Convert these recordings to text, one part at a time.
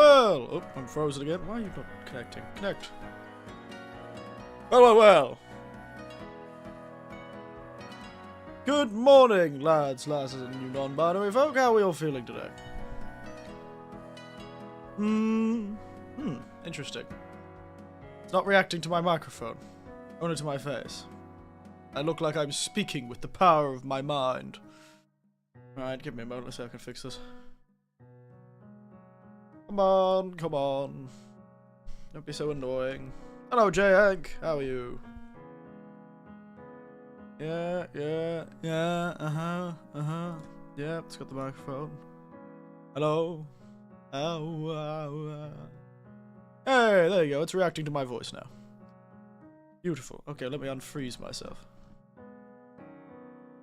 Well, oh, I'm frozen again. Why are you not connecting? Connect. Well. Good morning, lads, lasses, and you non-binary folk. How are we all feeling today? Interesting. It's not reacting to my microphone, only to my face. I look like I'm speaking with the power of my mind. Alright, give me a moment, let's see if I can fix this. Come on. Don't be so annoying. Hello, J-Hank. How are you? Yeah. Yeah, it's got the microphone. Hello. Hey, there you go. It's reacting to my voice now. Beautiful. Okay, let me unfreeze myself.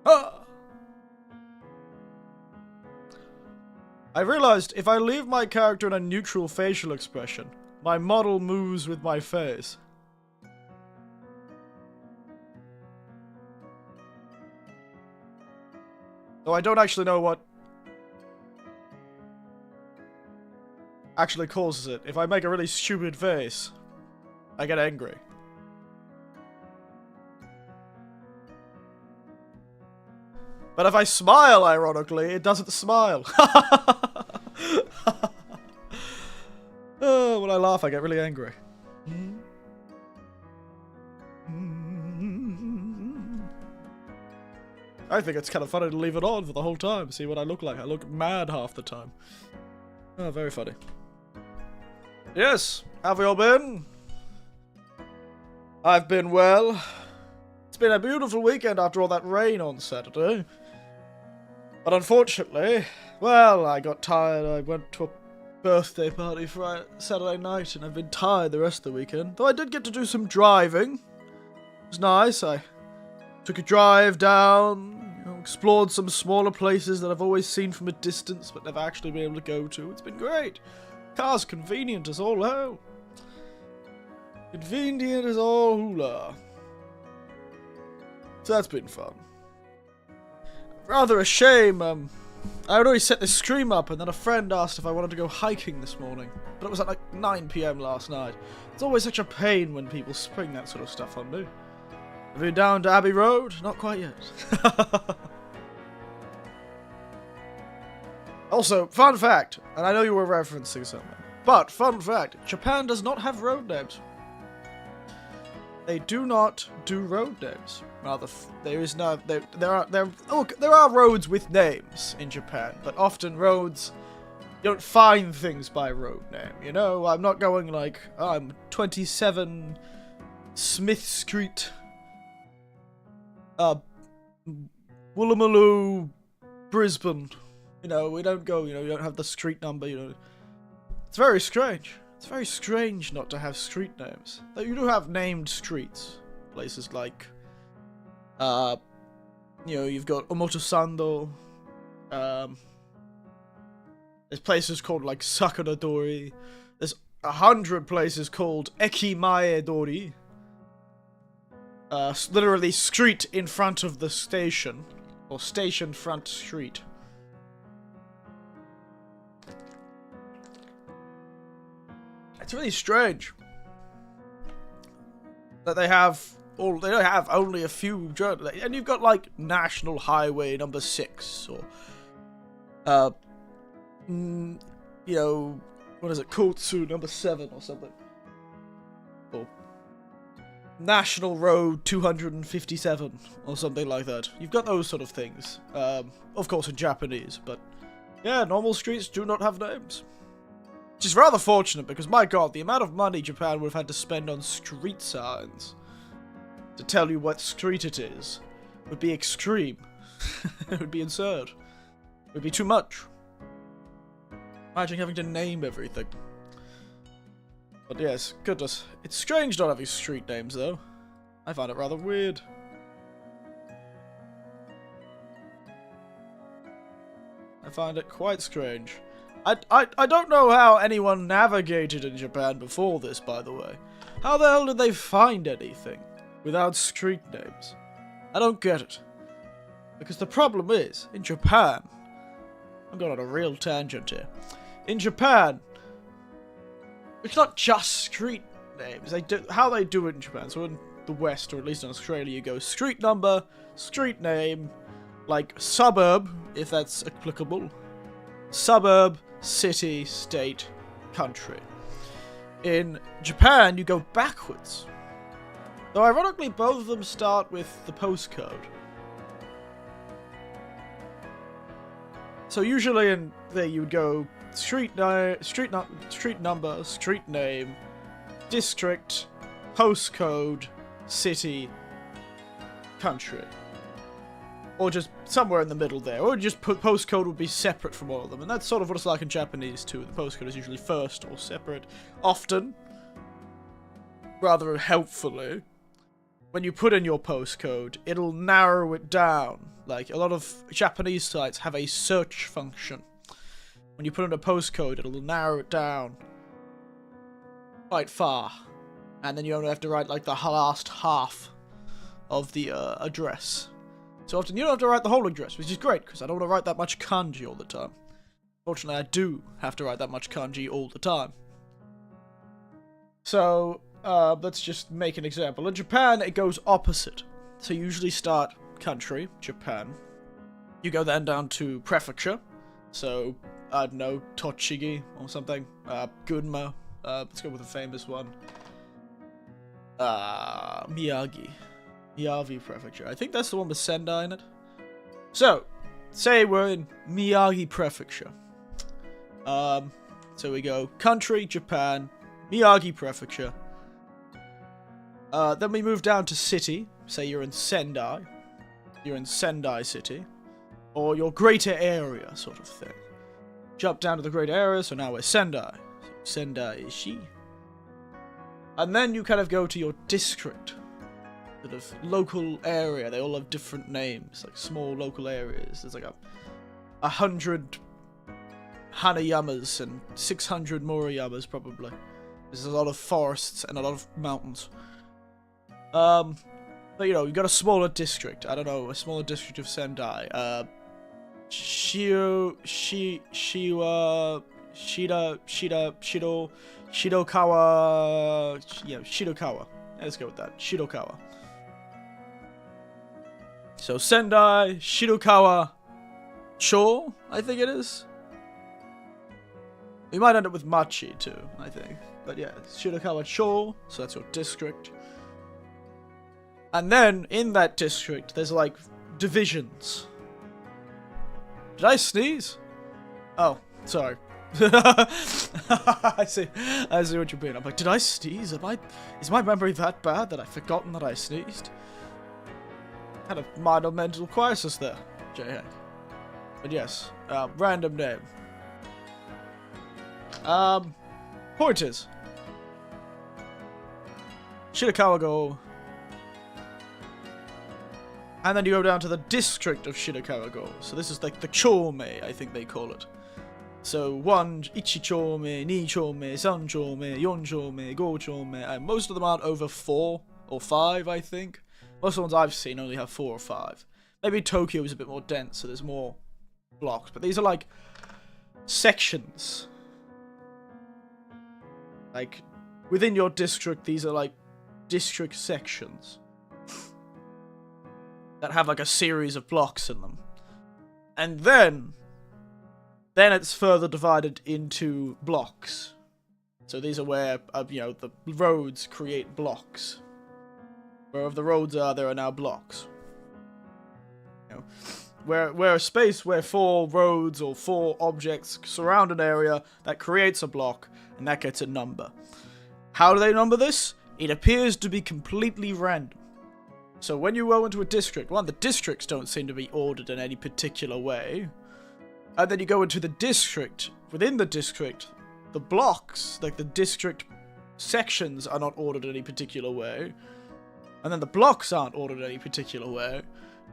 Ah! I realized if I leave my character in a neutral facial expression, my model moves with my face. Though I don't actually know what actually causes it. If I make a really stupid face, I get angry. But if I smile, ironically, it doesn't smile. Oh, when I laugh, I get really angry. I think it's kind of funny to leave it on for the whole time, see what I look like. I look mad half the time. Oh, very funny. Yes, how have we all been? I've been well. It's been a beautiful weekend after all that rain on Saturday. But unfortunately, well, I got tired. I went to a birthday party Friday, Saturday night, and I've been tired the rest of the weekend. Though I did get to do some driving. It was nice. I took a drive down, explored some smaller places that I've always seen from a distance, but never actually been able to go to. It's been great. Car's convenient as all hell. Convenient as all hula. So that's been fun. Rather a shame, I had already set this stream up and then a friend asked if I wanted to go hiking this morning. But it was at like 9 PM last night. It's always such a pain when people spring that sort of stuff on me. Have you been down to Abbey Road? Not quite yet. Also, fun fact, and I know you were referencing something, but fun fact, Japan does not have road names. They do not do road names. Rather, there are roads with names in Japan, but often roads, you don't find things by road name, you know? I'm not going like, oh, I'm 27 Smith Street, Woolloomooloo, Brisbane. You know, we don't go, you know, you don't have the street number, you know. It's very strange. It's very strange not to have street names. Though you do have named streets. Places like, you know, you've got Omotesando. There's places called like Sakuradori. There's 100 places called Ekimae Dori. Literally street in front of the station. Or station front street. It's really strange that they don't have only a few, and you've got like National Highway number 6 or you know, what is it, Kotsu number 7 or something, or National Road 257 or something like that. You've got those sort of things, of course in Japanese, but yeah, normal streets do not have names. Which is rather fortunate because, my god, the amount of money Japan would have had to spend on street signs to tell you what street it is would be extreme. It would be absurd. It would be too much. Imagine having to name everything. But yes, goodness. It's strange not having street names, though. I find it rather weird. I find it quite strange. I don't know how anyone navigated in Japan before this, by the way. How the hell did they find anything without street names? I don't get it. Because the problem is, in Japan, I'm going on a real tangent here. In Japan, It's not just street names. How they do it in Japan. So in the West, or at least in Australia, you go street number, street name, like suburb, if that's applicable. Suburb, city, state, country. In Japan, you go backwards. Though ironically, both of them start with the postcode. So usually in there you would go street number, street name, district, postcode, city, country. Or just somewhere in the middle there. Or just put postcode would be separate from all of them. And that's sort of what it's like in Japanese too. The postcode is usually first or separate. Often, rather helpfully, when you put in your postcode, it'll narrow it down. Like, a lot of Japanese sites have a search function. When you put in a postcode, it'll narrow it down quite far. And then you only have to write, like, the last half of the address. So often you don't have to write the whole address, which is great, because I don't want to write that much kanji all the time. Fortunately, I do have to write that much kanji all the time. So, let's just make an example. In Japan, it goes opposite. So you usually start country, Japan. You go then down to prefecture. So, I don't know, Tochigi or something. Gunma. Let's go with a famous one. Miyagi. Miyagi Prefecture. I think that's the one with Sendai in it. So, say we're in Miyagi Prefecture. So we go country, Japan, Miyagi Prefecture. Then we move down to city. Say you're in Sendai. You're in Sendai City. Or your greater area, sort of thing. Jump down to the greater area, so now we're Sendai. So Sendai Ishi. And then you kind of go to your district. Sort of local area. They all have different names, like small local areas. There's like 100 Hanayamas and 600 Murayamas probably. There's a lot of forests and a lot of mountains. But you know, you've got a smaller district. I don't know, a smaller district of Sendai. Shidokawa. Yeah, Shidokawa. Let's go with that. Shidokawa. So Sendai, Shidokawa, Cho, I think it is. We might end up with Machi too, I think. But yeah, Shidokawa Cho, so that's your district. And then, in that district, there's like, divisions. Did I sneeze? Oh, sorry. I see what you mean. I'm like, did I sneeze? Is my memory that bad that I've forgotten that I sneezed? Had a minor mental crisis there, J-Hank. But yes, random name. Point is, Shidokawa go, and then you go down to the district of Shidokawa go. So this is like the chome, I think they call it. So 1, ichi chome, 2 chome, 3 chome, 4 chome, 5 chome, and most of them aren't over 4 or 5, I think. Most of the ones I've seen only have 4 or 5. Maybe Tokyo is a bit more dense, so there's more blocks. But these are like sections. Like, within your district, these are like district sections. That have like a series of blocks in them. And then it's further divided into blocks. So these are where, you know, the roads create blocks. Wherever the roads are, there are now blocks. You know, where a space where 4 roads or 4 objects surround an area, that creates a block, and that gets a number. How do they number this? It appears to be completely random. So when you go into a district, the districts don't seem to be ordered in any particular way. And then you go into the district. Within the district, the blocks, like the district sections, are not ordered in any particular way. And then the blocks aren't ordered in any particular way.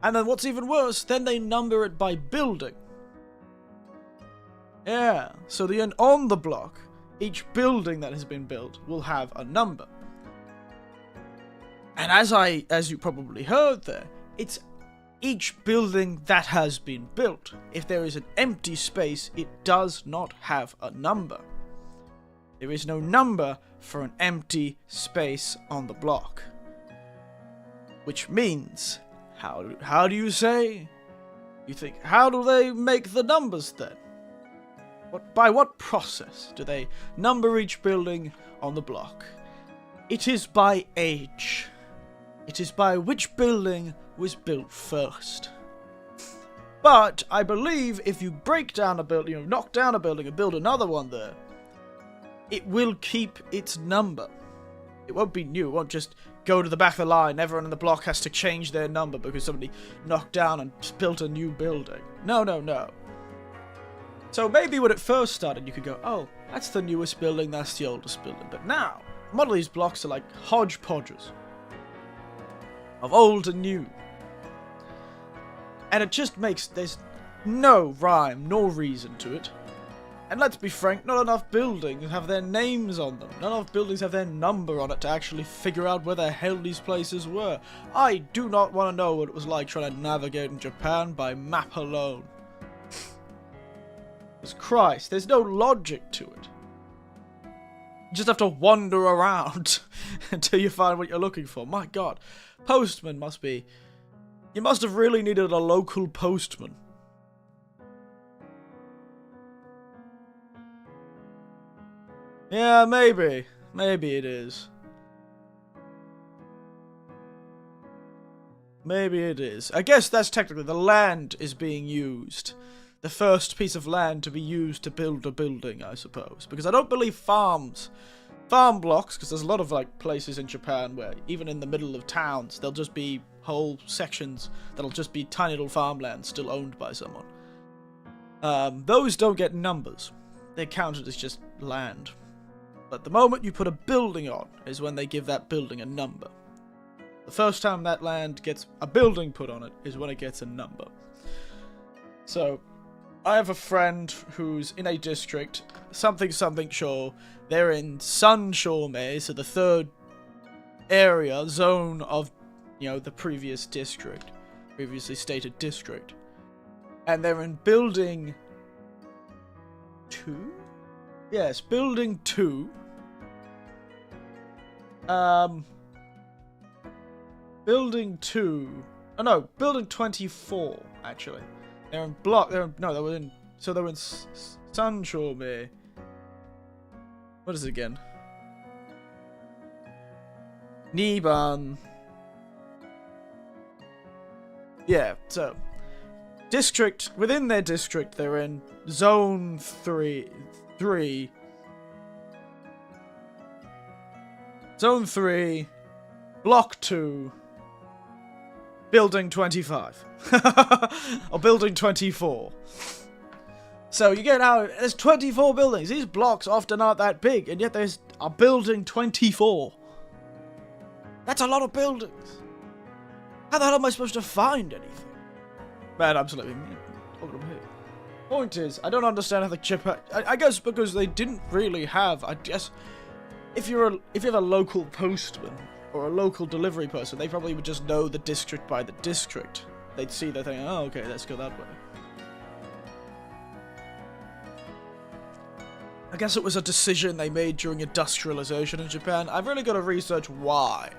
And then what's even worse, then they number it by building. Yeah, so on the block, each building that has been built will have a number. And as you probably heard there, it's each building that has been built. If there is an empty space, it does not have a number. There is no number for an empty space on the block. Which means, how do you say? You think, how do they make the numbers then? By what process do they number each building on the block? It is by age. It is by which building was built first. But I believe if you break down a building, you knock down a building and build another one there, it will keep its number. It won't be new. It won't just go to the back of the line. Everyone in the block has to change their number because somebody knocked down and built a new building. No, no, no. So maybe when it first started, you could go, oh, that's the newest building, that's the oldest building. But now, a lot of these blocks are like hodgepodges of old and new. And it just makes, there's no rhyme, nor reason to it. And let's be frank, not enough buildings have their names on them. Not enough buildings have their number on it to actually figure out where the hell these places were. I do not want to know what it was like trying to navigate in Japan by map alone. Jesus Christ, there's no logic to it. You just have to wander around until you find what you're looking for. My God, postman must be... You must have really needed a local postman. Yeah, maybe. Maybe it is. Maybe it is. I guess that's technically the land is being used. The first piece of land to be used to build a building, I suppose. Because I don't believe farm blocks, because there's a lot of like places in Japan where even in the middle of towns, there'll just be whole sections that'll just be tiny little farmland still owned by someone. Those don't get numbers. They're counted as just land. But the moment you put a building on is when they give that building a number. The first time that land gets a building put on it is when it gets a number. So, I have a friend who's in a district, something shore. They're in Sunshore, so the third zone of, the previous district, previously stated district. And they're in building 2? Yes, building 2. Building 2. Oh no, building 24, actually. They're in block. They were in Sunshore. What is it again? Niban. Yeah, so district, within their district, they're in zone 3. Zone 3, block 2, building 25. Or building 24. So you get how there's 24 buildings. These blocks often aren't that big, and yet there's a building 24. That's a lot of buildings. How the hell am I supposed to find anything? Man, absolutely. Point is, I don't understand how the Japan. I guess because they didn't really have. I guess if you have a local postman or a local delivery person, they probably would just know the district by the district. They'd see that thing. Oh, okay, let's go that way. I guess it was a decision they made during industrialization in Japan. I've really got to research why.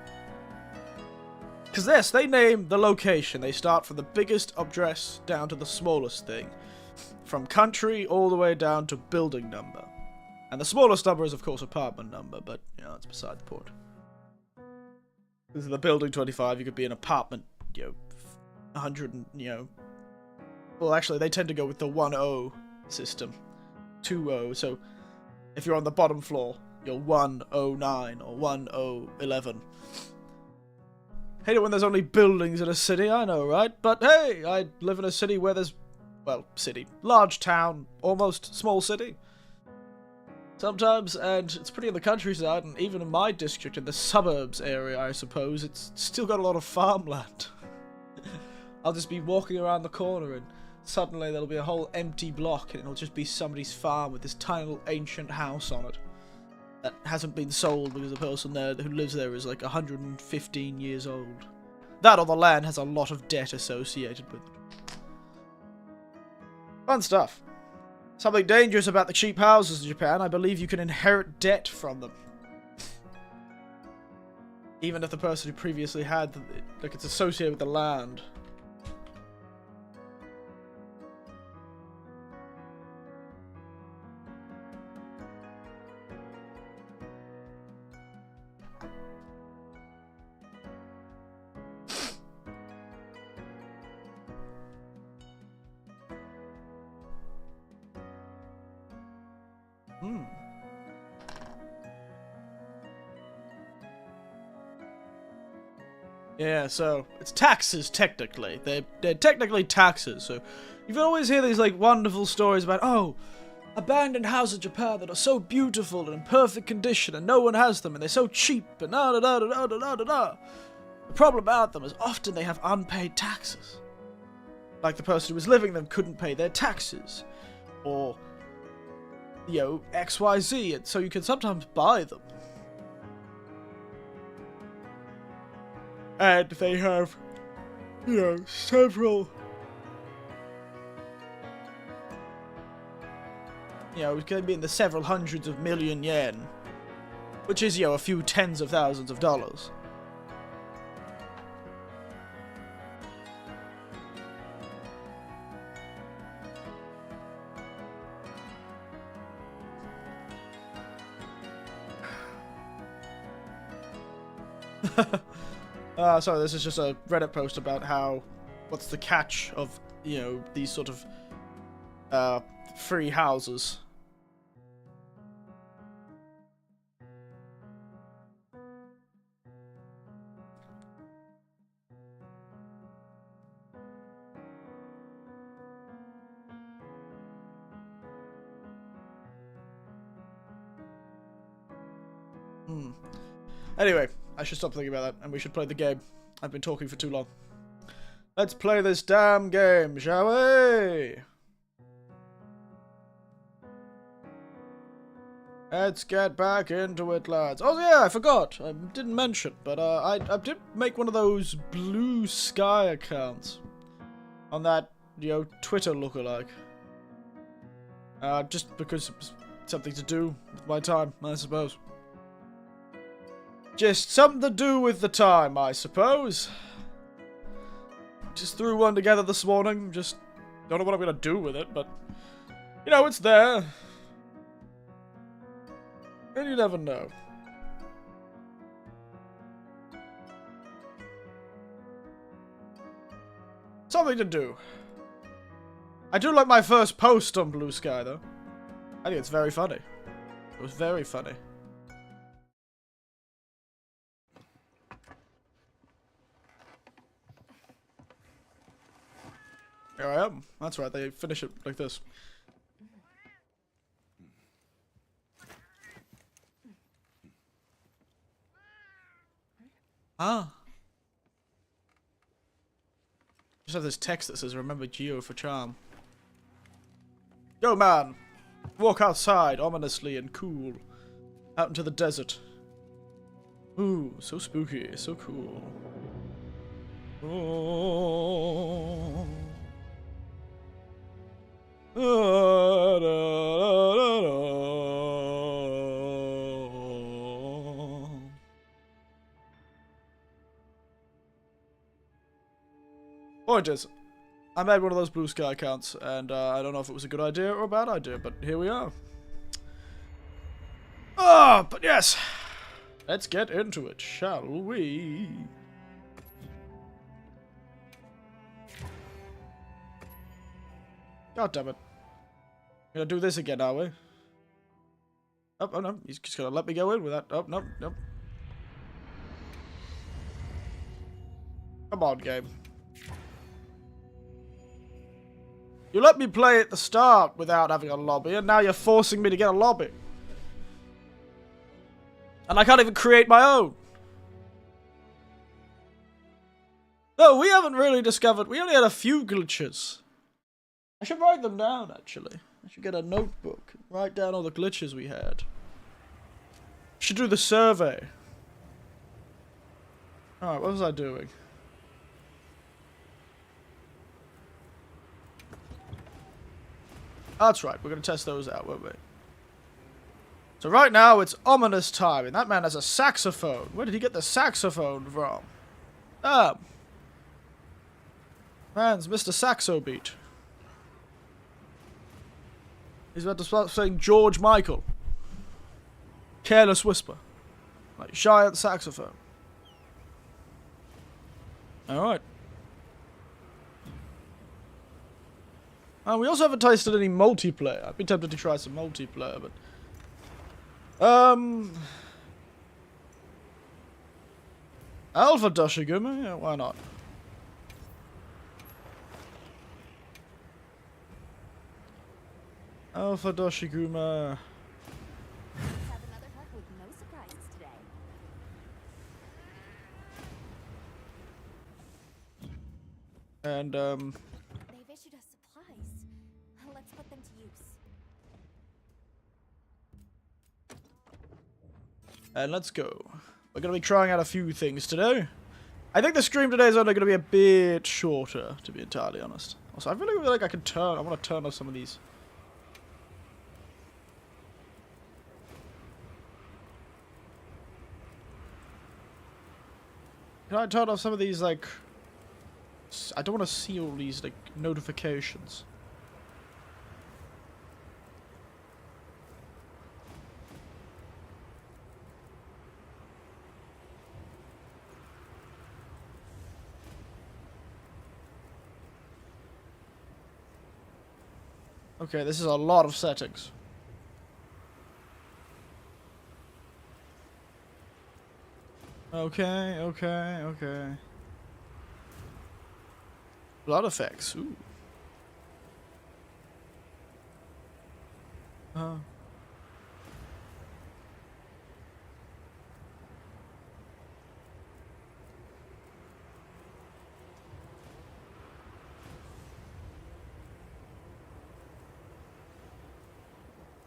Because yes, they name the location. They start from the biggest address down to the smallest thing. From country all the way down to building number. And the smallest number is, of course, apartment number, but, that's beside the point. This is the building 25, you could be an apartment, 100 and, Well, actually, they tend to go with the 1-0 system. 2-0, so if you're on the bottom floor, you're 109 or 1011. Hate it when there's only buildings in a city, I know, right? But hey, I live in a city where there's, large town, almost small city. Sometimes, and it's pretty in the countryside, and even in my district, in the suburbs area, I suppose, it's still got a lot of farmland. I'll just be walking around the corner, and suddenly there'll be a whole empty block, and it'll just be somebody's farm with this tiny little ancient house on it. That hasn't been sold because the person there who lives there is like 115 years old. That or the land has a lot of debt associated with it. Fun stuff. Something dangerous about the cheap houses in Japan. I believe you can inherit debt from them. Even if the person who previously had, like, it's associated with the land. Yeah, so it's taxes technically. They're technically taxes. So you always hear these like wonderful stories about abandoned houses in Japan that are so beautiful and in perfect condition and no one has them and they're so cheap and da da da da da da da da. The problem about them is often they have unpaid taxes. Like the person who was living them couldn't pay their taxes, or XYZ, and so you can sometimes buy them. And they have, several... it's going to be in the several hundreds of million yen. Which is, a few tens of thousands of dollars. Sorry, this is just a Reddit post about what's the catch of, these sort of, free houses. Anyway, I should stop thinking about that, and we should play the game. I've been talking for too long. Let's play this damn game, shall we? Let's get back into it, lads. Oh yeah, I forgot. I didn't mention, but I did make one of those Blue Sky accounts on that, Twitter lookalike. Just because it was something to do with my time, I suppose. Just something to do with the time, I suppose. Just threw one together this morning. Just don't know what I'm gonna do with it, but it's there. And you never know. Something to do. I do like my first post on Blue Sky, though. I think it's very funny. It was very funny. Here I am. That's right, they finish it like this. Ah. Just have this text that says, remember Geo for charm. Yo, man. Walk outside, ominously and cool. Out into the desert. Ooh, so spooky, so cool. Oh. Point is, I made one of those Blue Sky accounts, and I don't know if it was a good idea or a bad idea, but here we are. But yes, let's get into it, shall we? God damn it. Gonna do this again, are we? Oh no, he's just gonna let me go in with that. Oh, no, no. Come on, game. You let me play at the start without having a lobby, and now you're forcing me to get a lobby. And I can't even create my own. No, we haven't really discovered. We only had a few glitches. I should write them down, actually. I should get a notebook and write down all the glitches we had. Should do the survey. Alright, what was I doing? That's right, we're going to test those out, won't we? So right now, it's ominous time, and that man has a saxophone. Where did he get the saxophone from? Ah. Man's Mr. Saxo Beat. He's about to start saying George Michael. Careless Whisper. Like giant saxophone. Alright. We also haven't tasted any multiplayer. I'd be tempted to try some multiplayer, but... Alpha Doshiguma? Yeah, why not? Alpha Doshiguma... Have another hunt with no surprises today. And, They've issued us supplies. Let's put them to use. and let's go. We're going to be trying out a few things today. I think the stream today is only going to be a bit shorter, to be entirely honest. Also, I really feel like I can turn... I want to turn off some of these. Can I turn off some of these, like... I don't want to see all these, like, notifications. Okay, this is a lot of settings. Okay, okay, okay. Blood effects, ooh.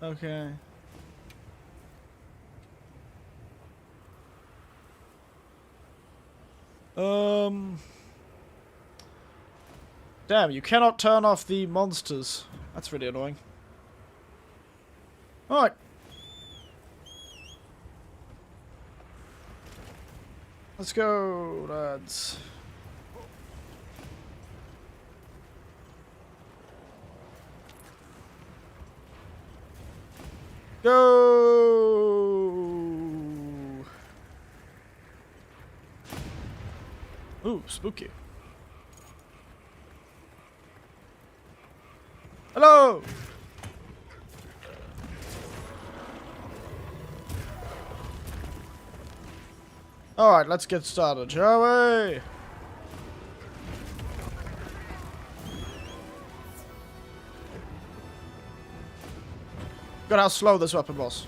Okay. Damn, you cannot turn off the monsters. That's really annoying. Alright. Let's go, lads. Go! Ooh, spooky. Hello! Alright, let's get started, shall we? Look at how slow this weapon was.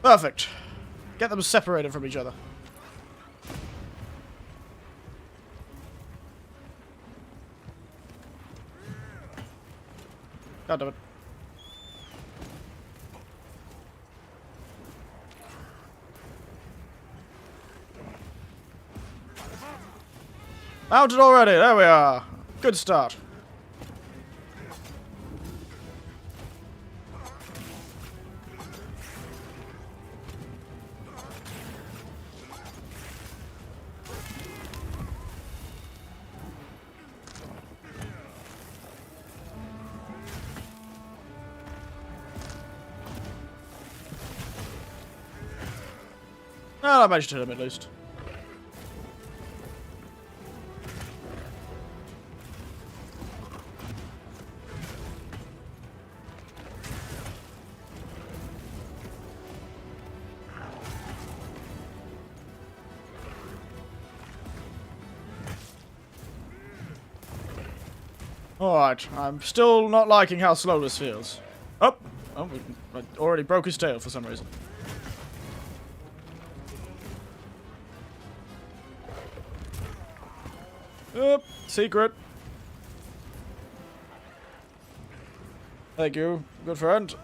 Perfect. Get them separated from each other. God damn it. Mounted already. There we are. Good start. Well, I managed to hit him at least. Alright, I'm still not liking how slow this feels. Oh, I already broke his tail for some reason. Secret. Thank you, good friend.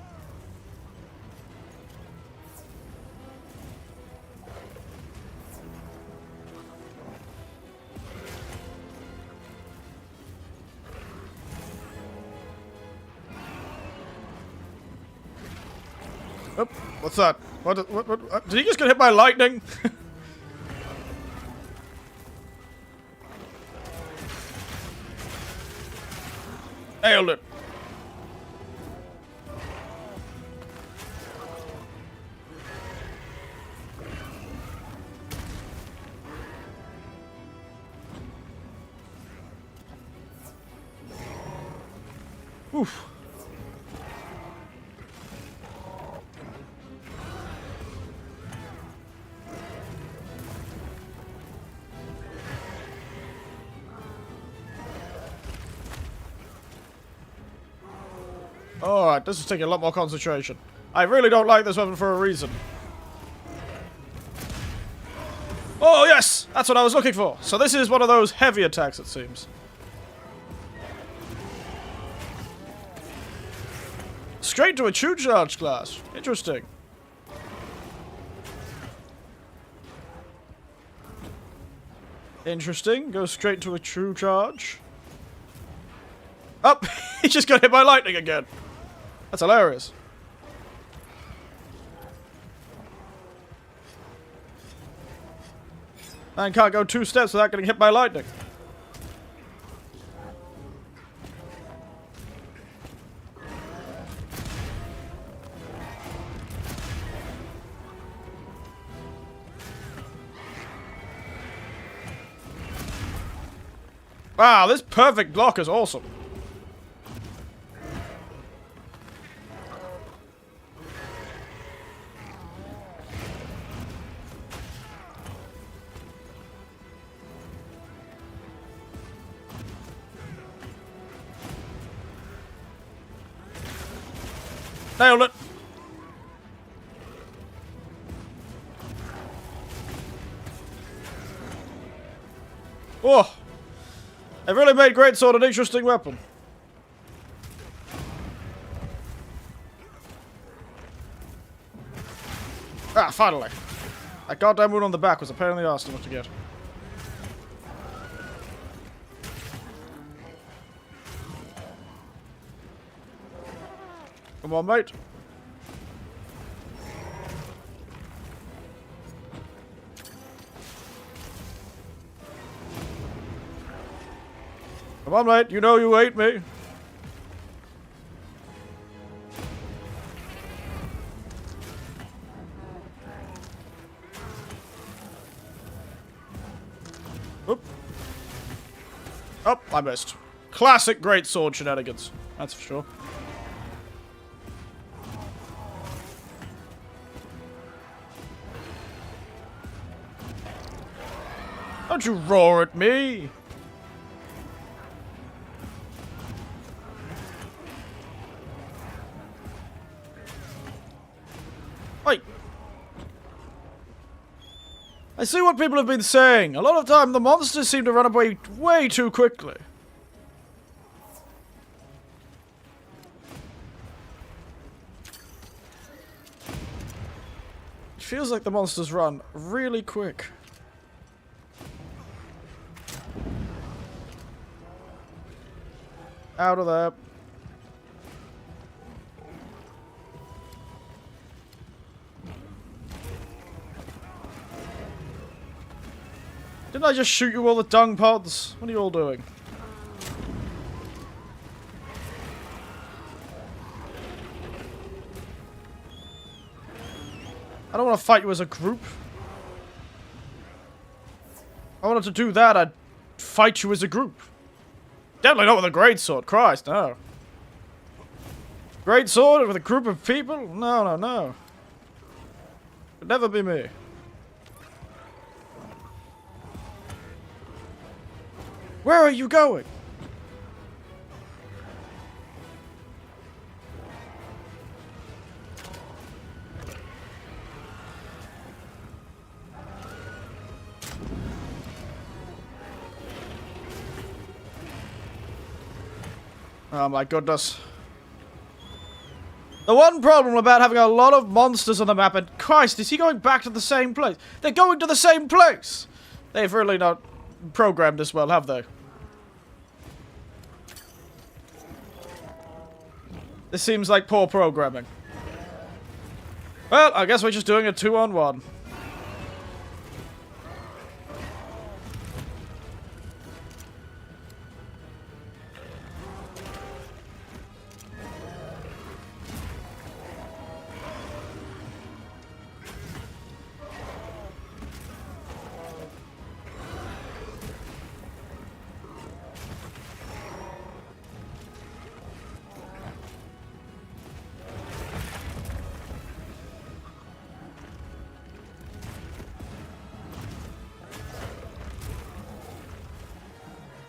Oh, what's that? What, did he just get hit by lightning? Nailed it. Oof. Alright, this is taking a lot more concentration. I really don't like this weapon for a reason. Oh, yes! That's what I was looking for. So this is one of those heavy attacks, it seems. Straight to a true charge class. Interesting. Interesting. Go straight to a true charge. Oh, he just got hit by lightning again. That's hilarious. Man can't go 2 steps without getting hit by lightning. Wow, this perfect block is awesome. Nailed it. Oh. It really made Greatsword an interesting weapon. Ah, finally. That goddamn wound on the back was a pain in the arse to get. Come on, mate. Come on, mate. You know you ate me. Oop. Oh, I missed. Classic greatsword shenanigans. That's for sure. Don't you roar at me! Wait. I see what people have been saying. A lot of time the monsters seem to run away way too quickly. It feels like the monsters run really quick. Out of there. Didn't I just shoot you all the dung pods? What are you all doing? I don't want to fight you as a group. I wanted to do that, I'd fight you as a group. Definitely not with a greatsword. Christ, no. Greatsword with a group of people? No, no, no. Could never be me. Where are you going? Oh my goodness. The one problem about having a lot of monsters on the map, and Christ, is he going back to the same place? They're going to the same place! They've really not programmed this well, have they? This seems like poor programming. Well, I guess we're just doing a 2-on-1.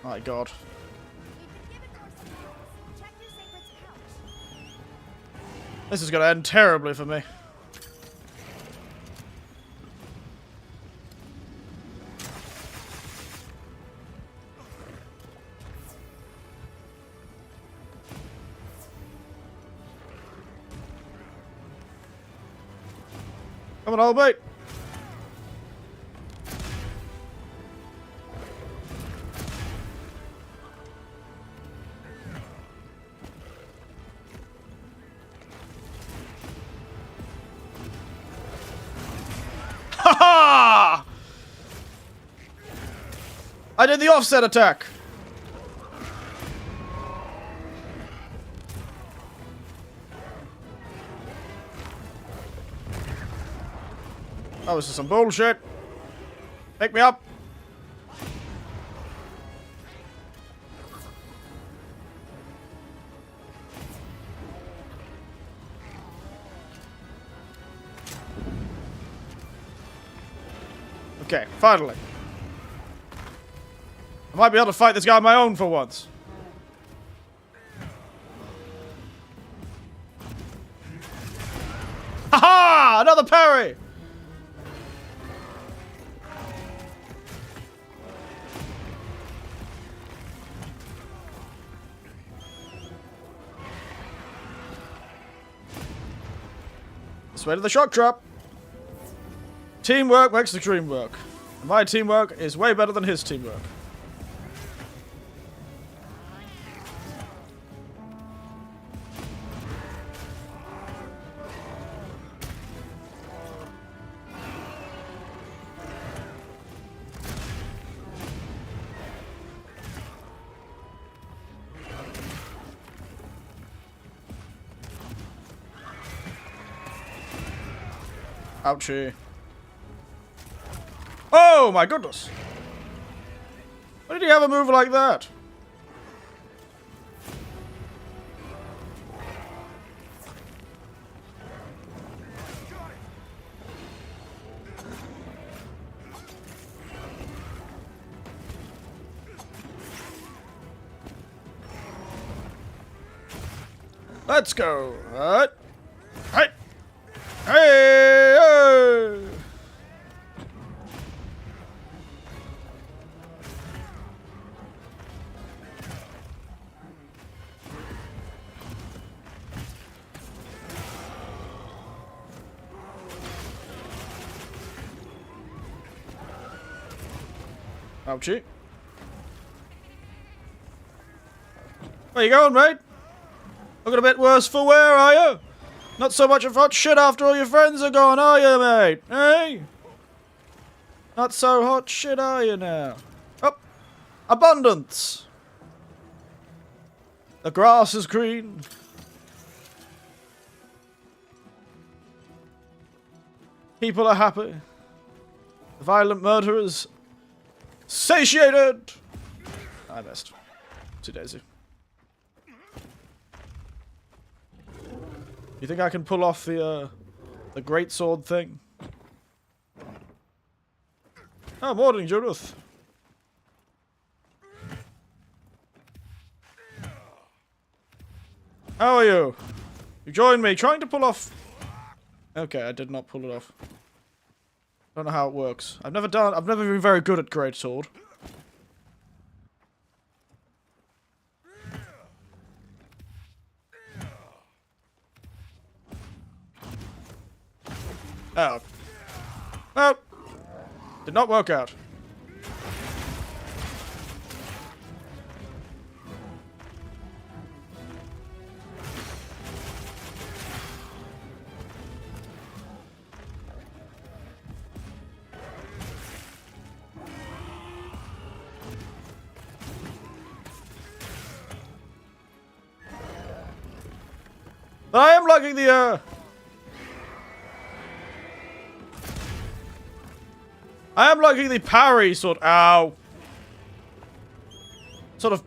My god. This is gonna end terribly for me. Come on, old mate. Ha! I did the offset attack. Oh, this is some bullshit. Pick me up. Okay, finally. I might be able to fight this guy on my own for once. Haha! Another parry! This way to the shock trap. Teamwork makes the dream work. And my teamwork is way better than his teamwork. Ouchie. Oh my goodness! Why did he have a move like that? Let's go! Right! Right! Hey! Hey! Ouchie. Where you going, mate? Looking a bit worse for wear, are you? Not so much of hot shit after all your friends are gone, are you, mate? Hey? Not so hot shit, are you now? Oh! Abundance! The grass is green. People are happy. The violent murderers satiated! I missed. Too daisy. You think I can pull off the great sword thing? Oh, morning, Judith. How are you? You joined me trying to pull off... Okay, I did not pull it off. Don't know how it works. I've never been very good at great sword. Oh. Well, did not work out. But I am liking the, I am liking the parry sort of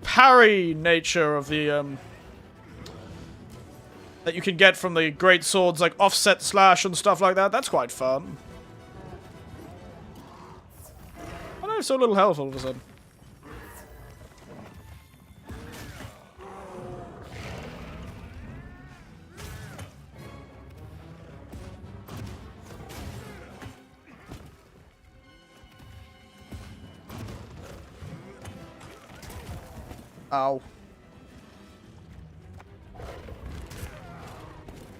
parry nature of the, that you can get from the great swords, like offset slash and stuff like that. That's quite fun. I have so little health all of a sudden. Ow.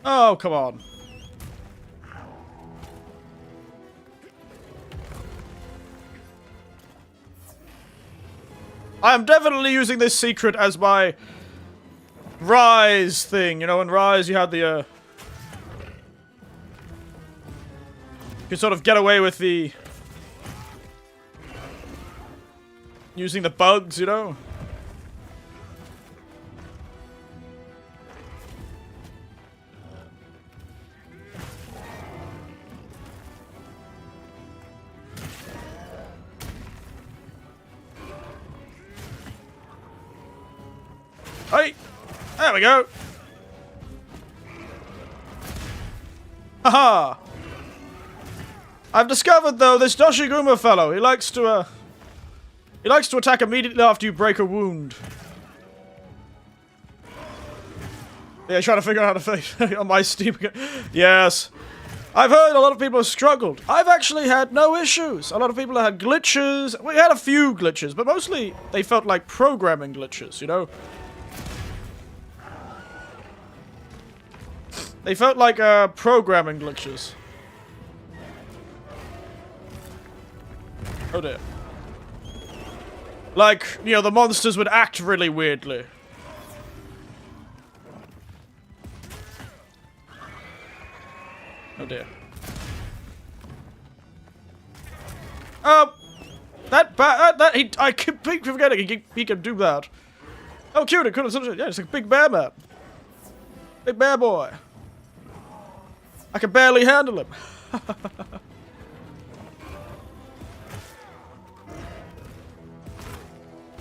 Oh, come on. I'm definitely using this secret as my Rise thing. You know, in Rise you had the, you could sort of get away with the using the bugs, you know? Hey! There we go! Haha! I've discovered, though, this Doshiguma fellow. He likes to attack immediately after you break a wound. Yeah, trying to figure out how to fix on my Steam. Yes. I've heard a lot of people have struggled. I've actually had no issues. A lot of people had glitches. We had a few glitches, but mostly they felt like programming glitches, you know? They felt like, programming glitches. Oh dear. Like, you know, the monsters would act really weirdly. Oh dear. I keep forgetting he can do that. Oh, cute! It could have. Yeah, it's like a big bear man. Big bear boy. I can barely handle him.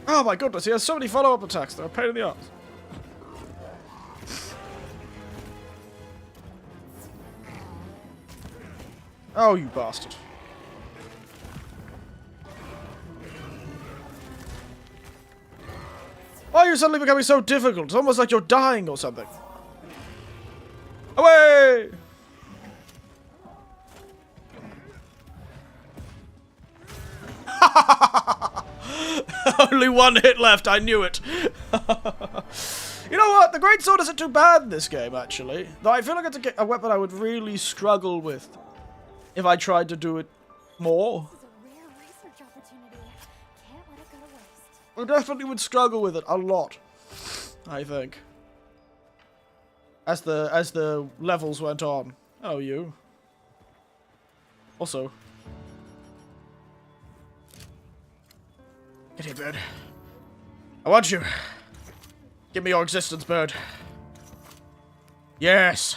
Oh my goodness, he has so many follow-up attacks. They're a pain in the ass. Oh, you bastard. Why are you suddenly becoming so difficult? It's almost like you're dying or something. Away! Only one hit left, I knew it. You know what? The greatsword isn't too bad in this game, actually. Though I feel like it's a weapon I would really struggle with if I tried to do it more. This is a rare research opportunity. Can't let it go to waste. I definitely would struggle with it a lot, I think. As the levels went on. Oh, you. Also. Get here, bird. I want you. Give me your existence, bird. Yes.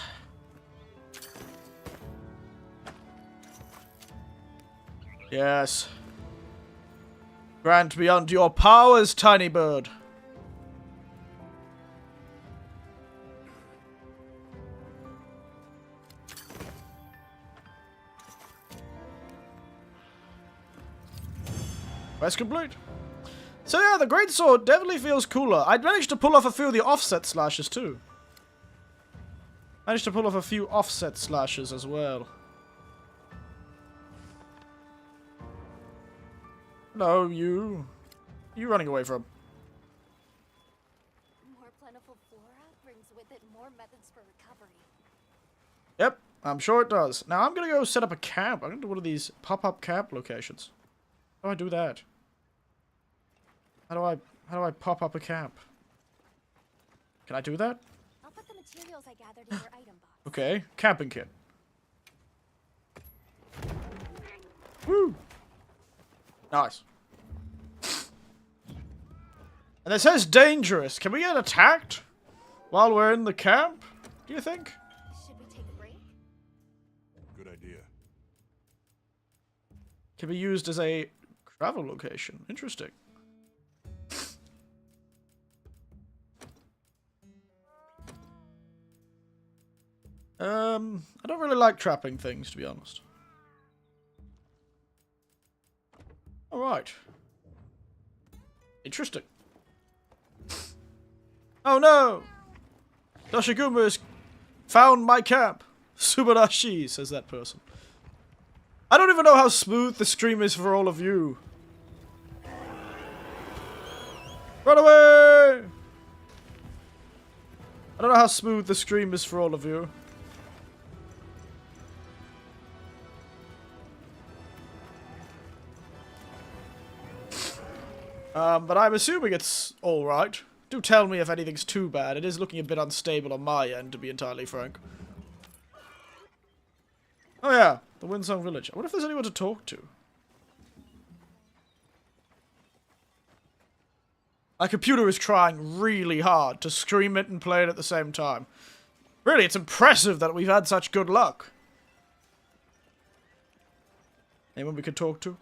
Yes. Grant me unto your powers, tiny bird. Quest complete. So yeah, the greatsword definitely feels cooler. I managed to pull off a few of the offset slashes too. Managed to pull off a few offset slashes as well. No, you. You running away from? More plentiful flora brings with it more methods for recovery. Yep, I'm sure it does. Now I'm gonna go set up a camp. I'm gonna do one of these pop-up camp locations. How do I do that? How do I pop up a camp? Can I do that? I'll put the materials I gathered in your item box. Okay, camping kit. Woo! Nice. And it says dangerous. Can we get attacked while we're in the camp? do you think? Should we take a break? Good idea. Can be used as a travel location. Interesting. I don't really like trapping things, to be honest. Alright. Interesting. Oh no! Doshiguma has found my camp. Subarashi, says that person. I don't even know how smooth the stream is for all of you. Run away! I don't know how smooth the stream is for all of you. But I'm assuming it's alright. Do tell me if anything's too bad. It is looking a bit unstable on my end, to be entirely frank. Oh yeah, the Windsong Village. I wonder if there's anyone to talk to. My computer is trying really hard to stream it and play it at the same time. Really, it's impressive that we've had such good luck. Anyone we could talk to?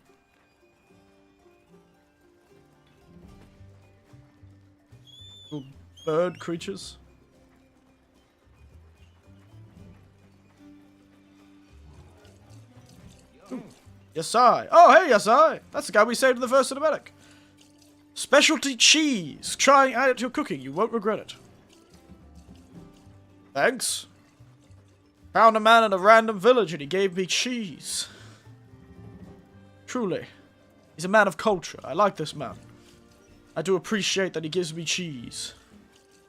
Little bird creatures. Ooh. Yasai. Oh, hey, Yasai. That's the guy we saved in the first cinematic. Specialty cheese. Try and add it to your cooking. You won't regret it. Thanks. Found a man in a random village and he gave me cheese. Truly. He's a man of culture. I like this man. I do appreciate that he gives me cheese.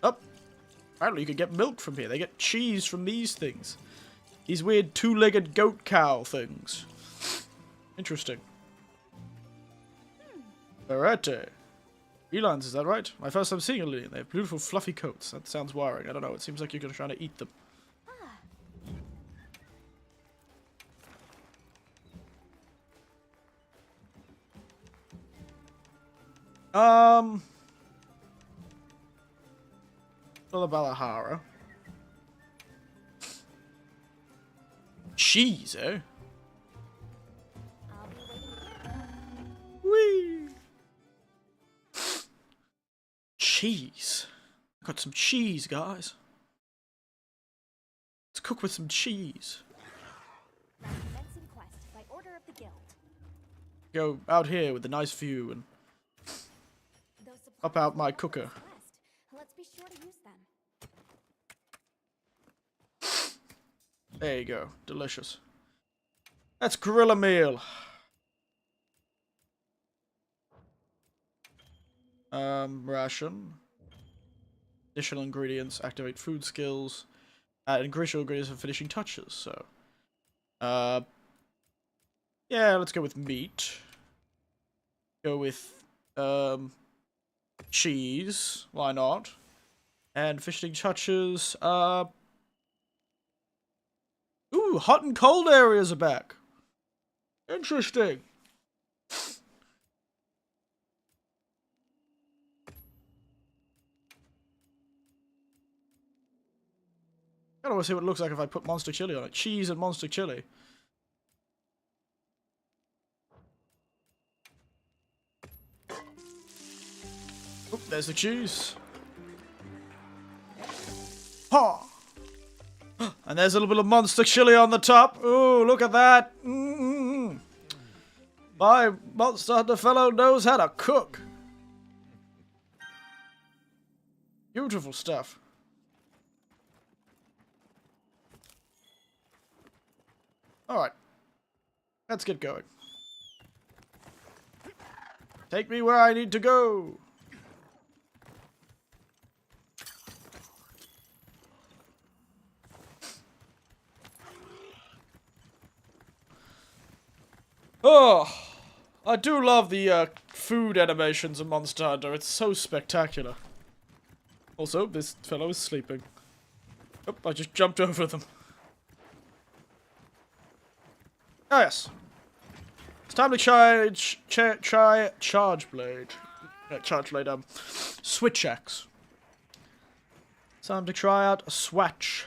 Oh. Apparently you can get milk from here. They get cheese from these things. These weird two-legged goat cow things. Interesting. Alrighty. Elans, is that right? My first time seeing a Lillian. They have beautiful fluffy coats. That sounds worrying. I don't know. It seems like you're trying to eat them. Another Balahara. Cheese, eh? I'll be waiting. Whee! Cheese. Got some cheese, guys. Let's cook with some cheese. Commencing quest by order of the guild. Go out here with a nice view and Those up supplies out my will help cooker. us quest. Let's be sure to use them. There you go. Delicious. Let's grill a meal. Ration. Additional ingredients. Activate food skills. Add additional ingredients for finishing touches. So, yeah, let's go with meat. Go with, cheese. Why not? And finishing touches. Ooh, hot and cold areas are back. Interesting. I want to see what it looks like if I put monster chili on it. Cheese and monster chili. Oop, there's the cheese. Ha! And there's a little bit of monster chili on the top. Ooh, look at that. Mm-mm-mm. My Monster Hunter fellow knows how to cook. Beautiful stuff. Alright. Let's get going. Take me where I need to go. Oh, I do love the food animations in Monster Hunter. It's so spectacular. Also, this fellow is sleeping. Oh, I just jumped over them. Oh, yes. It's time to charge blade. Charge blade, switch axe. Time to try out a swatch.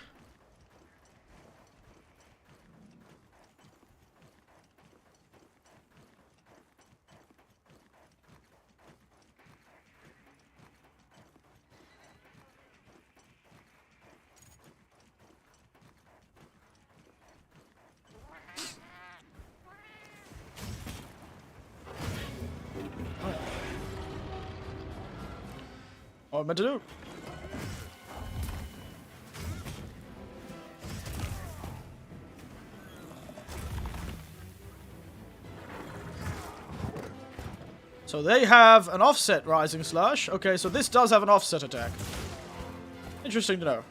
what I meant to do. So they have an offset rising slash. Okay, so this does have an offset attack. Interesting to know.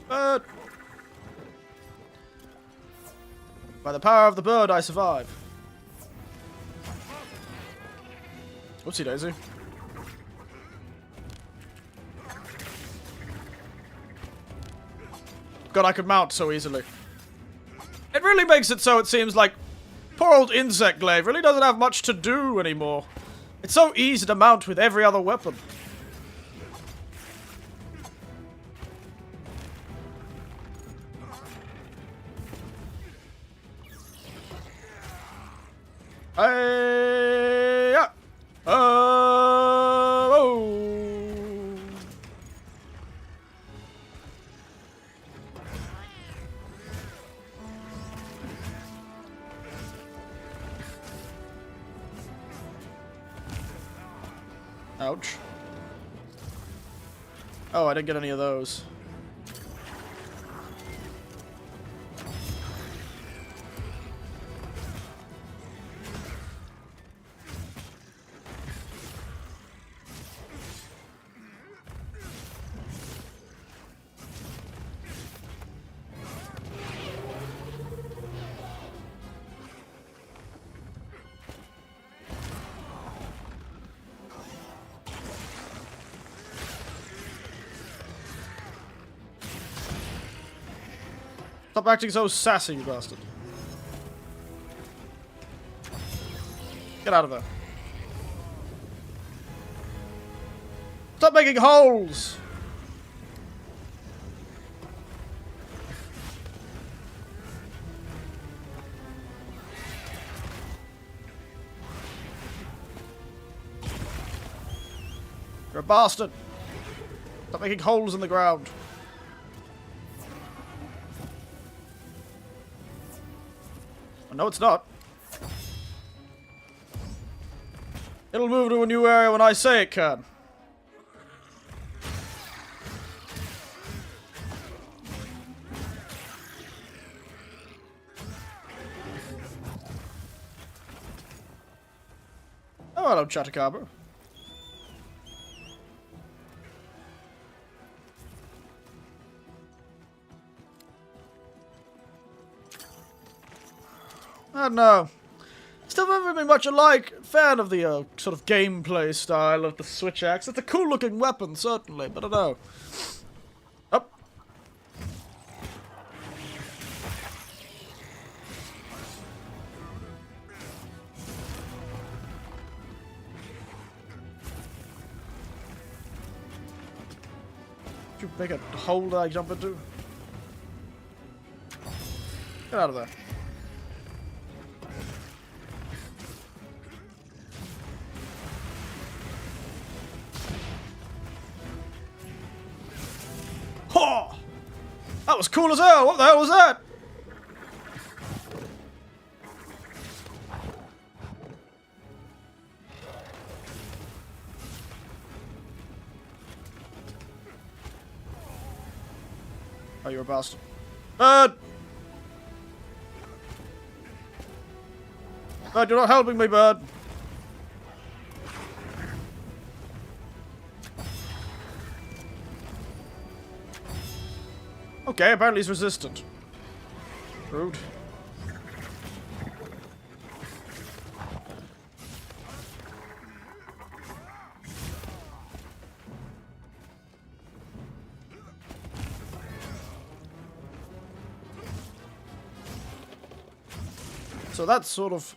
Bird! By the power of the bird, I survive. Whoopsie daisy. God, I could mount so easily. It really makes it so it seems like poor old Insect Glaive really doesn't have much to do anymore. It's so easy to mount with every other weapon. Hey, oh. Ouch. Oh, I didn't get any of those. Stop acting so sassy, you bastard. Get out of there. Stop making holes! You're a bastard! Stop making holes in the ground. No, it's not. It'll move to a new area when I say it can. Oh, hello, Chatacabra. I don't know. Still haven't been much fan of the sort of gameplay style of the Switch Axe. It's a cool looking weapon, certainly, but I don't know. Up. Did you make a hole that I jump into? Get out of there. Oh, that was cool as hell! What the hell was that? Oh, you're a bastard. Bird! Bird, you're not helping me, bird! Okay, apparently he's resistant. Rude. So that's sort of...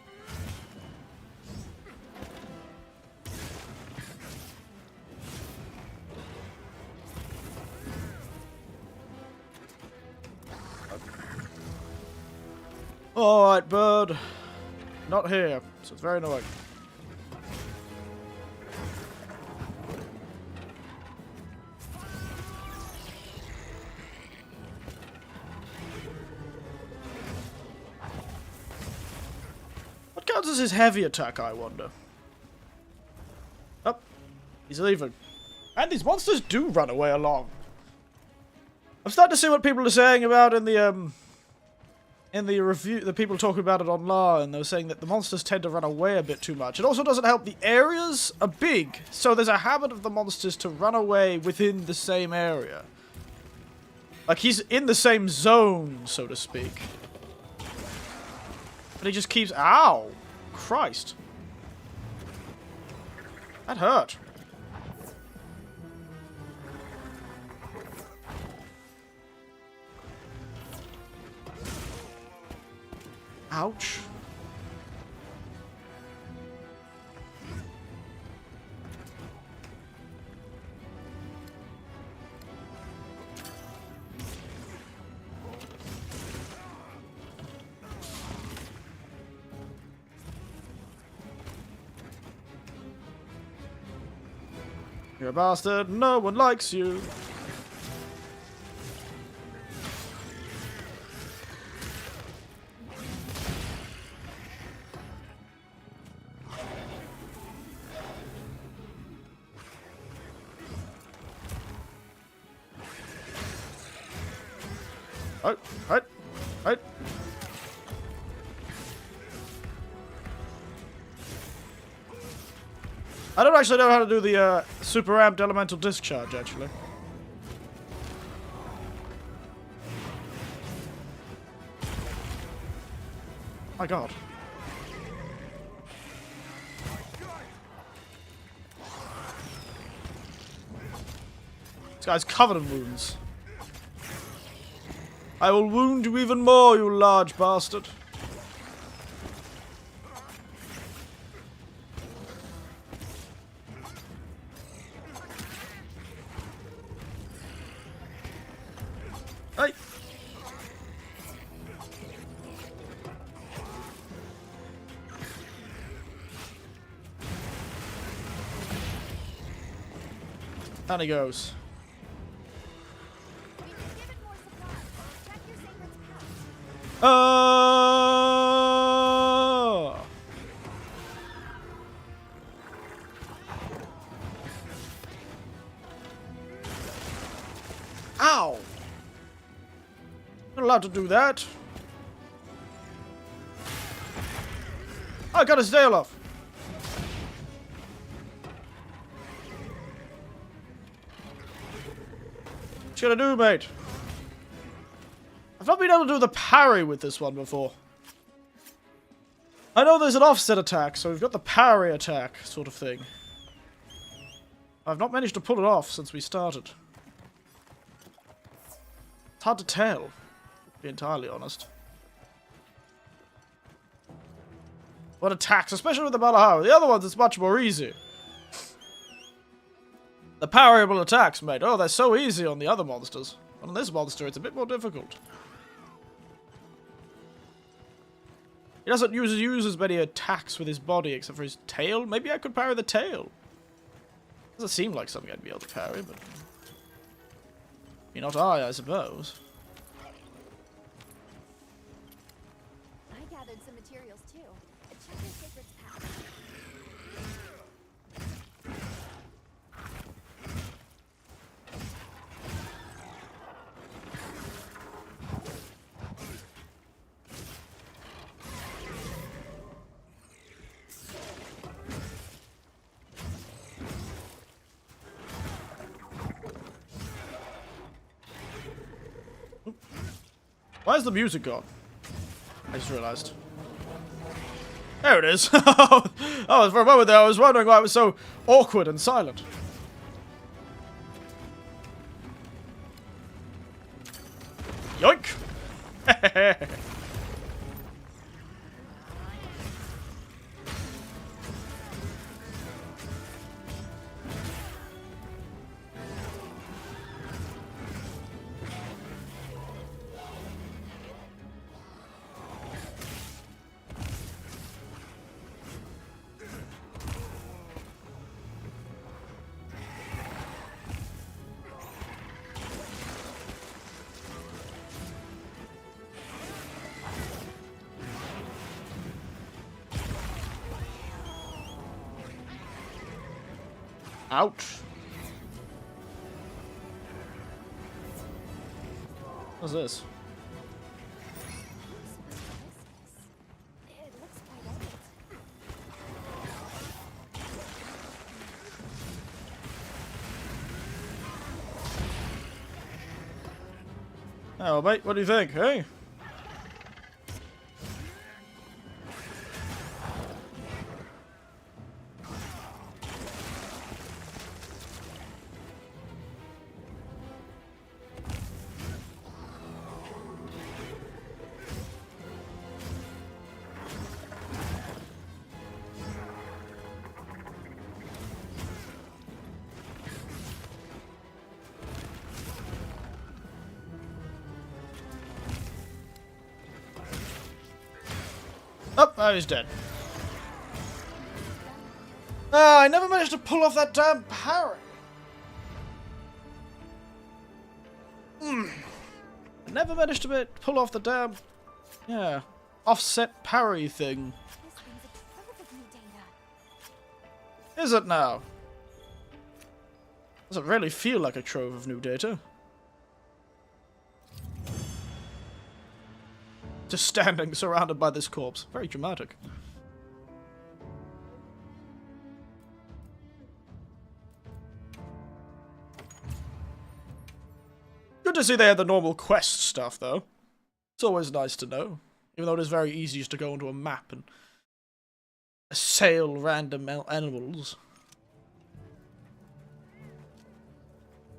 Alright, bird. Not here, so it's very annoying. does his heavy attack, I wonder? Oh, he's leaving. And these monsters do run away along. I'm starting to see what people are saying about in the review, the people talking about it online. They were saying that the monsters tend to run away a bit too much. It also doesn't help. The areas are big, so there's a habit of the monsters to run away within the same area. Like, he's in the same zone, so to speak. But he just keeps... Ow! Christ. That hurt. Ouch. You're a bastard. No one likes you. Right. I don't actually know how to do the super amped elemental discharge, actually. My god. This guy's covered in wounds. I will wound you even more, you large bastard. Hey! Down he goes. Ow! Not allowed to do that. I got his tail off. What you gonna do, mate? I've not been able to do the parry with this one before. I know there's an offset attack, so we've got the parry attack sort of thing. I've not managed to pull it off since we started. It's hard to tell, to be entirely honest. What attacks, especially with the Malahara. The other ones, it's much more easy. The parryable attacks, mate. Oh, they're so easy on the other monsters. On this monster, it's a bit more difficult. He doesn't use as many attacks with his body, except for his tail. Maybe I could parry the tail. Doesn't seem like something I'd be able to parry, but... Not I suppose. I gathered some materials too. Check your sacred's path. Where's the music gone? I just realized. There it is. Oh, for a moment there I was wondering why it was so awkward and silent. Yoink! Ouch. What's this? It looks quite old. Oh, mate, what do you think, hey? Oh, now he's dead. Ah, I never managed to pull off that damn parry. I never managed to pull off the damn, yeah, offset parry thing. This brings a trove of new data. Is it now? Doesn't really feel like a trove of new data. Just standing surrounded by this corpse. Very dramatic. Good to see they had the normal quest stuff, though. It's always nice to know. Even though it is very easy just to go onto a map and assail random animals.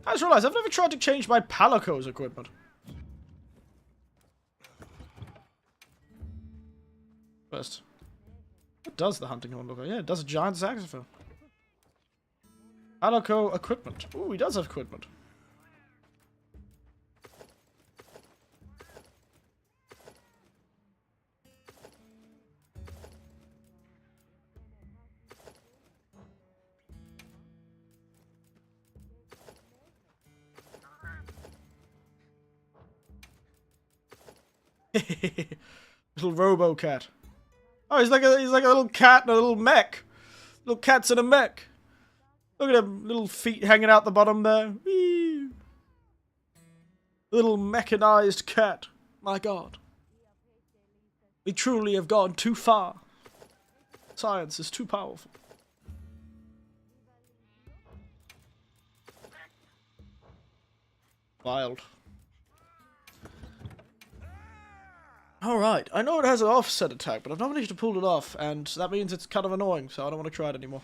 I just realised I've never tried to change my Palico's equipment. First, what does the hunting horn look like? Yeah, it does a giant saxophone. Palico equipment. Ooh, he does have equipment. Little robo cat. Oh, he's like a little cat in a little mech. Little cat's in a mech. Look at him, little feet hanging out the bottom there. Whee! Little mechanized cat. My God. We truly have gone too far. Science is too powerful. Wild. Alright, I know it has an offset attack, but I've not managed to pull it off, and that means it's kind of annoying, so I don't want to try it anymore.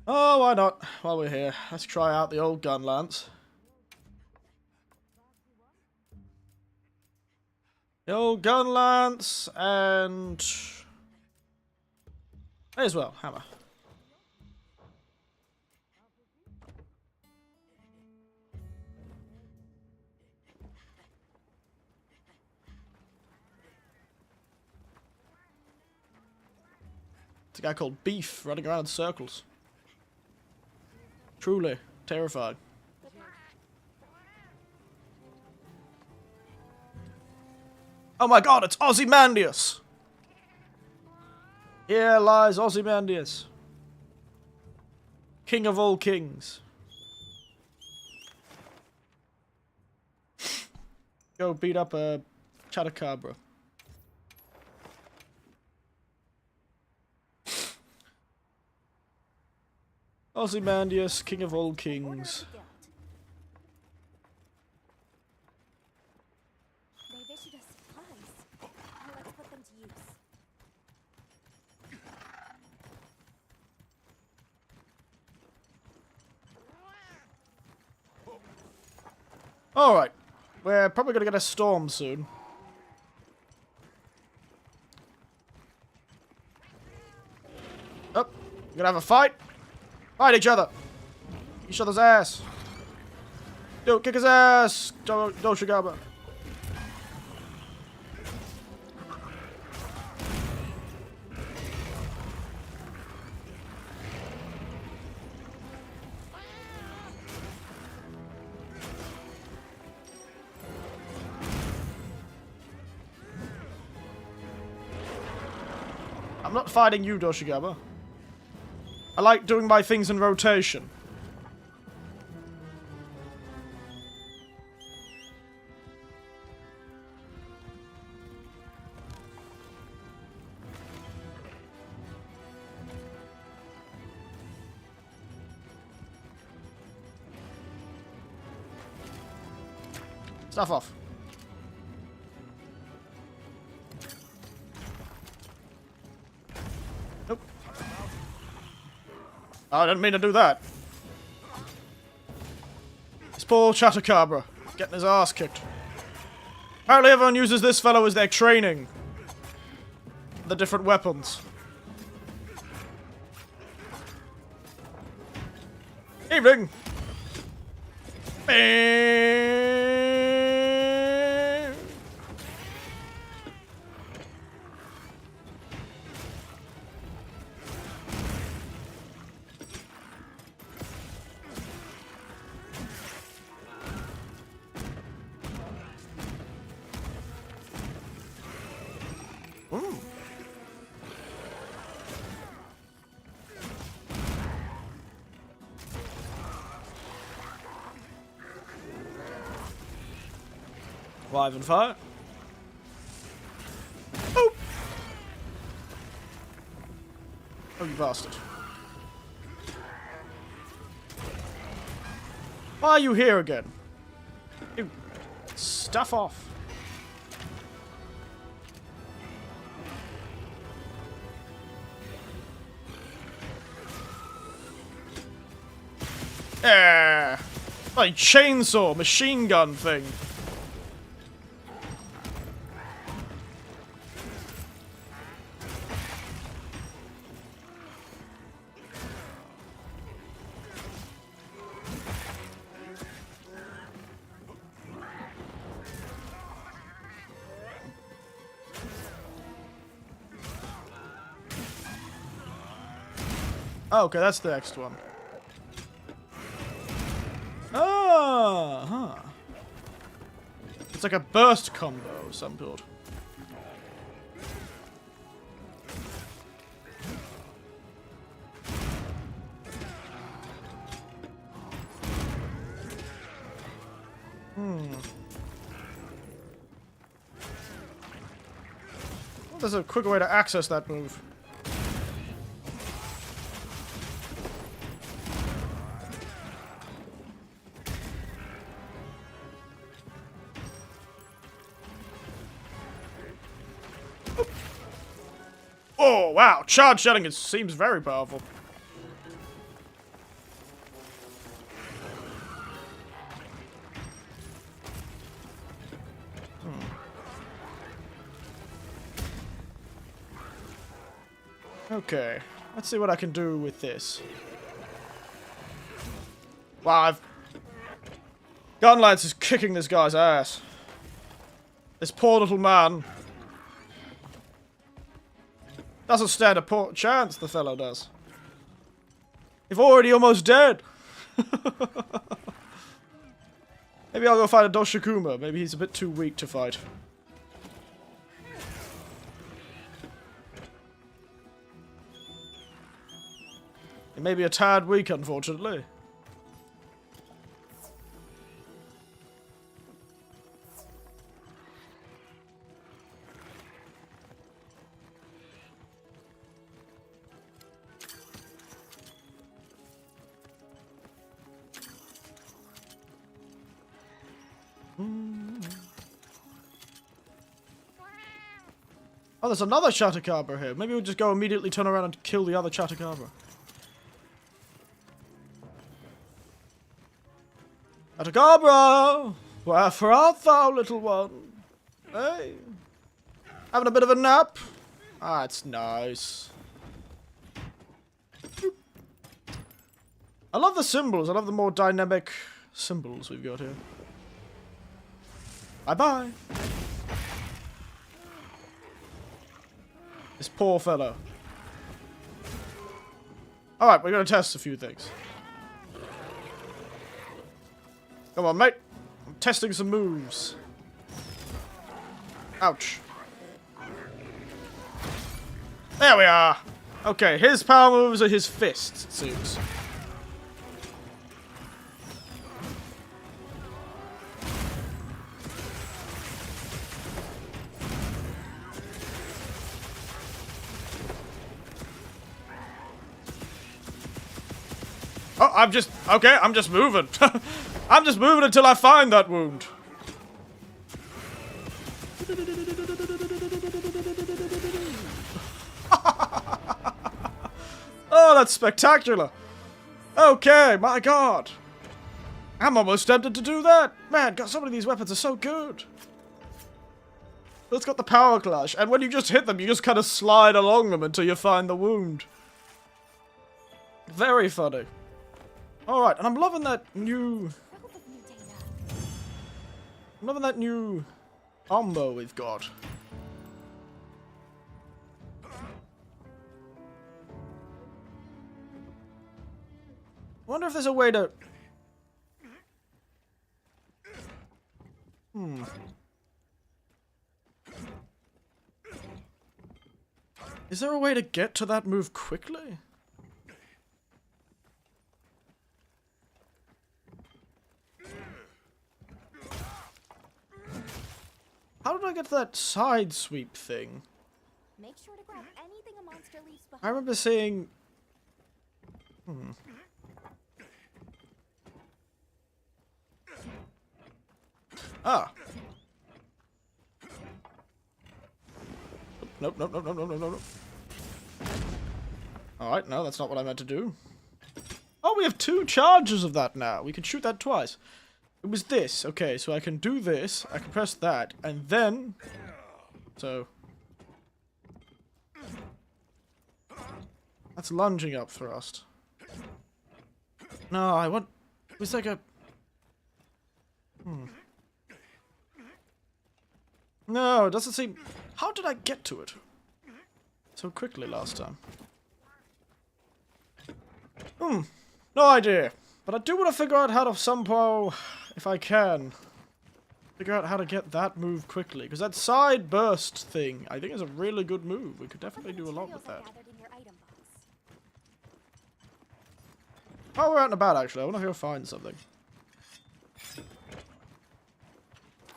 Oh, why not? While we're here, let's try out the old gun lance. The old gun lance, and... may as well, hammer. It's a guy called Beef running around in circles. Truly terrified. Oh my God, it's Ozymandias! Here lies Ozymandias, king of all kings. Go beat up a Chatacabra. Ozymandias, king of all kings. They've issued us supplies. Let's put them to use. Alright. We're probably gonna get a storm soon. Oh, we're gonna have a fight. Fight each other. Each other's ass. Dude, kick his ass. Doshigaba. I'm not fighting you, Doshigama. I like doing my things in rotation. Stuff off. Nope. I didn't mean to do that. This poor Chatacabra, getting his ass kicked. Apparently everyone uses this fellow as their training. The different weapons. Evening! Ooh. Live and fire. Oh! Oh, you bastard. Why are you here again? You stuff off. Like chainsaw, machine gun thing. Oh, okay, that's the next one. Ah, huh. It's like a burst combo of some sort. Well, there's a quicker way to access that move. Oh, wow. Charge shedding seems very powerful. Okay. Let's see what I can do with this. Wow, Gunlance is kicking this guy's ass. This poor little man. Doesn't stand a chance, the fellow does. You've already almost dead. Maybe I'll go fight a Doshikuma. Maybe he's a bit too weak to fight. He may be a tad weak, unfortunately. Oh, there's another Chatacabra here. Maybe we'll just go immediately turn around and kill the other Chatacabra. Chatacabra! Wherefore art thou, little one? Hey? Having a bit of a nap? Ah, it's nice. I love the symbols. I love the more dynamic symbols we've got here. Bye-bye. This poor fellow. Alright, we're gonna test a few things. Come on, mate. I'm testing some moves. There we are! Okay, his power moves are his fists, it seems. Oh, I'm just moving. I'm just moving until I find that wound. Oh, that's spectacular. Okay, my god. I'm almost tempted to do that. Man, God, some of these weapons are so good. It's got the power clash, and when you just hit them, you just kind of slide along them until you find the wound. Very funny. Alright, and I'm loving that new... I'm loving that new combo we've got. I wonder if there's a way to... Is there a way to get to that move quickly? How did I get to that side sweep thing? Make sure to grab anything a monster leaves behind. I remember seeing... Ah. Nope, nope, nope, nope, nope, nope, nope. Alright, no, that's not what I meant to do. Oh, we have 2 charges of that now. We can shoot that twice. It was this. Okay, so I can do this. I can press that. And then... So... That's lunging up thrust. No, I want... It was like a... No, it doesn't seem... How did I get to it so quickly last time? No idea. But I do want to figure out how to somehow, if I can, figure out how to get that move quickly. Because that side burst thing, I think is a really good move. We could definitely do a lot with that. Oh, we're out and about, actually. I wonder if you'll find something.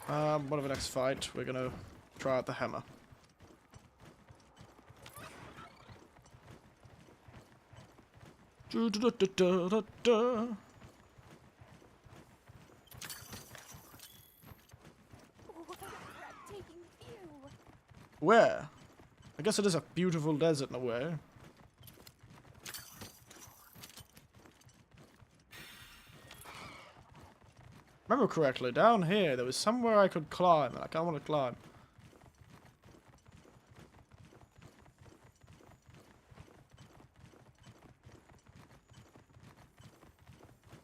Whatever next fight, we're gonna try out the hammer. Where? I guess it is a beautiful desert in a way. Remember correctly, down here there was somewhere I could climb, and I can't want to climb.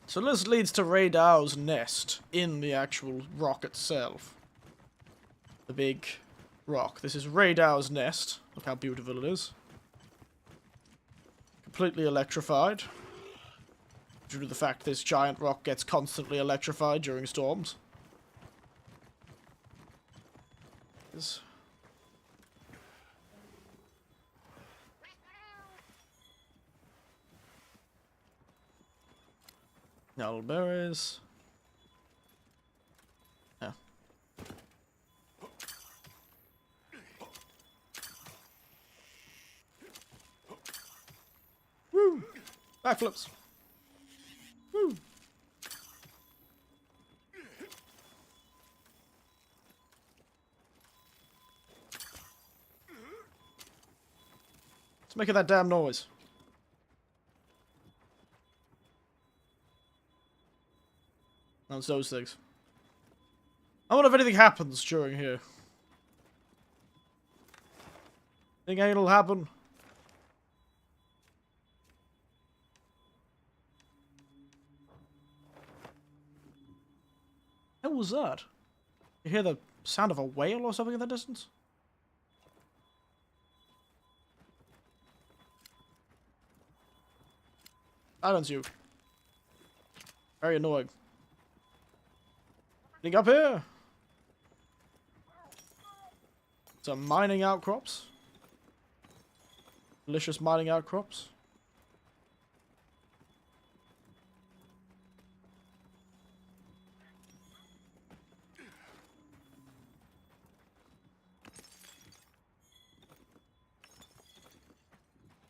So this leads to Raydow's nest in the actual rock itself. The big rock. This is Raydow's nest. Look how beautiful it is. Completely electrified. Due to the fact this giant rock gets constantly electrified during storms. Berries. Yeah. Woo! Backflips. Woo! Let's make that damn noise. No, it's those things. I wonder if anything happens during here. Think it'll happen? What was that? You hear the sound of a whale or something in the distance? Silence you. Very annoying. Getting up here. Some mining outcrops. Delicious mining outcrops.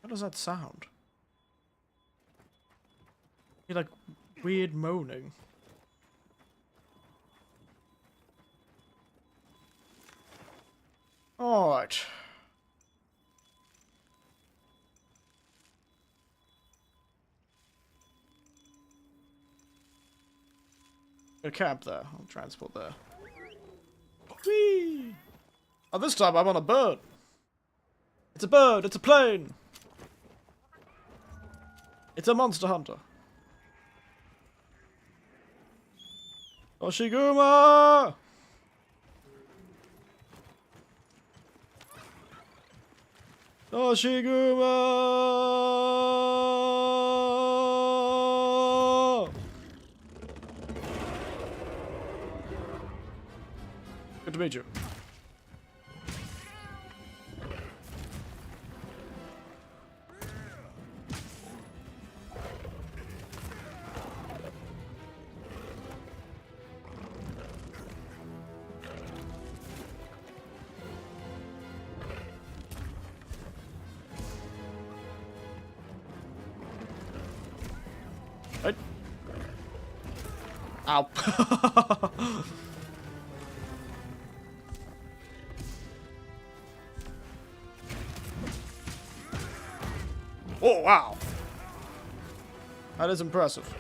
How does that sound? You're like weird moaning. Alright. A cab there. I'll transport there. Whee! Oh, this time I'm on a bird. It's a bird. It's a plane. It's a monster hunter. Oshiguma! Oshiguma! Good to meet you. Right. Ow. Oh, wow. That is impressive.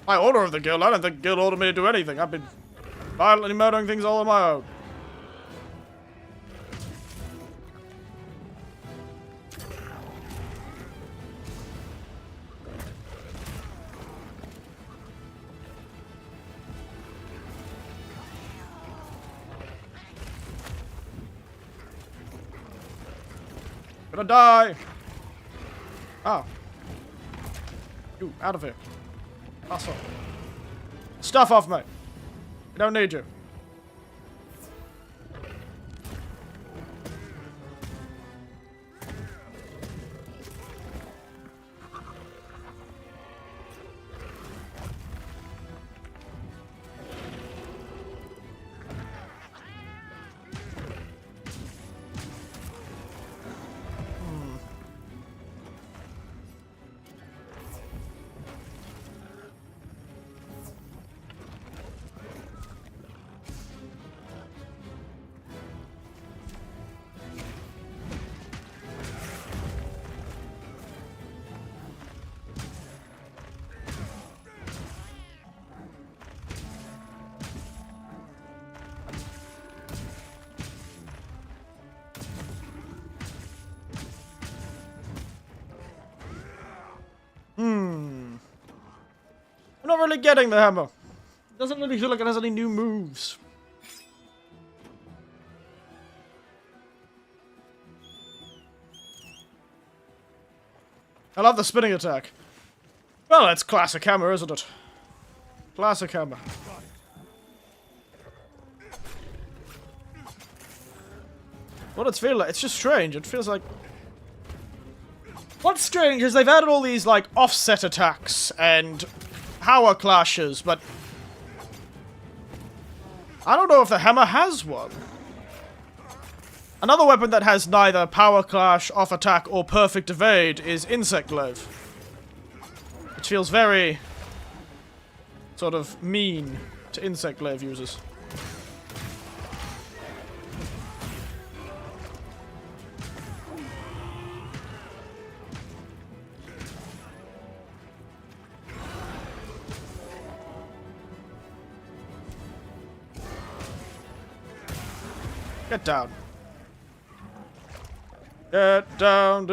By order of the guild? I don't think the guild ordered me to do anything. I've been violently murdering things all on my own. Gonna die! Oh. You, out of here. Asshole. Stuff off, mate. I don't need you. I'm not really getting the hammer. It doesn't really feel like it has any new moves. I love the spinning attack. Well, it's classic hammer, isn't it? Classic hammer. What it's feel like? It's just strange. It feels like... What's strange is they've added all these, like, offset attacks and power clashes, but... I don't know if the hammer has one. Another weapon that has neither power clash, off attack, or perfect evade is Insect Glaive. Which feels very... sort of mean to Insect Glaive users. Get down. Get down.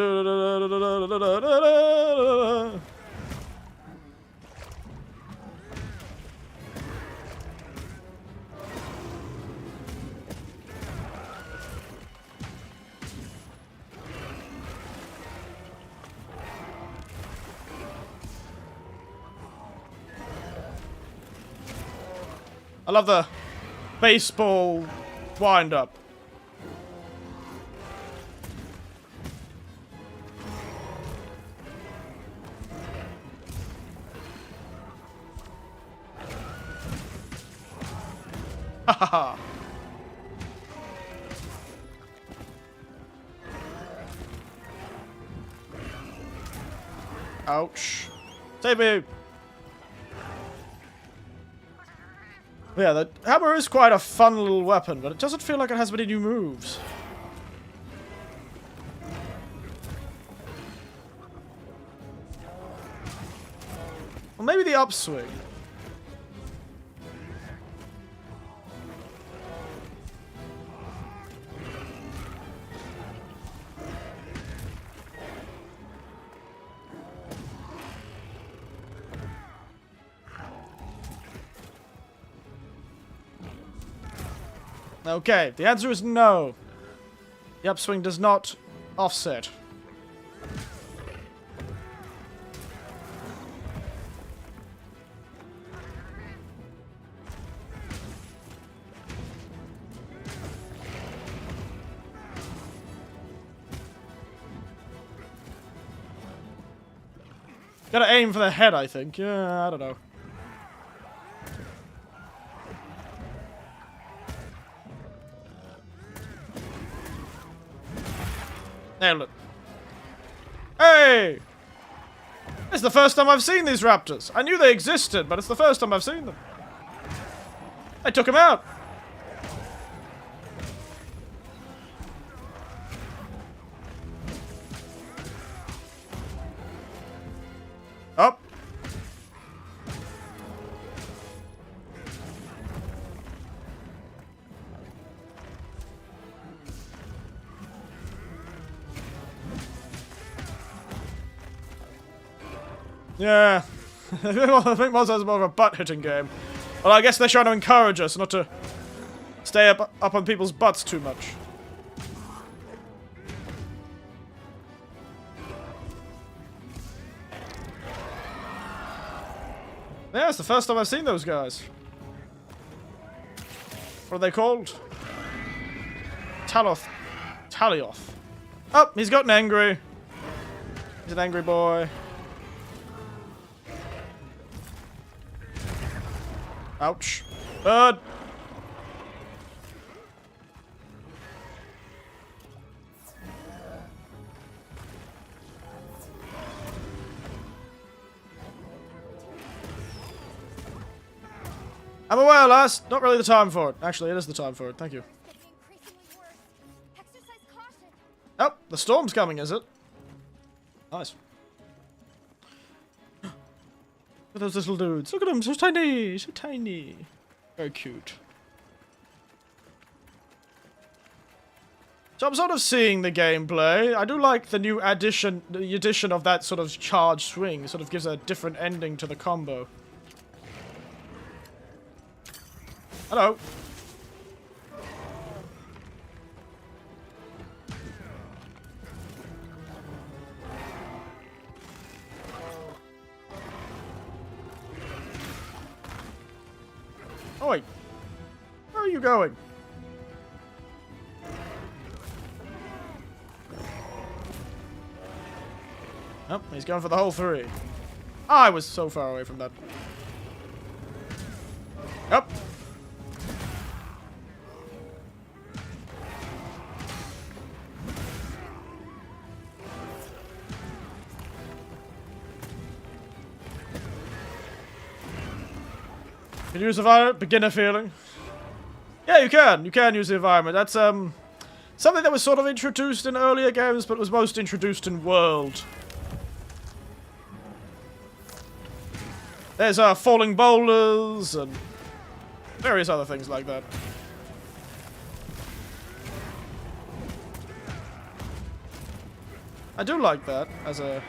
I love the baseball wind-up. Ha ha ha. Ouch. Save me! Yeah, the hammer is quite a fun little weapon, but it doesn't feel like it has many new moves. Well, maybe the upswing. Okay, the answer is no. The upswing does not offset. Gotta aim for the head, I think. Yeah, I don't know. Nailed it. Hey! It's the first time I've seen these raptors. I knew they existed, but it's the first time I've seen them. I took him out. Up. Yeah. I think Monster is more of a butt-hitting game. Well, I guess they're trying to encourage us not to stay up on people's butts too much. Yeah, it's the first time I've seen those guys. What are they called? Talioth. Oh, he's gotten angry. He's an angry boy. Ouch. Bird! I'm aware, lass. Not really the time for it. Actually, it is the time for it. Thank you. Oh, the storm's coming, is it? Nice. Look at those little dudes. Look at them, so tiny, so tiny. Very cute. So I'm sort of seeing the gameplay. I do like the new addition, the addition of that sort of charge swing. It sort of gives a different ending to the combo. Hello. Oh wait, where are you going? Oh, he's going for the whole three. I was so far away from that. Yep. Can you use environment? Beginner feeling? Yeah, you can. You can use the environment. That's something that was sort of introduced in earlier games, but was most introduced in World. There's falling boulders and various other things like that. I do like that as a...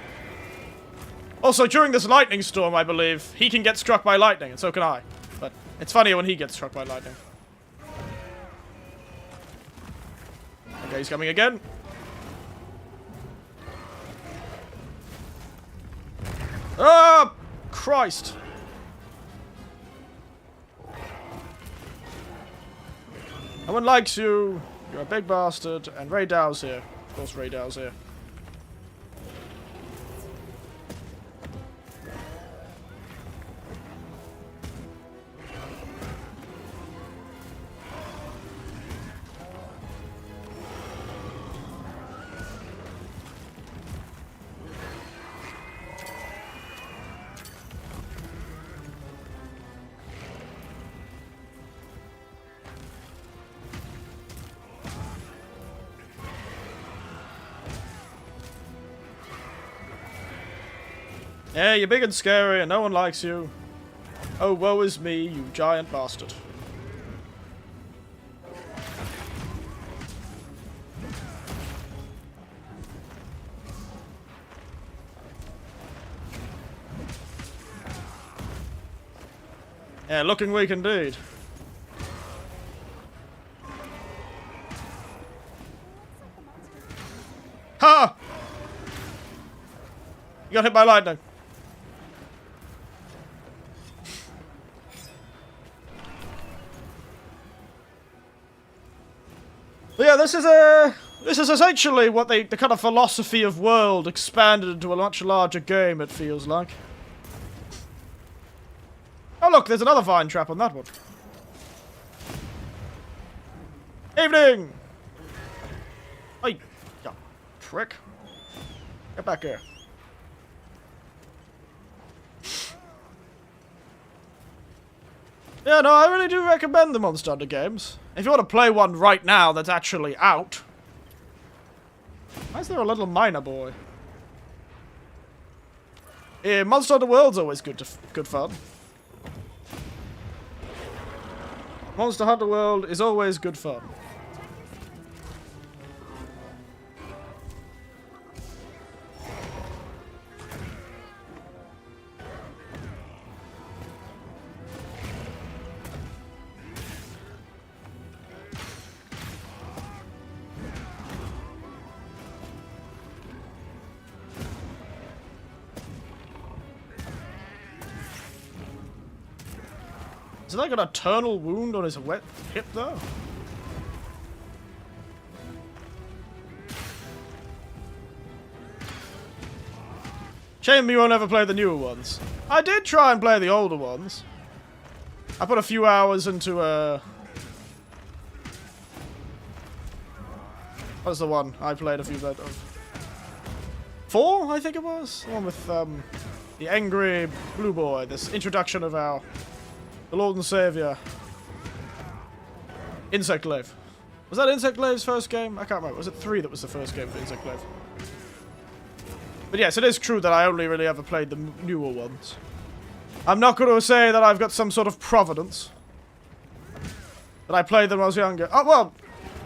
Also, during this lightning storm, I believe, he can get struck by lightning, and so can I. But it's funnier when he gets struck by lightning. Okay, he's coming again. Ah! Christ. No one likes you. You're a big bastard. And Ray Dow's here. Of course Ray Dow's here. Yeah, you're big and scary and no one likes you. Oh, woe is me, you giant bastard. Yeah, looking weak indeed. Ha! You got hit by lightning. But yeah, this is essentially what the kind of philosophy of world expanded into a much larger game, it feels like. Oh look, there's another vine trap on that one. Evening! Oh, you prick. Get back here. Yeah, no, I really do recommend the Monster Hunter games. If you want to play one right now that's actually out. Why is there a little miner boy? Yeah, Monster Hunter World's always good fun. Monster Hunter World is always good fun. Has that got a eternal wound on his wet hip, though? Shame you won't ever play the newer ones. I did try and play the older ones. I put a few hours into, what's the one I played a few bit of? 4, I think it was? The one with, the angry blue boy. This introduction of the Lord and Savior. Insect Glaive. Was that Insect Glaive's first game? I can't remember. Was it 3 that was the first game for Insect Glaive? But yes, it is true that I only really ever played the newer ones. I'm not going to say that I've got some sort of providence. That I played them when I was younger. Oh, well,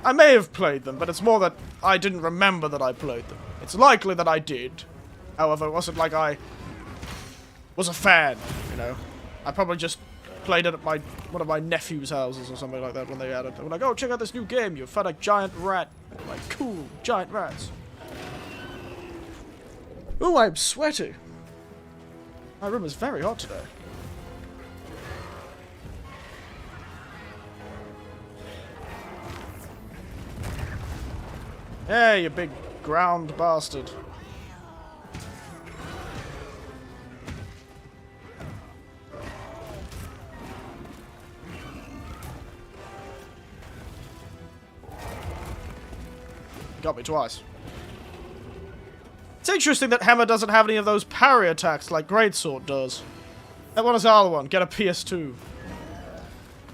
I may have played them, but it's more that I didn't remember that I played them. It's likely that I did. However, it wasn't like I was a fan, you know. I probably just played it at one of my nephew's houses or something like that when they had it. They were like, oh, check out this new game. You fight a giant rat. I'm like, cool, giant rats. Ooh, I'm sweaty. My room is very hot today. Hey, you big ground bastard. Got me twice. It's interesting that Hammer doesn't have any of those parry attacks like Greatsword does. That one is the other one. Get a PS2.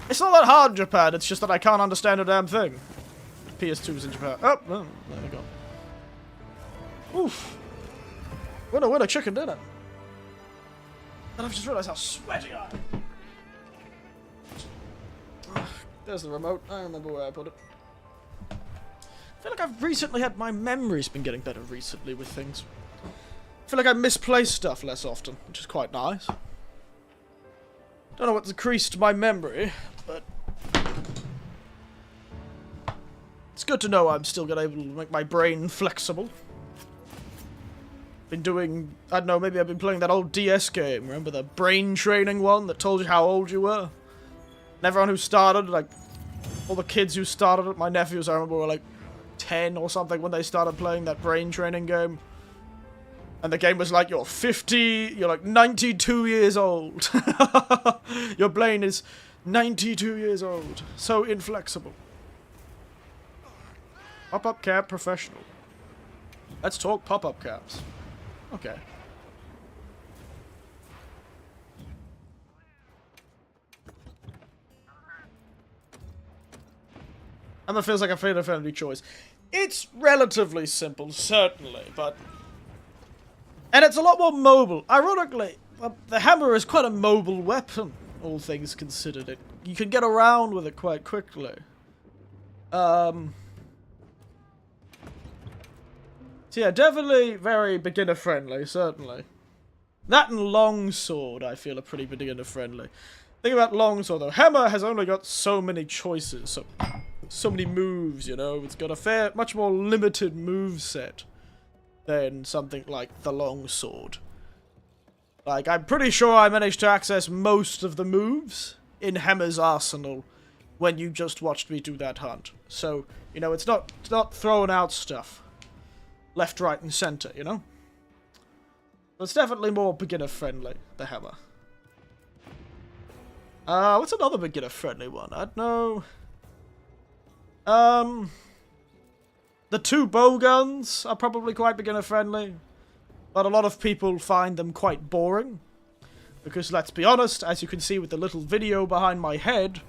It's not that hard in Japan, it's just that I can't understand a damn thing. PS2's in Japan. Oh, there we go. Oof. Winner, chicken dinner. And I've just realized how sweaty I am. There's the remote. I remember where I put it. I feel like I've recently had my memory's been getting better recently with things. I feel like I misplace stuff less often, which is quite nice. Don't know what's increased my memory, but it's good to know I'm still able to make my brain flexible. Been doing, I don't know, maybe I've been playing that old DS game. Remember the brain training one that told you how old you were? And everyone who started, like, all the kids who started it, my nephews, I remember, were like 10 or something when they started playing that brain training game. And the game was like, you're 50, you're like 92 years old. Your brain is 92 years old. So inflexible. Pop-up cab professional. Let's talk pop-up cabs. Okay. Hammer feels like a family choice. It's relatively simple, certainly, but... And it's a lot more mobile. Ironically, the hammer is quite a mobile weapon, all things considered. You can get around with it quite quickly. So yeah, definitely very beginner-friendly, certainly. That and longsword, I feel, are pretty beginner-friendly. Think about longsword, though. Hammer has only got so many choices, so many moves, you know. It's got a much more limited move set than something like the longsword. Like, I'm pretty sure I managed to access most of the moves in Hammer's arsenal when you just watched me do that hunt. So, you know, it's not throwing out stuff left, right, and center, you know? It's definitely more beginner-friendly, the hammer. What's another beginner-friendly one? I don't know. The two bow guns are probably quite beginner-friendly, but a lot of people find them quite boring. Because, let's be honest, as you can see with the little video behind my head,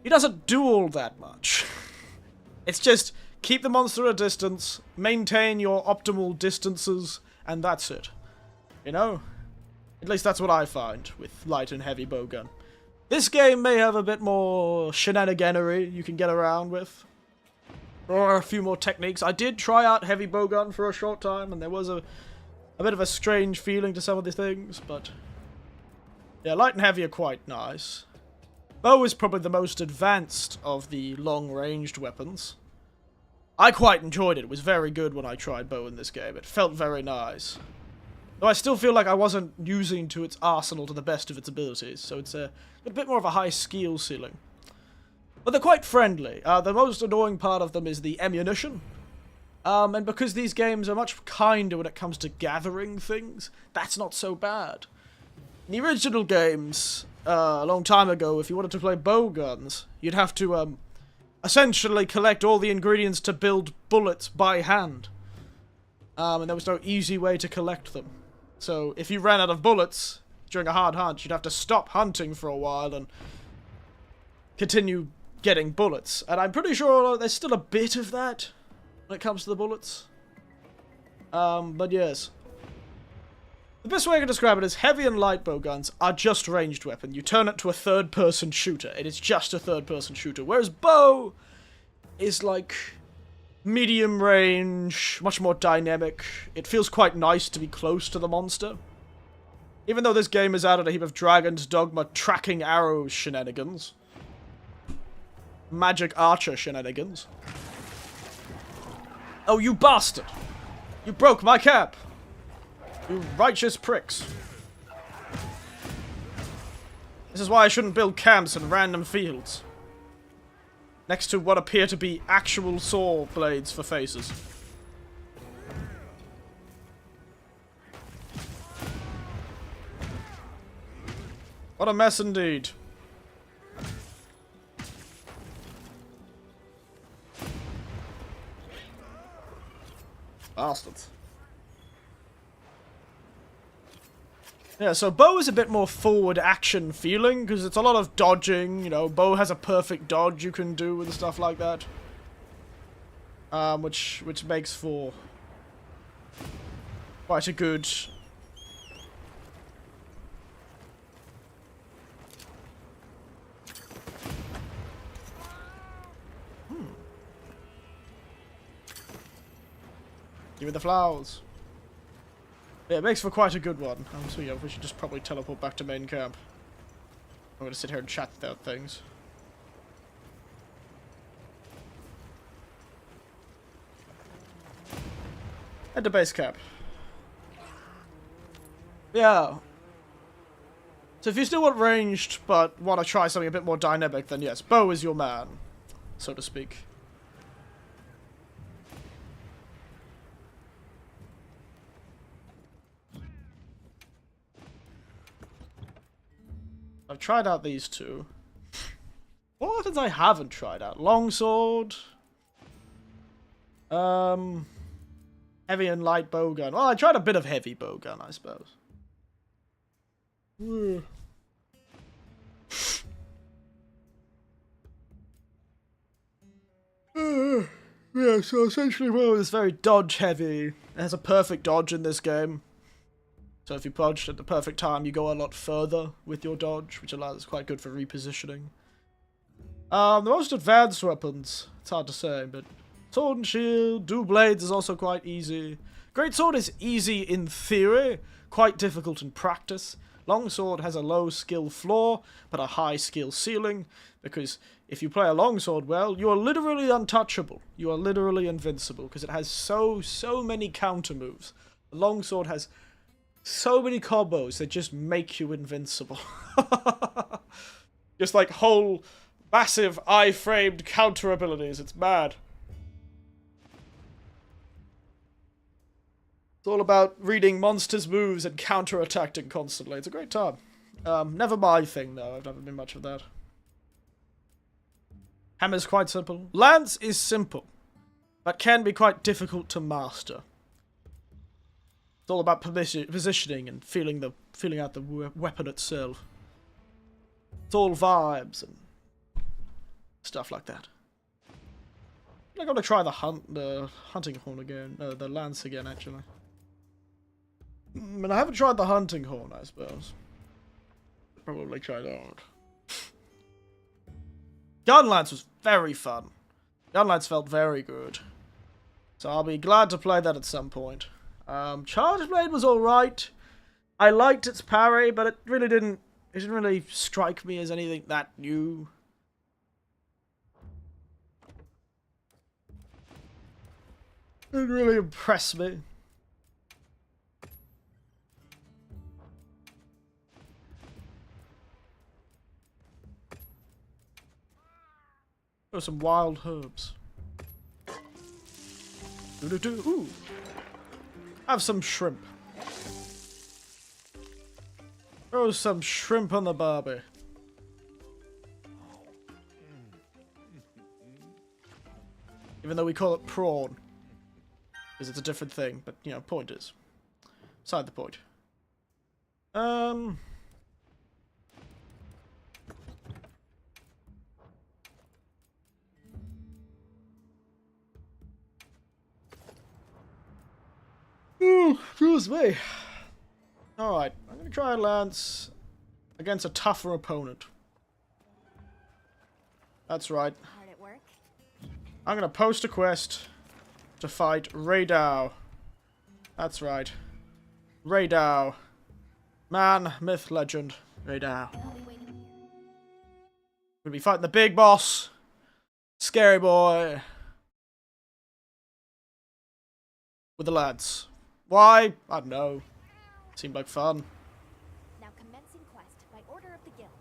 he doesn't do all that much. It's just, keep the monster at a distance, maintain your optimal distances, and that's it. You know? At least that's what I find with light and heavy bowgun. This game may have a bit more shenaniganery you can get around with. Or a few more techniques. I did try out heavy bowgun for a short time, and there was a bit of a strange feeling to some of the things, but... yeah, light and heavy are quite nice. Bow is probably the most advanced of the long-ranged weapons. I quite enjoyed it. It was very good when I tried bow in this game. It felt very nice. Though I still feel like I wasn't using to its arsenal to the best of its abilities, so it's a bit more of a high skill ceiling. But they're quite friendly. The most annoying part of them is the ammunition. And because these games are much kinder when it comes to gathering things, that's not so bad. In the original games, a long time ago, if you wanted to play bow guns, you'd have to essentially collect all the ingredients to build bullets by hand. And there was no easy way to collect them. So if you ran out of bullets during a hard hunt, you'd have to stop hunting for a while and continue getting bullets. And I'm pretty sure there's still a bit of that when it comes to the bullets. But yes. The best way I can describe it is heavy and light bow guns are just ranged weapon. You turn it to a third-person shooter. It is just a third-person shooter. Whereas bow is like medium range, much more dynamic. It feels quite nice to be close to the monster. Even though this game has added a heap of Dragon's Dogma tracking arrows shenanigans. Magic archer shenanigans. Oh, you bastard! You broke my cap! You righteous pricks. This is why I shouldn't build camps in random fields. Next to what appear to be actual saw blades for faces. What a mess indeed. Bastards. Yeah, so bow is a bit more forward action feeling, because it's a lot of dodging, you know, bow has a perfect dodge you can do and stuff like that. Which makes for quite a good... Give me the flowers. Yeah, it makes for quite a good one. So yeah, we should just probably teleport back to main camp. I'm gonna sit here and chat about things. Head to base camp. Yeah. So if you still want ranged, but want to try something a bit more dynamic, then yes, bow is your man, so to speak. I've tried out these two. What weapons I haven't tried out? Longsword. Heavy and light bowgun. Well, I tried a bit of heavy bowgun, I suppose. Yeah, so essentially, well, it's very dodge heavy. It has a perfect dodge in this game. So if you dodge at the perfect time, you go a lot further with your dodge, which is quite good for repositioning. The most advanced weapons, it's hard to say, but sword and shield, dual blades is also quite easy. Greatsword is easy in theory, quite difficult in practice. Longsword has a low skill floor, but a high skill ceiling, because if you play a longsword well, you are literally untouchable. You are literally invincible, because it has so many counter moves. The longsword has so many combos that just make you invincible. Just like whole massive I-framed counter abilities. It's mad. It's all about reading monsters' moves and counter-attacking constantly. It's a great time. Never my thing, though. I've never been much of that. Hammer's quite simple. Lance is simple, but can be quite difficult to master. It's all about positioning and feeling out the weapon itself. It's all vibes and stuff like that. I'm gonna try the hunting horn again. No, the lance again, actually. I haven't tried the hunting horn, I suppose. Probably try that. Gun lance was very fun. Gun lance felt very good. So I'll be glad to play that at some point. Charge blade was alright. I liked its parry, but it didn't really strike me as anything that new. It didn't really impress me. Oh, some wild herbs. Ooh. Have some shrimp. Throw some shrimp on the barbie. Even though we call it prawn. Because it's a different thing, but, you know, point is. Beside the point. Ooh, excuse me. Alright, I'm gonna try Lance against a tougher opponent. That's right. Hard at work. I'm gonna post a quest to fight Raydao. That's right. Raydao. Man, myth, legend. Raydao. I'll be waiting here. Gonna be fighting the big boss. Scary boy. With the lads. Why? I don't know. Seemed like fun. Now commencing quest by order of the guild.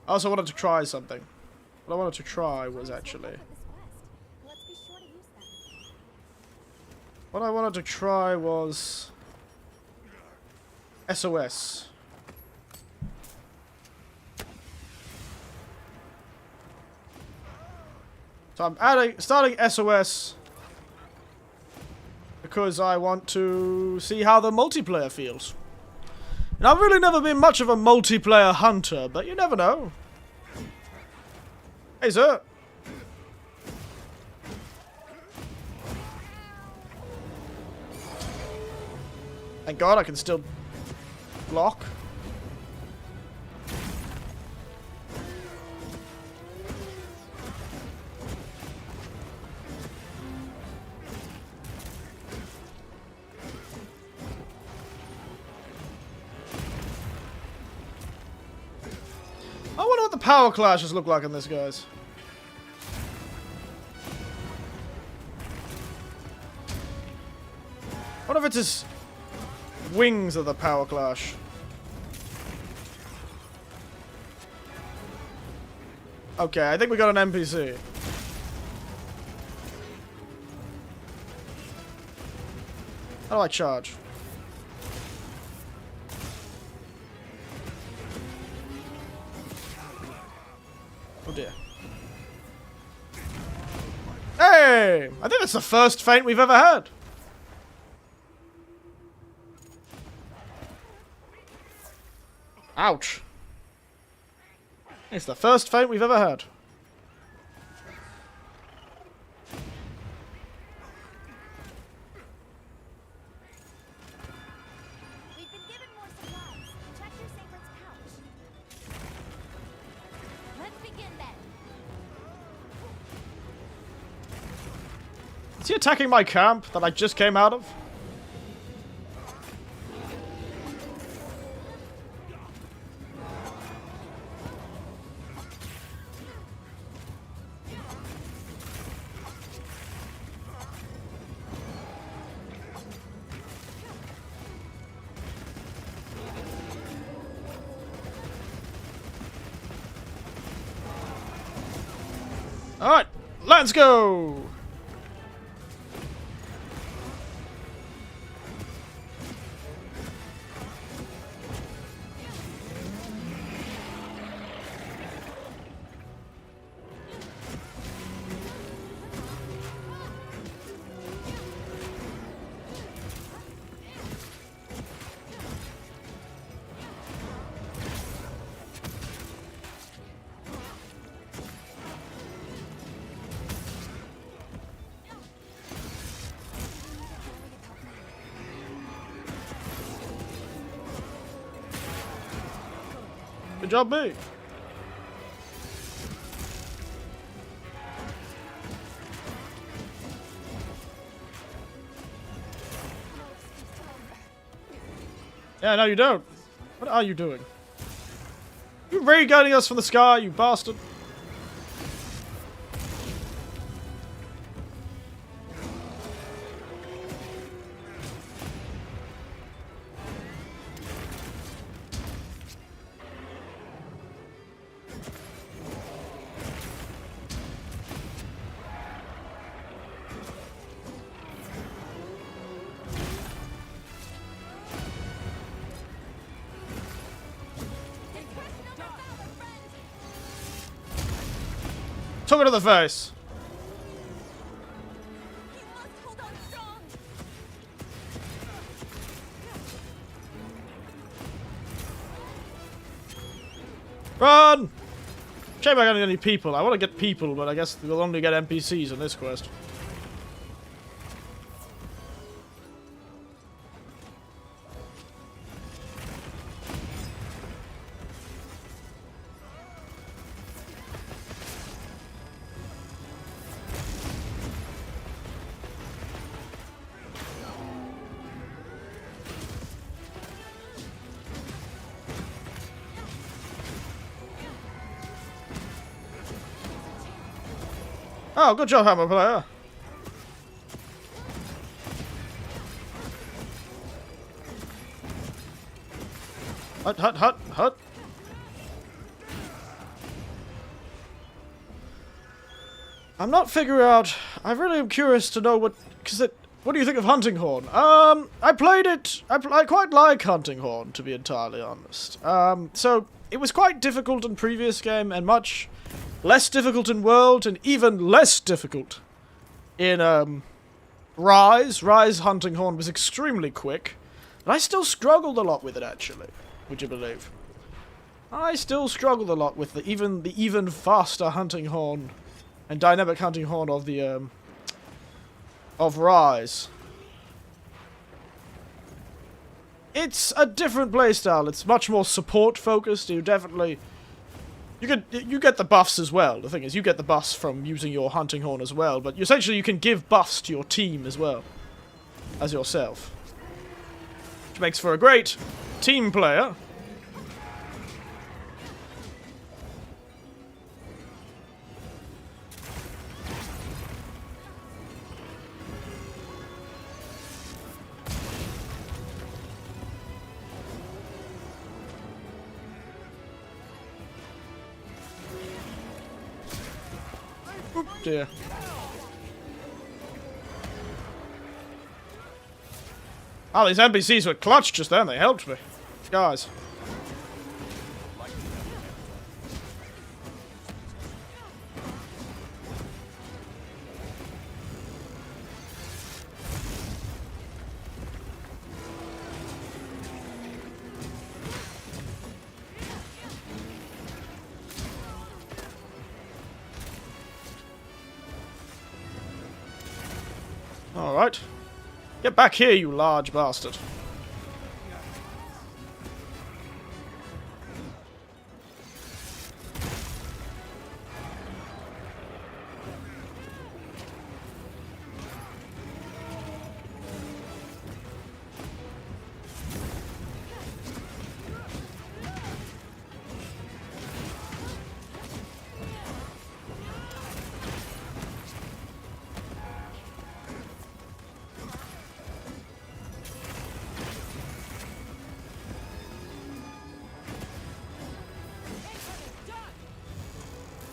I also wanted to try something. What I wanted to try was actually... Let's be sure to use them. What I wanted to try was... SOS. So I'm starting SOS because I want to see how the multiplayer feels. And I've really never been much of a multiplayer hunter, but you never know. Hey, sir. Thank God I can still block. I wonder what the power clashes look like in this, guys. What if it's his wings of the power clash? Okay, I think we got an NPC. How do I charge? Oh dear. Hey! I think that's the first feint we've ever had. Ouch. It's the first feint we've ever had. We've been given more supplies. Check your Sacred's pouch. Let's begin then. Is he attacking my camp that I just came out of? Alright, let's go! Good job, me. Yeah, no, you don't. What are you doing? You ray gunning us from the sky, you bastard. Took her to the face. You must hold on strong. Run! Shame I don't get any people. I want to get people, but I guess we'll only get NPCs in this quest. Oh, good job, Hammer Player. Hut, hut, hut, hut. I'm not figuring out. I really am curious to know what. What do you think of Hunting Horn? I played it. I quite like Hunting Horn, to be entirely honest. So it was quite difficult in previous game and much less difficult in World, and even less difficult in Rise. Rise Hunting Horn was extremely quick, and I still struggled a lot with it. Actually, would you believe? I still struggled a lot with the even faster Hunting Horn and dynamic Hunting Horn of the of Rise. It's a different playstyle. It's much more support focused. You definitely. You get the buffs as well. The thing is, you get the buffs from using your Hunting Horn as well, but essentially you can give buffs to your team as well as yourself, which makes for a great team player. Oh dear. Oh, these NPCs were clutch just then. They helped me. Guys. Alright. Get back here, you large bastard.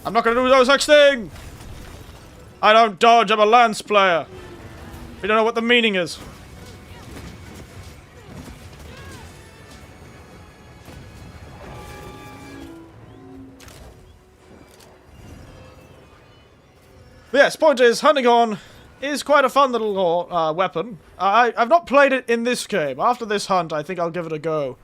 I'm not gonna do no such thing! I don't dodge, I'm a lance player. We don't know what the meaning is. But yes, point is, hunting horn is quite a fun little weapon. I've not played it in this game. After this hunt, I think I'll give it a go.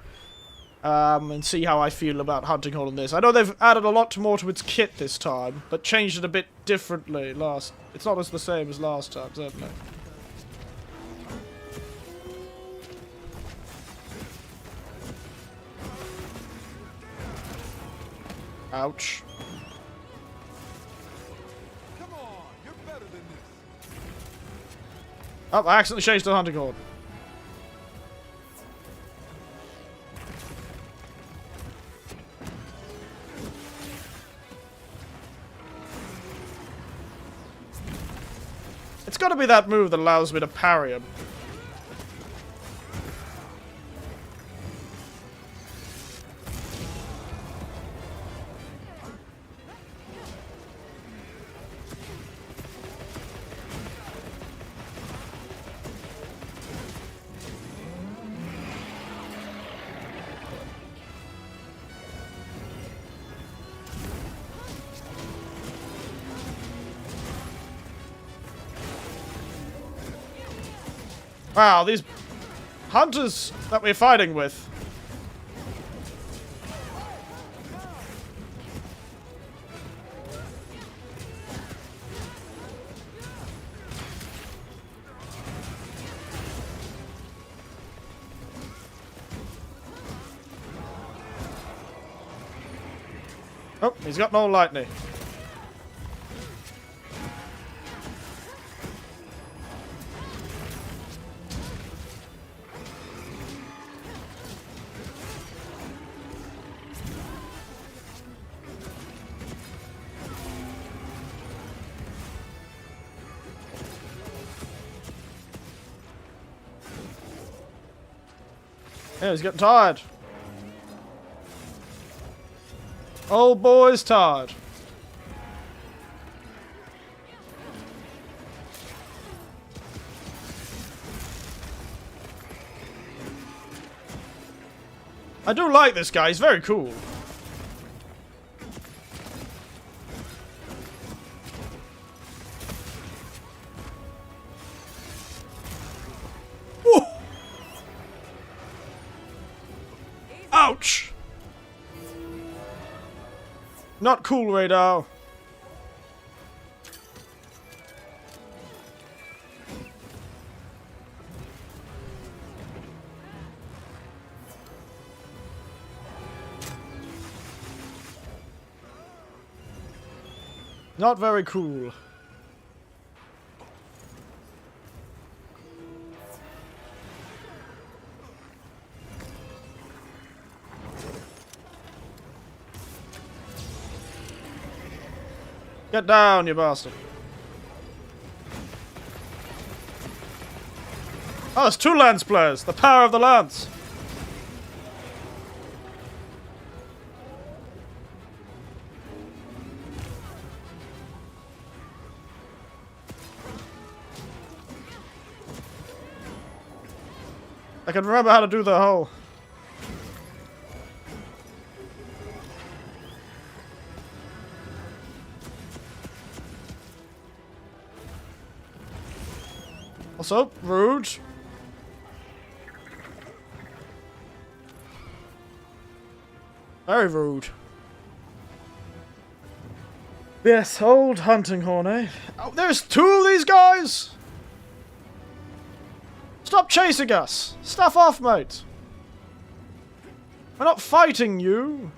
And see how I feel about hunting horn in this. I know they've added a lot more to its kit this time, but changed it a bit differently It's not as the same as last time, certainly. Ouch. Come on, you're better than this. Oh, I accidentally changed to hunting horn. It's gotta be that move that allows me to parry him. Wow, these hunters that we're fighting with. Oh, he's got no lightning. Yeah, he's getting tired. Old boy's tired. I do like this guy, he's very cool. Whoa. Ouch! Not cool, Radar. Not very cool. Get down, you bastard. Oh, there's two lance players. The power of the lance. I can remember how to do the whole. Also, rude. Very rude. Yes, old hunting horn, eh? Oh, there's 2 of these guys! Stop chasing us! Stuff off, mate! We're not fighting you!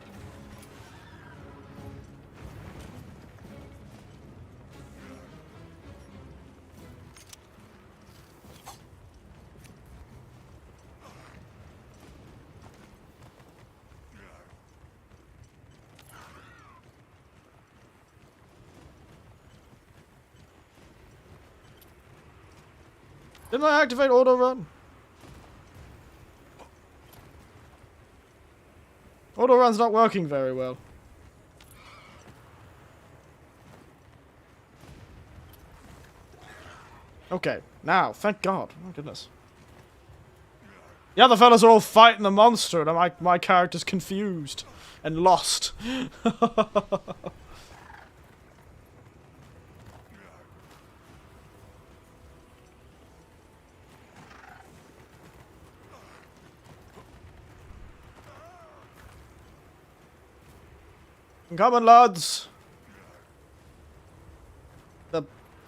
Didn't I activate auto run? Auto run's not working very well. Okay, now, thank God. Oh my goodness. The other fellas are all fighting the monster, and my character's confused and lost. Come on, lads. The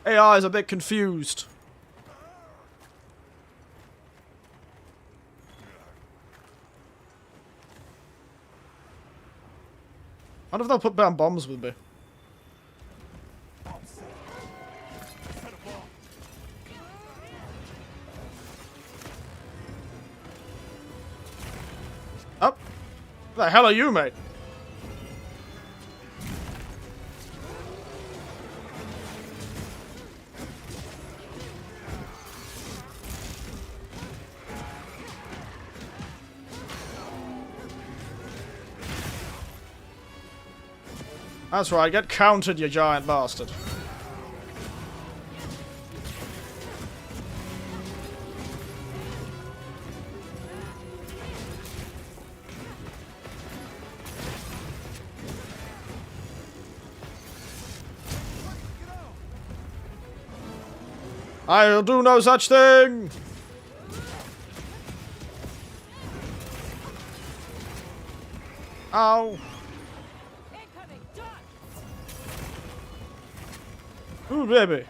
AI is a bit confused. I wonder if they'll put down bombs with me. Up. What the hell are you, mate? That's right, get countered, you giant bastard. I'll do no such thing! Ow. Ooh, baby.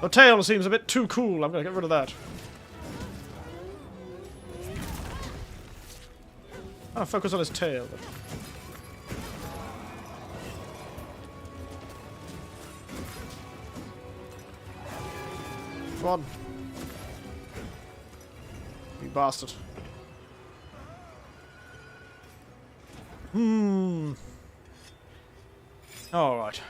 The tail seems a bit too cool. I'm gonna get rid of that. I'll focus on his tail. Come on. You bastard. Alright.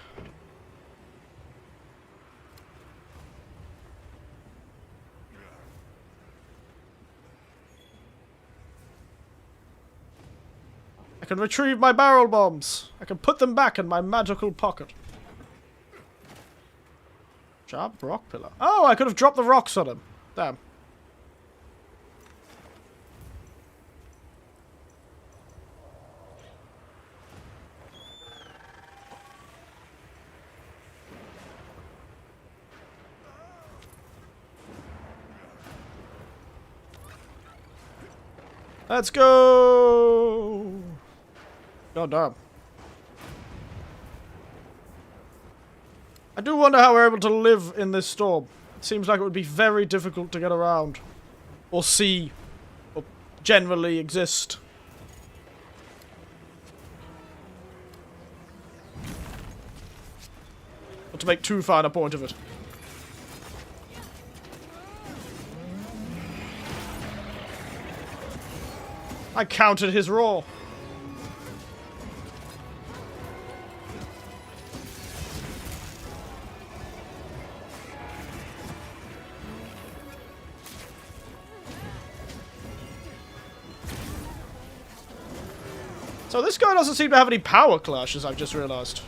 I can retrieve my barrel bombs. I can put them back in my magical pocket. Sharp rock pillar. Oh, I could have dropped the rocks on him. Damn. Let's go! God damn. I do wonder how we're able to live in this storm. It seems like it would be very difficult to get around. Or see. Or generally exist. Not to make too fine a point of it. I countered his roar. So this guy doesn't seem to have any power clashes, I've just realized.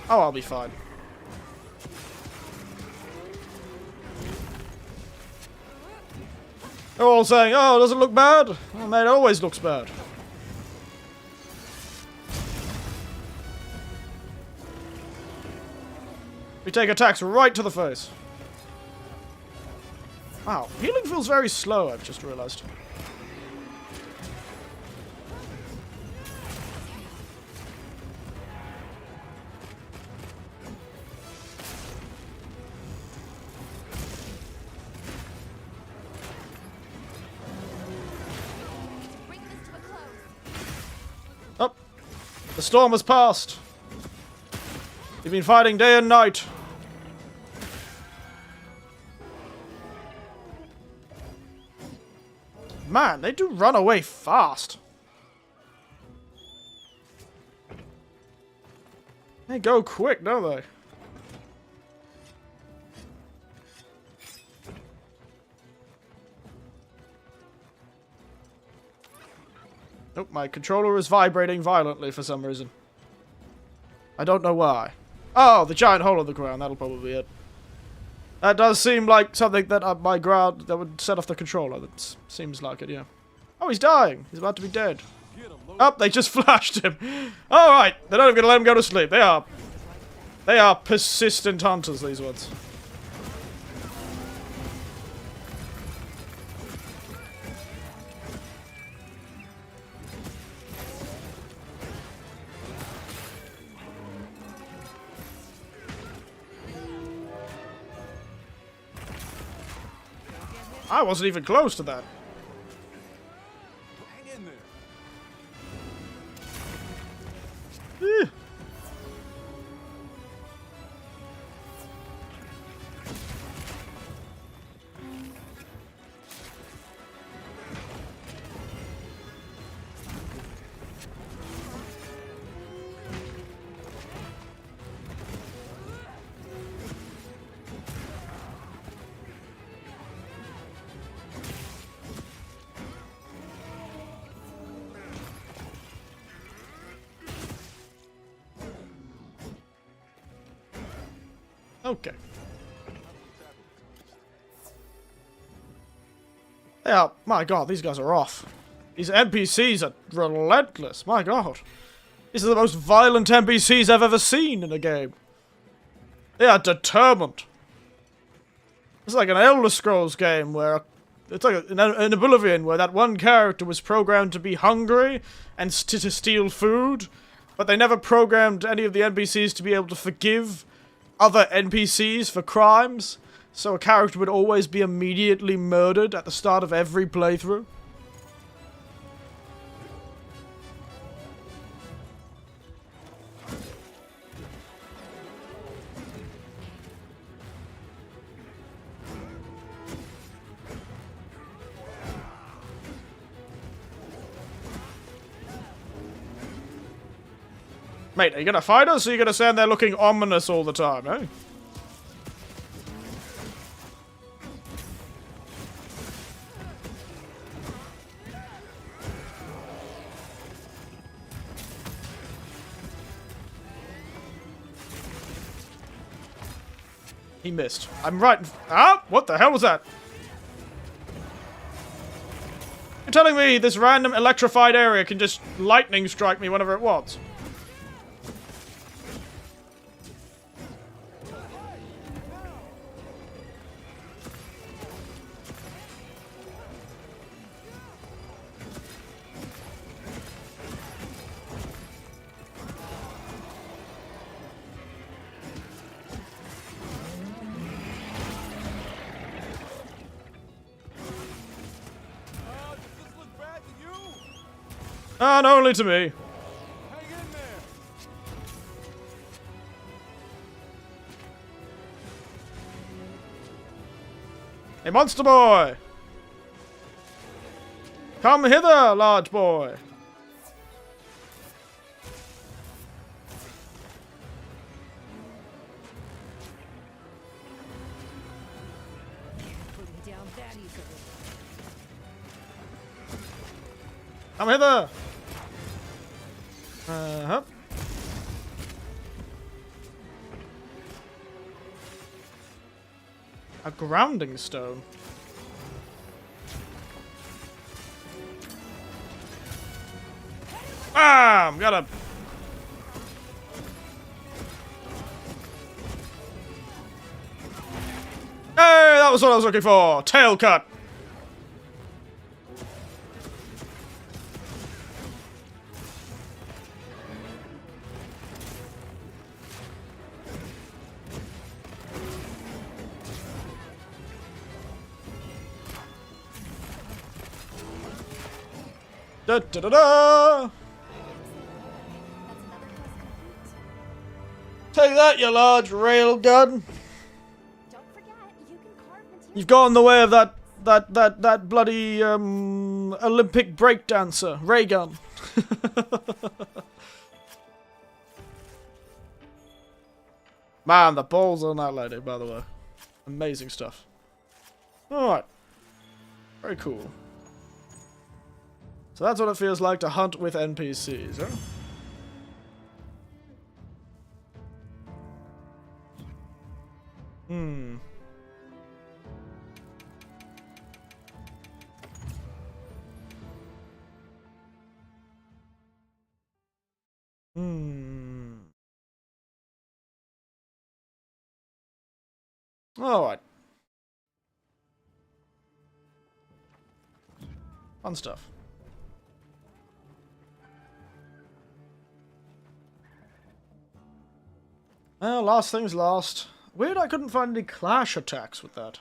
Oh, I'll be fine. They're all saying, oh, does it look bad? Well, mate, it always looks bad. We take attacks right to the face. Wow, healing feels very slow, I've just realized. Bring this to a close. Oh, the storm has passed. We've been fighting day and night. Man, they do run away fast. They go quick, don't they? Nope, my controller is vibrating violently for some reason. I don't know why. Oh, the giant hole in the ground. That'll probably be it. That does seem like something that my ground that would set off the controller. That seems like it, yeah. Oh, he's dying. He's about to be dead. Oh, they just flashed him. All right, they're not even gonna let him go to sleep. They are persistent hunters. These ones. I wasn't even close to that. Hang in there. Eh. Okay. Yeah, my god, these guys are off. These NPCs are relentless, my god. These are the most violent NPCs I've ever seen in a game. They are determined. It's like an Elder Scrolls game where... It's like an Oblivion where that one character was programmed to be hungry and to steal food, but they never programmed any of the NPCs to be able to forgive other NPCs for crimes, so a character would always be immediately murdered at the start of every playthrough. Mate, are you gonna fight us, or are you gonna stand there looking ominous all the time, eh? He missed. I'm right in... Ah! What the hell was that? You're telling me this random electrified area can just lightning strike me whenever it wants? And only to me. Hang in there. Hey, monster boy! Come hither, large boy! Put him down that easily. Come hither! Uh-huh. A grounding stone. Bam! Got him! Hey, that was what I was looking for! Tail cut! Da da da da! Take that, you large rail gun! Don't forget, you can carve material. You've got in the way of that bloody Olympic breakdancer, ray gun. Man, the balls on that lady, by the way. Amazing stuff. Alright. Very cool. So that's what it feels like to hunt with NPCs, huh? Hmm. Hmm. Alright. Fun stuff. Well, last thing's last. Weird I couldn't find any clash attacks with that.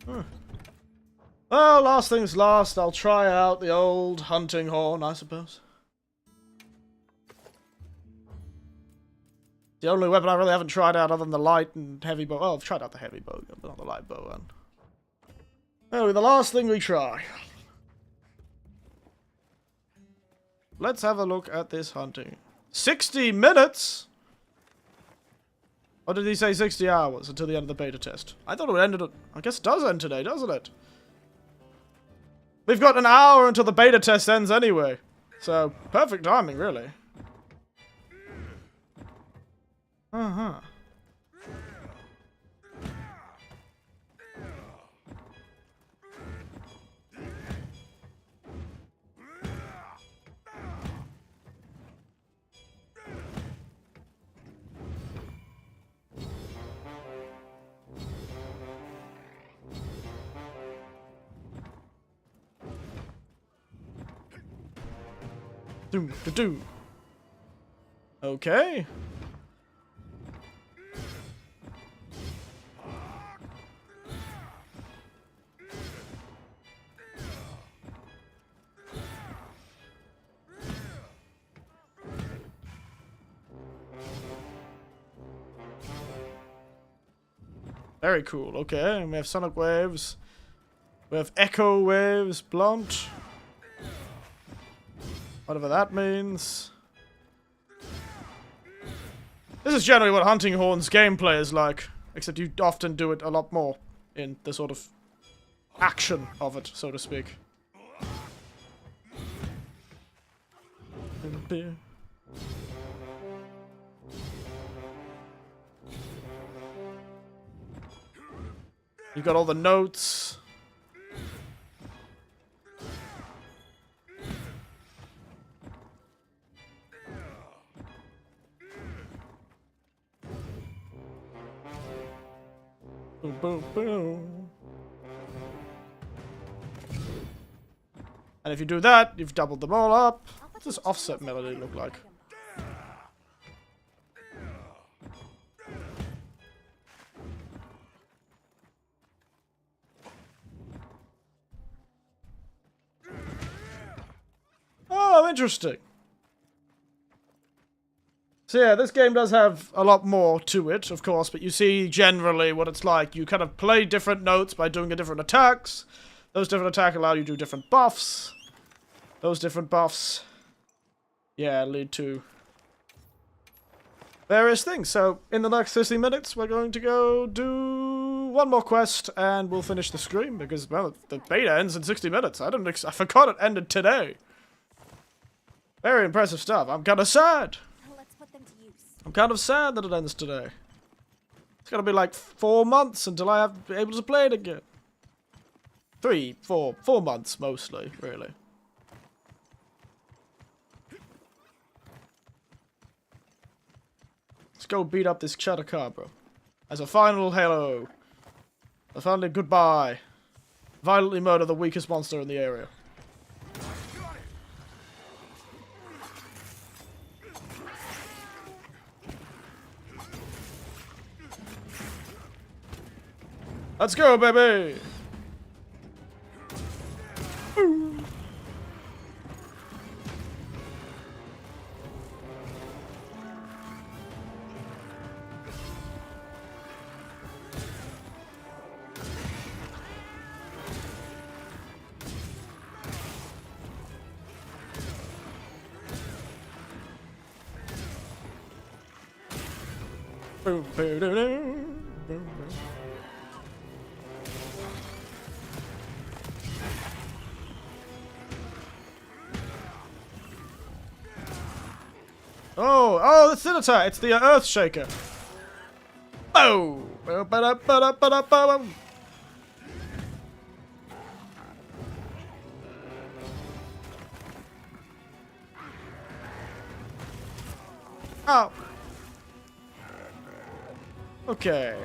Well, last thing's last. I'll try out the old hunting horn, I suppose. The only weapon I really haven't tried out other than the light and heavy bow. Well, I've tried out the heavy bow, but not the light bow one. Anyway, the last thing we try. Let's have a look at this hunting. 60 minutes?! Or did he say 60 hours until the end of the beta test? I thought it would end at... I guess it does end today, doesn't it? We've got an hour until the beta test ends anyway. So, perfect timing, really. Uh-huh. Doom, doom. Okay. Very cool. Okay, and we have sonic waves. We have echo waves, blunt. Whatever that means. This is generally what Hunting Horn's gameplay is like, except you often do it a lot more in the sort of action of it, so to speak. You got all the notes. Boom, boom, boom. And if you do that, you've doubled them all up. What's this offset melody look like? Oh, interesting. So yeah, this game does have a lot more to it, of course, but you see generally what it's like. You kind of play different notes by doing different attacks. Those different attacks allow you to do different buffs. Those different buffs, yeah, lead to various things. So, in the next 50 minutes, we're going to go do one more quest, and we'll finish the stream, because, well, the beta ends in 60 minutes. I forgot it ended today. Very impressive stuff. I'm kind of sad. Let's put them to use. I'm kind of sad that it ends today. It's gonna be like 4 months until I have be able to play it again. 4 months, mostly, really. Let's go beat up this Chotacabra. As a final hello. A final goodbye. Violently murder the weakest monster in the area. Let's go, baby! Boom, boom, boom, boom, boom. Oh, the Scimitar! It's the Earth Shaker. Oh! Oh. Okay.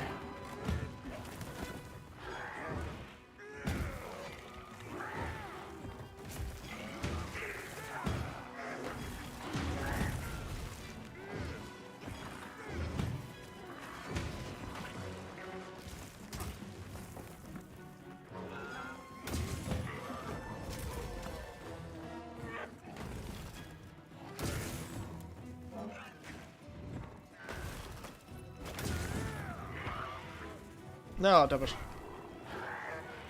No, damn it.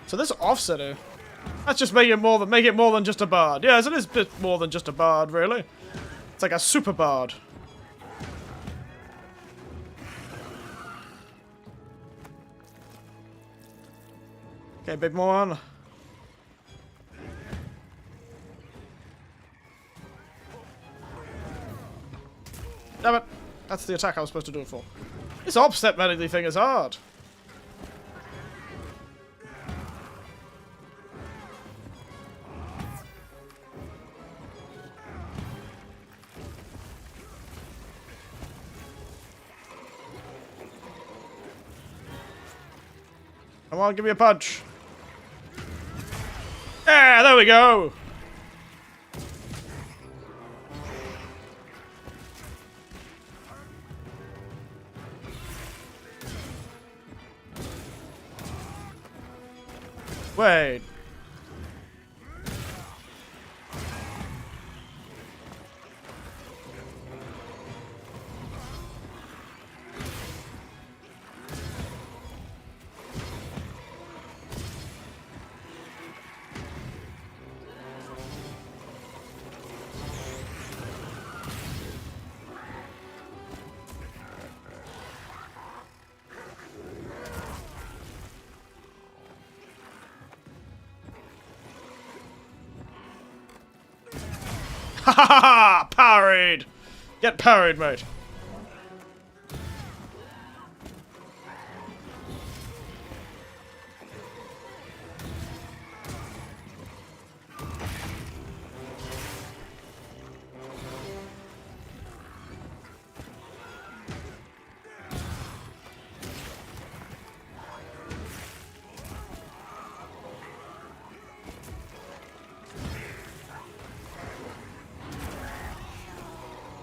So this offsetter, that's just make it more than just a bard. Yes, it is a bit more than just a bard, really. It's like a super bard. Okay, big one. Damn it. That's the attack I was supposed to do it for. This offset medley thing is hard. Come on, give me a punch. Yeah, there we go. Wait. Ha ha ha ha! Parried! Get parried, mate.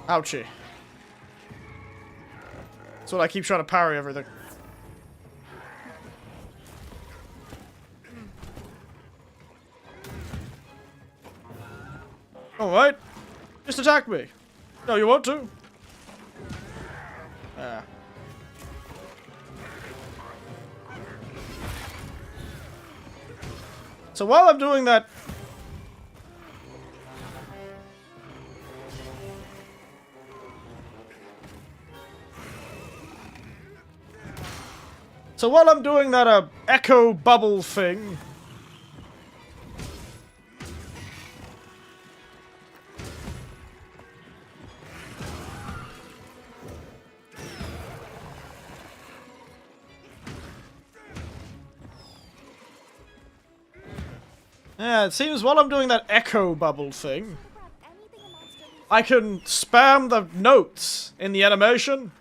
Ouchie. That's what I keep trying to parry everything. Alright. Just attack me. No, you want to? Ah. So while I'm doing that... So while I'm doing that echo bubble thing... Yeah, it seems while I'm doing that echo bubble thing, I can spam the notes in the animation,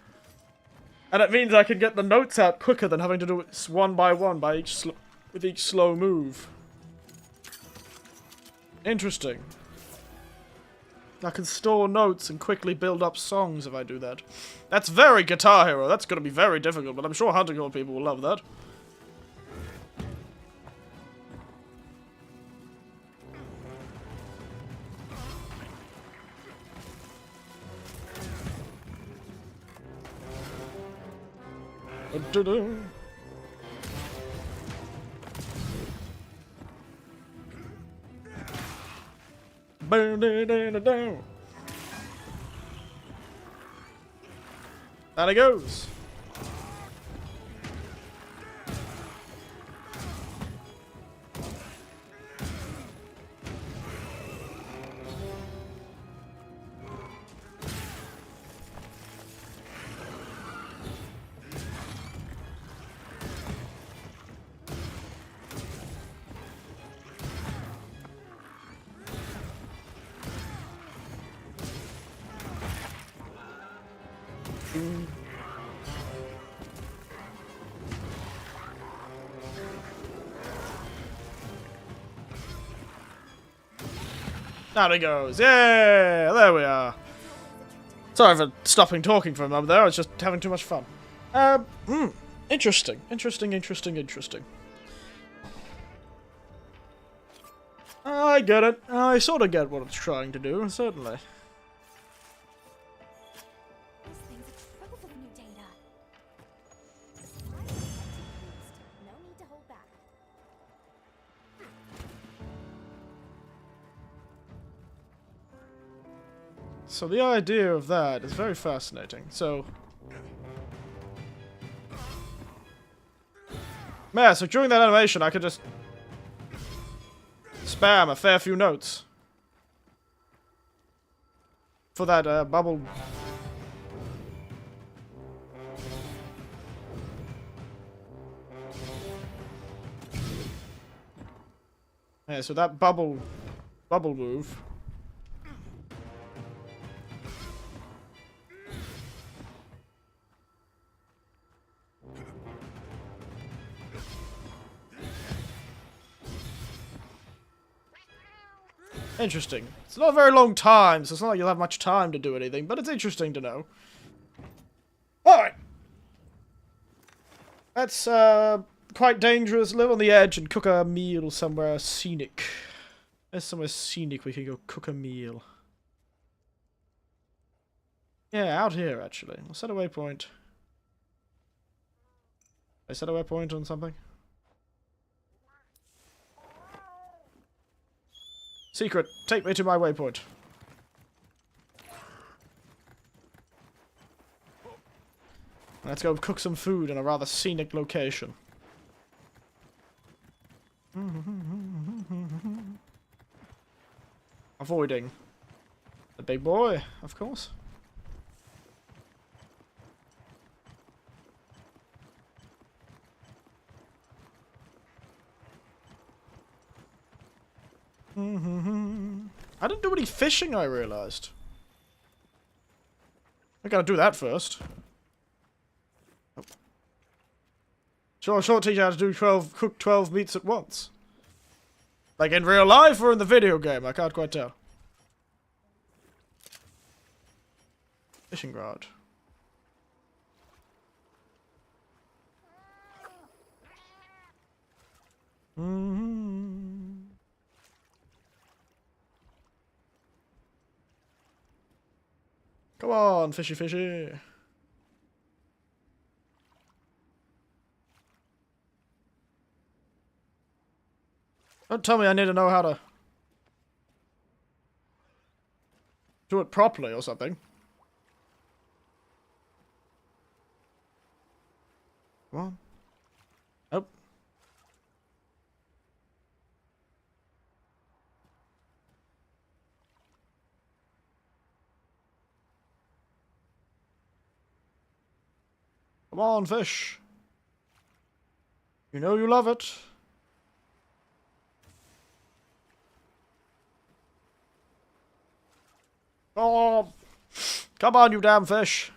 and it means I can get the notes out quicker than having to do it one by one by with each slow move. Interesting. I can store notes and quickly build up songs if I do that. That's very Guitar Hero. That's going to be very difficult, but I'm sure Hunter Gold people will love that. There it goes. There he goes. Yeah, there we are. Sorry for stopping talking for a moment there. I was just having too much fun. Interesting. Interesting. I get it. I sort of get what it's trying to do, certainly. This thing's a trove of new data. The supplies are used. No need to hold back. So the idea of that is very fascinating. So... yeah, so during that animation I could just... spam a fair few notes. For that bubble... yeah, so that bubble move... interesting. It's not a very long time, so it's not like you'll have much time to do anything, but it's interesting to know. Alright! That's, quite dangerous. Live on the edge and cook a meal somewhere scenic. There's somewhere scenic we can go cook a meal. Yeah, out here, actually. I'll set a waypoint. I set a waypoint on something? Secret, take me to my waypoint. Let's go cook some food in a rather scenic location. Avoiding the big boy, of course. I didn't do any fishing, I realized. I gotta do that first. Oh. Sure, teach you how to do cook 12 meats at once. Like in real life or in the video game, I can't quite tell. Fishing rod. Come on, fishy fishy. Don't tell me I need to know how to do it properly or something. Come on. Oh. Come on, fish. You know you love it. Oh, come on, you damn fish.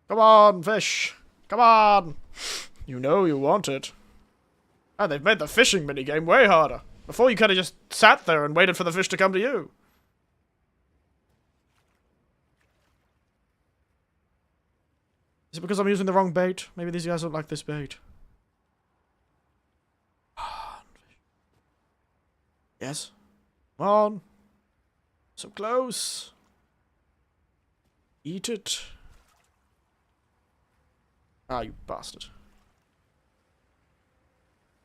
Come on, fish. Come on. You know you want it. And they've made the fishing minigame way harder. Before you could have just sat there and waited for the fish to come to you. Is it because I'm using the wrong bait? Maybe these guys don't like this bait. Yes. Come on. So close. Eat it. Ah, you bastard.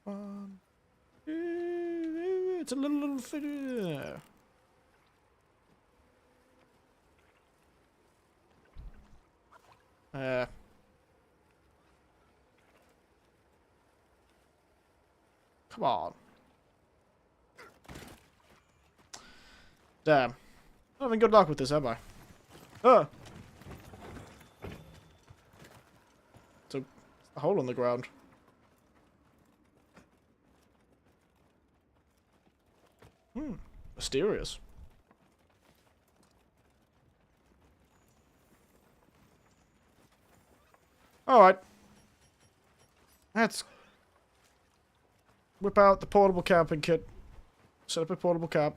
Come on. It's a little fish. Come on. Damn. I'm having good luck with this, am I? Ah! It's a hole on the ground. Mysterious. Alright. Let's whip out the portable camping kit. Set up a portable camp.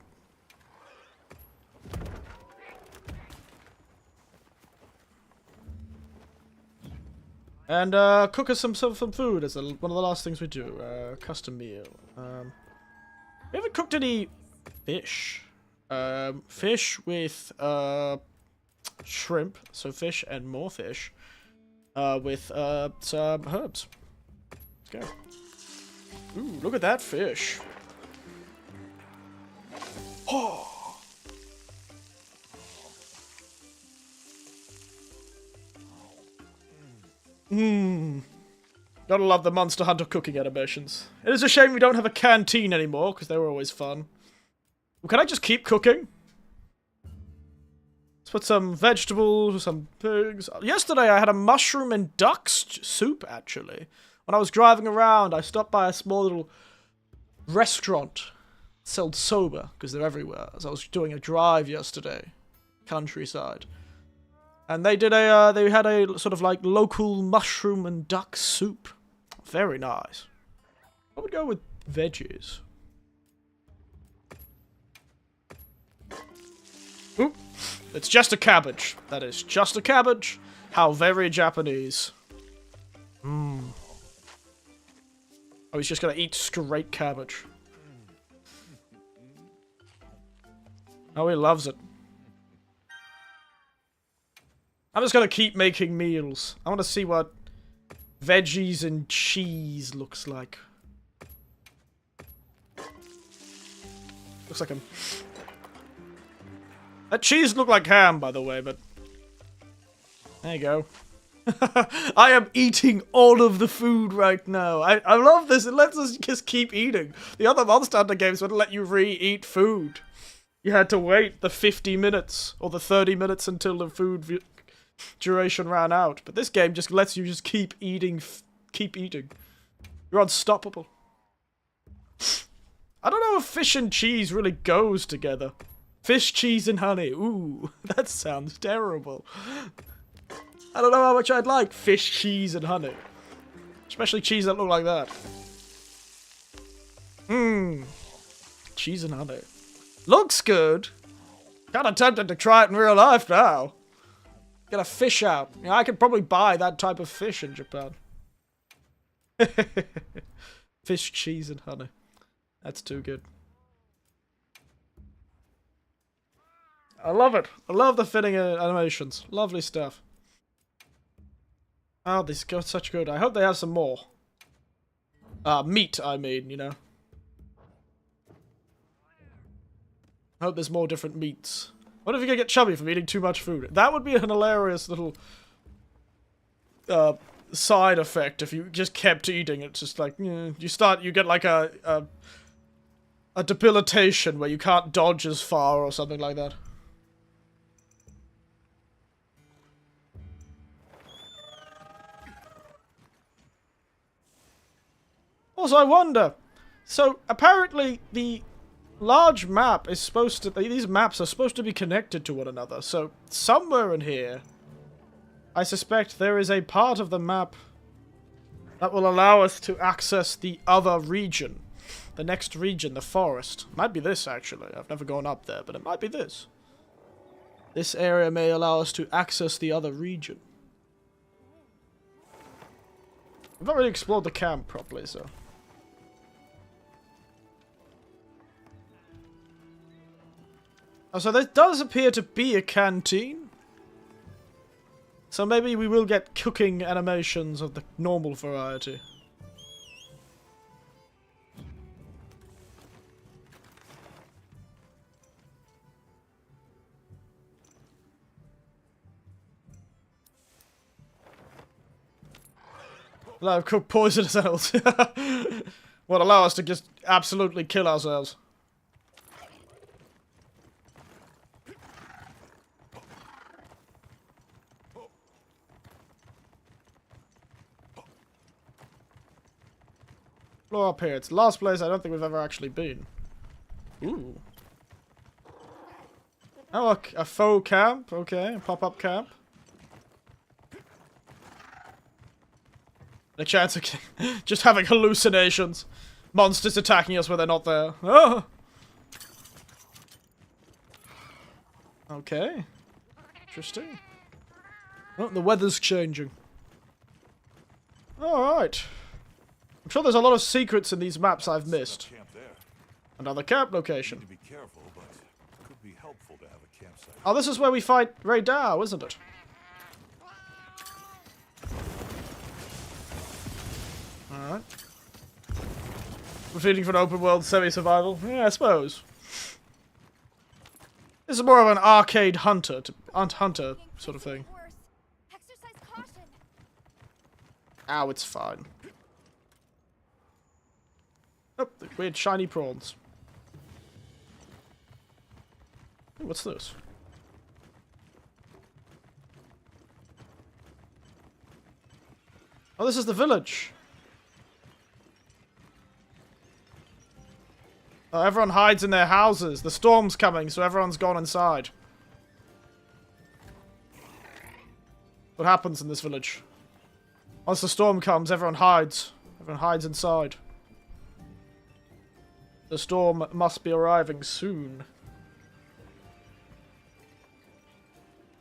And cook us some food as one of the last things we do. Custom meal. We haven't cooked any fish. Fish with shrimp. So fish and more fish. With some herbs. Let's go. Ooh, look at that fish. Oh. Gotta love the Monster Hunter cooking animations. It is a shame we don't have a canteen anymore, because they were always fun. Well, can I just keep cooking? Let's put some vegetables, some pigs. Yesterday I had a mushroom and duck soup, actually. When I was driving around, I stopped by a small little restaurant. Sold soba, because they're everywhere. As I was doing a drive yesterday. Countryside. And they did they had a sort of like local mushroom and duck soup. Very nice. I would go with veggies. Oop. It's just a cabbage. That is just a cabbage. How very Japanese. Oh, he's just gonna eat straight cabbage. Oh, he loves it. I'm just gonna keep making meals. I want to see what veggies and cheese looks like. Looks like that cheese looked like ham, by the way, but there you go. I am eating all of the food right now. I love this. It lets us just keep eating. The other Monster Hunter games wouldn't let you re-eat food. You had to wait the 50 minutes or the 30 minutes until the food duration ran out. But this game just lets you just keep eating. Keep eating. You're unstoppable. I don't know if fish and cheese really goes together. Fish, cheese, and honey. Ooh, that sounds terrible. I don't know how much I'd like fish, cheese, and honey. Especially cheese that look like that. Cheese and honey. Looks good. Kinda tempted to try it in real life now. Get a fish out. You know, I could probably buy that type of fish in Japan. Fish, cheese, and honey. That's too good. I love it. I love the fitting animations. Lovely stuff. Oh, these go such good. I hope they have some more. Meat, I mean, you know. I hope there's more different meats. What if you could get chubby from eating too much food? That would be an hilarious little side effect if you just kept eating. It's just like, you get like a debilitation where you can't dodge as far or something like that. Also, I wonder, so apparently the large map is supposed to, these maps are supposed to be connected to one another, so somewhere in here, I suspect there is a part of the map that will allow us to access the other region. The next region, the forest. Might be this, actually. I've never gone up there, but it might be this. This area may allow us to access the other region. I've not really explored the camp properly, so... Oh, so there does appear to be a canteen. So maybe we will get cooking animations of the normal variety. Allow cook poisonous animals. Would allow us to just absolutely kill ourselves. Floor up here. It's the last place I don't think we've ever actually been. Ooh. Oh, a faux camp. Okay, a pop-up camp. A chance of just having hallucinations. Monsters attacking us where they're not there. Oh. Okay. Interesting. Oh, the weather's changing. Alright. I'm sure there's a lot of secrets in these maps I've missed. Another camp location. Be careful, but it could be helpful to have a campsite. Oh, this is where we fight Ray Dow, isn't it? Alright. We're feeling for an open world semi-survival? Yeah, I suppose. This is more of an arcade hunter sort of thing. Worse. Exercise caution. Ow, it's fine. Oh, the weird shiny prawns. Ooh, what's this? Oh, this is the village. Oh, everyone hides in their houses. The storm's coming, so everyone's gone inside. What happens in this village? Once the storm comes, everyone hides. Everyone hides inside. The storm must be arriving soon.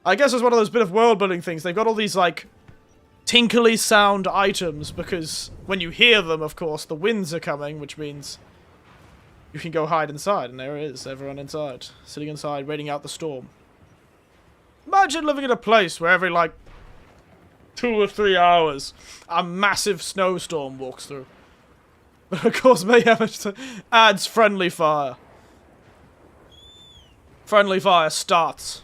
I guess it's one of those bit of world-building things. They've got all these, like, tinkly sound items, because when you hear them, of course, the winds are coming, which means you can go hide inside, and there it is, everyone inside. Sitting inside, waiting out the storm. Imagine living in a place where every, like, 2 or 3 hours, a massive snowstorm walks through. But of course, Mayhem adds friendly fire. Friendly fire starts.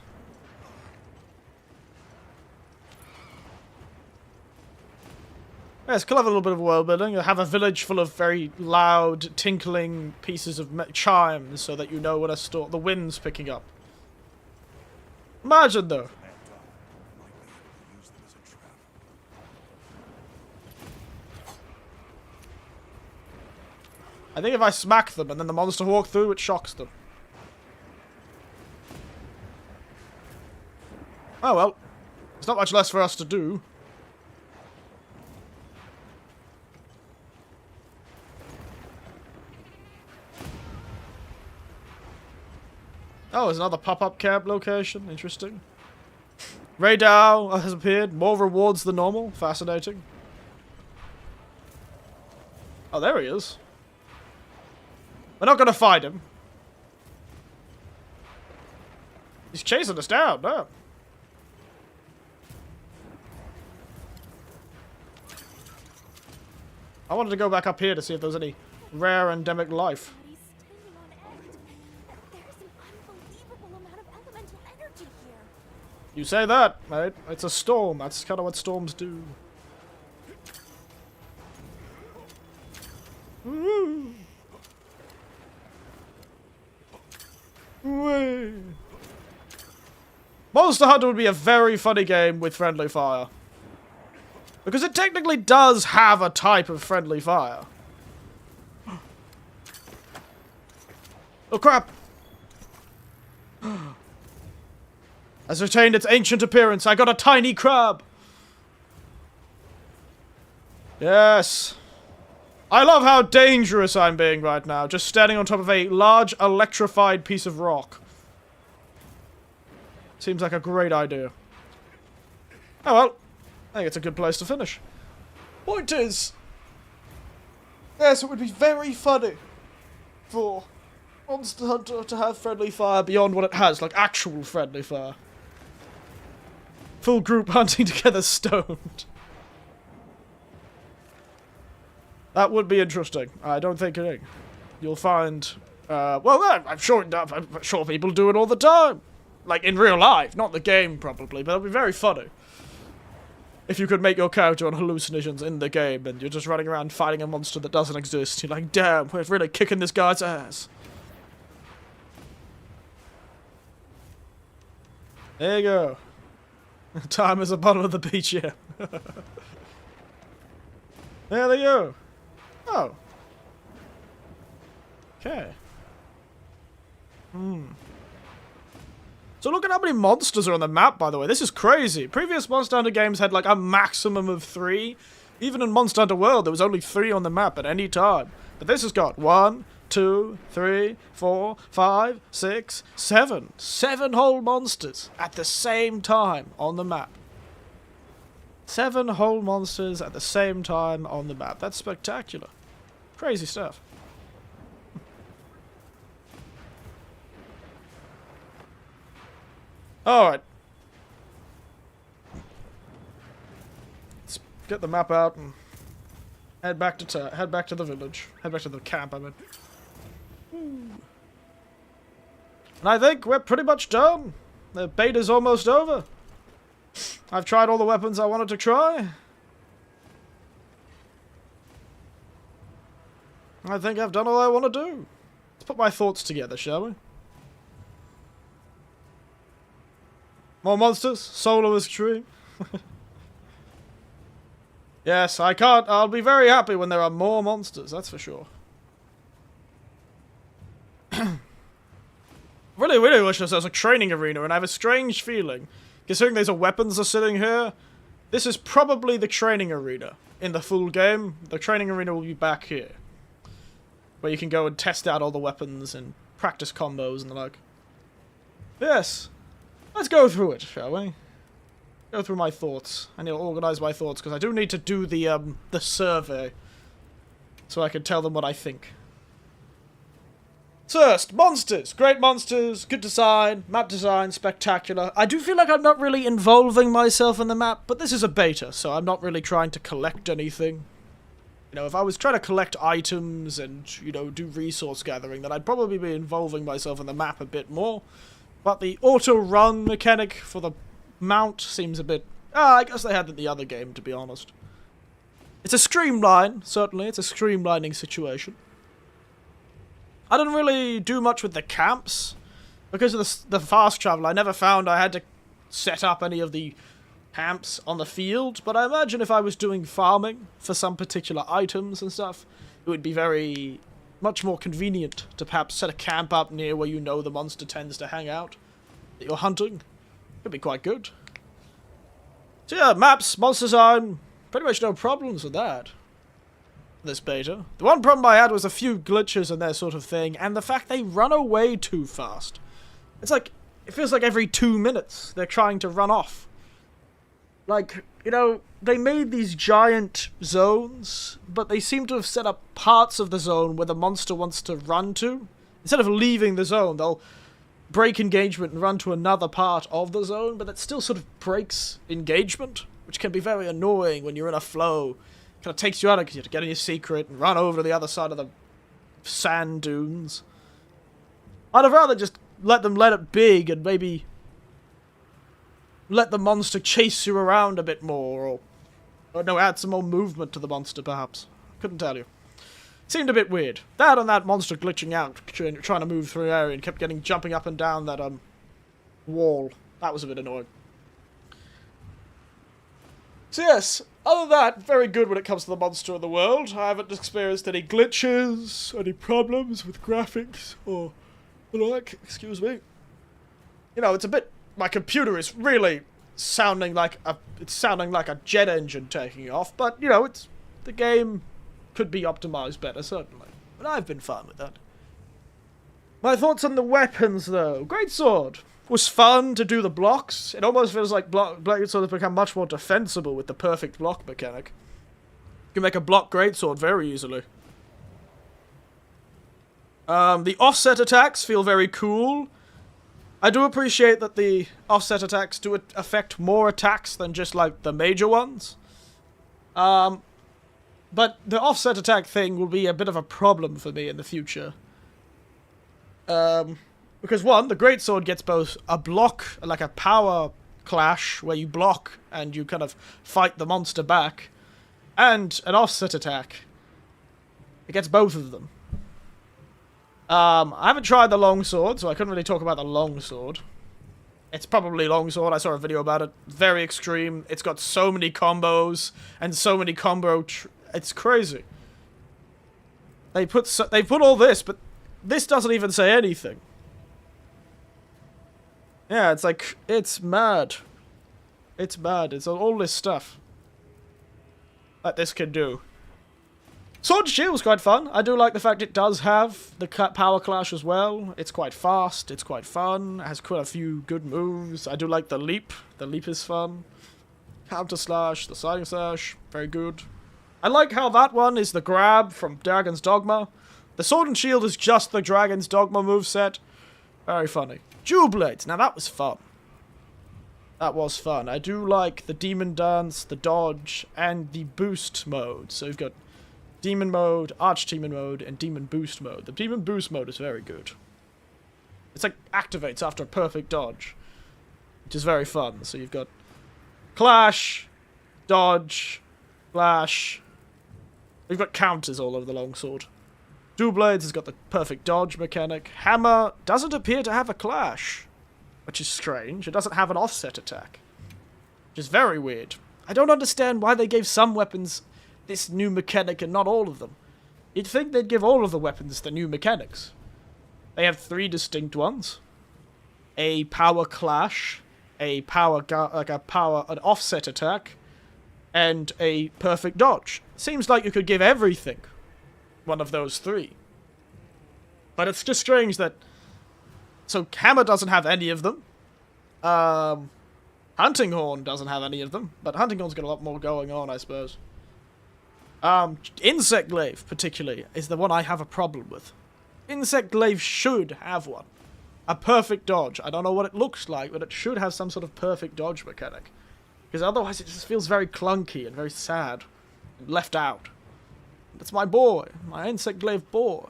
Yes, could have a little bit of world building. You'll have a village full of very loud, tinkling pieces of chimes so that you know when the wind's picking up. Imagine, though. I think if I smack them and then the monster walk through, it shocks them. Oh well. There's not much less for us to do. Oh, there's another pop-up camp location. Interesting. Radar has appeared. More rewards than normal. Fascinating. Oh, there he is. We're not gonna fight him. He's chasing us down, no. I wanted to go back up here to see if there was any rare endemic life. Body's standing on end. There's an unbelievable amount of elemental energy here. You say that, mate. It's a storm. That's kind of what storms do. Woo. Whee. Monster Hunter would be a very funny game with friendly fire. Because it technically does have a type of friendly fire. Oh crap! Has retained its ancient appearance. I got a tiny crab! Yes. I love how dangerous I'm being right now, just standing on top of a large electrified piece of rock. Seems like a great idea. Oh well, I think it's a good place to finish. Point is, yes, it would be very funny for Monster Hunter to have friendly fire beyond what it has, like actual friendly fire. Full group hunting together stoned. That would be interesting. I don't think you'll find. Well, I'm sure people do it all the time, like in real life, not the game probably, but it'll be very funny if you could make your character on hallucinations in the game and you're just running around fighting a monster that doesn't exist. You're like, damn, we're really kicking this guy's ass. There you go. Time is the bottom of the beach here. There they go. Oh. Okay. So look at how many monsters are on the map, by the way. This is crazy. Previous Monster Hunter games had like a maximum of 3. Even in Monster Hunter World, there was only 3 on the map at any time. But this has got 1, 2, 3, 4, 5, 6, 7. 7 whole monsters at the same time on the map. 7 whole monsters at the same time on the map. That's spectacular. Crazy stuff. Alright. Let's get the map out and head back to the village. Head back to the camp, I mean. And I think we're pretty much done. The beta's almost over. I've tried all the weapons I wanted to try. I think I've done all I want to do. Let's put my thoughts together, shall we? More monsters? Solo is extreme. Yes, I'll be very happy when there are more monsters, that's for sure. Really, really wish there was a training arena, and I have a strange feeling. Considering these weapons are sitting here, this is probably the training arena in the full game. The training arena will be back here, where you can go and test out all the weapons and practice combos and the like. Yes. Let's go through it, shall we? Go through my thoughts. I need to organize my thoughts, because I do need to do the survey, so I can tell them what I think. First, monsters. Great monsters, good design, map design, spectacular. I do feel like I'm not really involving myself in the map, but this is a beta, so I'm not really trying to collect anything. You know, if I was trying to collect items and, you know, do resource gathering, then I'd probably be involving myself in the map a bit more. But the auto-run mechanic for the mount seems a bit... I guess they had it in the other game, to be honest. It's a streamline, certainly. It's a streamlining situation. I didn't really do much with the camps. Because of the fast travel, I never found I had to set up any of the camps on the field. But I imagine if I was doing farming for some particular items and stuff, it would be very... much more convenient to perhaps set a camp up near where you know the monster tends to hang out that you're hunting. Could be quite good. So yeah, maps, monster design, pretty much no problems with that. This beta. The one problem I had was a few glitches and that sort of thing, and the fact they run away too fast. It's like, it feels like every 2 minutes they're trying to run off. Like, you know, they made these giant zones, but they seem to have set up parts of the zone where the monster wants to run to. Instead of leaving the zone, they'll break engagement and run to another part of the zone, but that still sort of breaks engagement, which can be very annoying when you're in a flow. Kind of takes you out of you to get in your secret and run over to the other side of the sand dunes. I'd have rather just let it big and maybe let the monster chase you around a bit more, or no, add some more movement to the monster, perhaps. Couldn't tell you. Seemed a bit weird. That and that monster glitching out, trying to move through the area and kept jumping up and down that, wall. That was a bit annoying. So yes, other than that, very good when it comes to the monster in the world. I haven't experienced any glitches, any problems with graphics, or the like, excuse me. You know, it's a bit... My computer is really sounding like a jet engine taking off, but, you know, the game could be optimized better, certainly. But I've been fine with that. My thoughts on the weapons, though. Greatsword was fun to do the blocks. It almost feels like Greatsword has become much more defensible with the perfect block mechanic. You can make a block Greatsword very easily. The offset attacks feel very cool. I do appreciate that the offset attacks do affect more attacks than just, like, the major ones. But the offset attack thing will be a bit of a problem for me in the future. Because, one, the Greatsword gets both a block, like a power clash, where you block and you kind of fight the monster back, and an offset attack. It gets both of them. I haven't tried the longsword, so I couldn't really talk about the longsword. It's probably longsword. I saw a video about it. Very extreme. It's got so many combos and so many it's crazy. They put all this, but this doesn't even say anything. Yeah, it's like, it's mad. It's mad. It's all this stuff that this can do. Sword and Shield was quite fun. I do like the fact it does have the power clash as well. It's quite fast. It's quite fun. It has quite a few good moves. I do like the leap. The leap is fun. Counter slash, the sliding slash, very good. I like how that one is the grab from Dragon's Dogma. The Sword and Shield is just the Dragon's Dogma moveset. Very funny. Jewel Blades. Now that was fun. That was fun. I do like the Demon Dance, the Dodge, and the Boost mode. So you've got Demon mode, Archdemon mode, and Demon Boost mode. The Demon Boost mode is very good. It's like activates after a perfect dodge, which is very fun. So you've got Clash, Dodge, Flash. You've got counters all over the longsword. Dual Blades has got the perfect dodge mechanic. Hammer doesn't appear to have a clash, which is strange. It doesn't have an offset attack, which is very weird. I don't understand why they gave some weapons this new mechanic and not all of them. You'd think they'd give all of the weapons the new mechanics. They have 3 distinct ones. A power clash, an offset attack, and a perfect dodge. Seems like you could give everything one of those 3. But it's just strange that... So Hammer doesn't have any of them. Hunting Horn doesn't have any of them, but Hunting Horn's got a lot more going on, I suppose. Insect Glaive, particularly, is the one I have a problem with. Insect Glaive should have one. A perfect dodge. I don't know what it looks like, but it should have some sort of perfect dodge mechanic. Because otherwise it just feels very clunky and very sad. And left out. That's my boy. My Insect Glaive boy.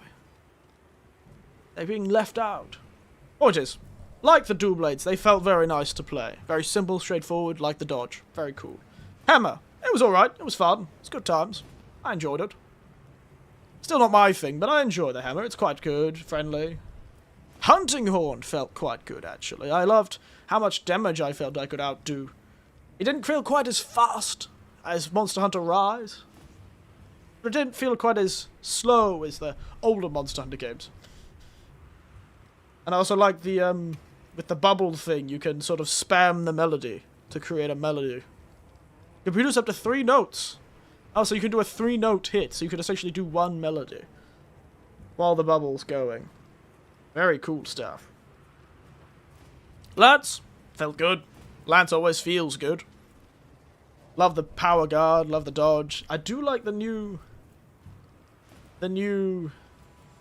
They're being left out. Oh, it is. Like the Dual Blades, they felt very nice to play. Very simple, straightforward, like the dodge. Very cool. Hammer. It was alright. It was fun. It's good times. I enjoyed it. Still not my thing, but I enjoy the hammer. It's quite good, friendly. Hunting Horn felt quite good, actually. I loved how much damage I felt I could outdo. It didn't feel quite as fast as Monster Hunter Rise, but it didn't feel quite as slow as the older Monster Hunter games. And I also like the, with the bubble thing, you can sort of spam the melody to create a melody. You can produce up to 3 notes. Oh, so you can do a 3-note hit, so you could essentially do 1 melody while the bubble's going. Very cool stuff. Lance felt good. Lance always feels good. Love the power guard, love the dodge. I do like the new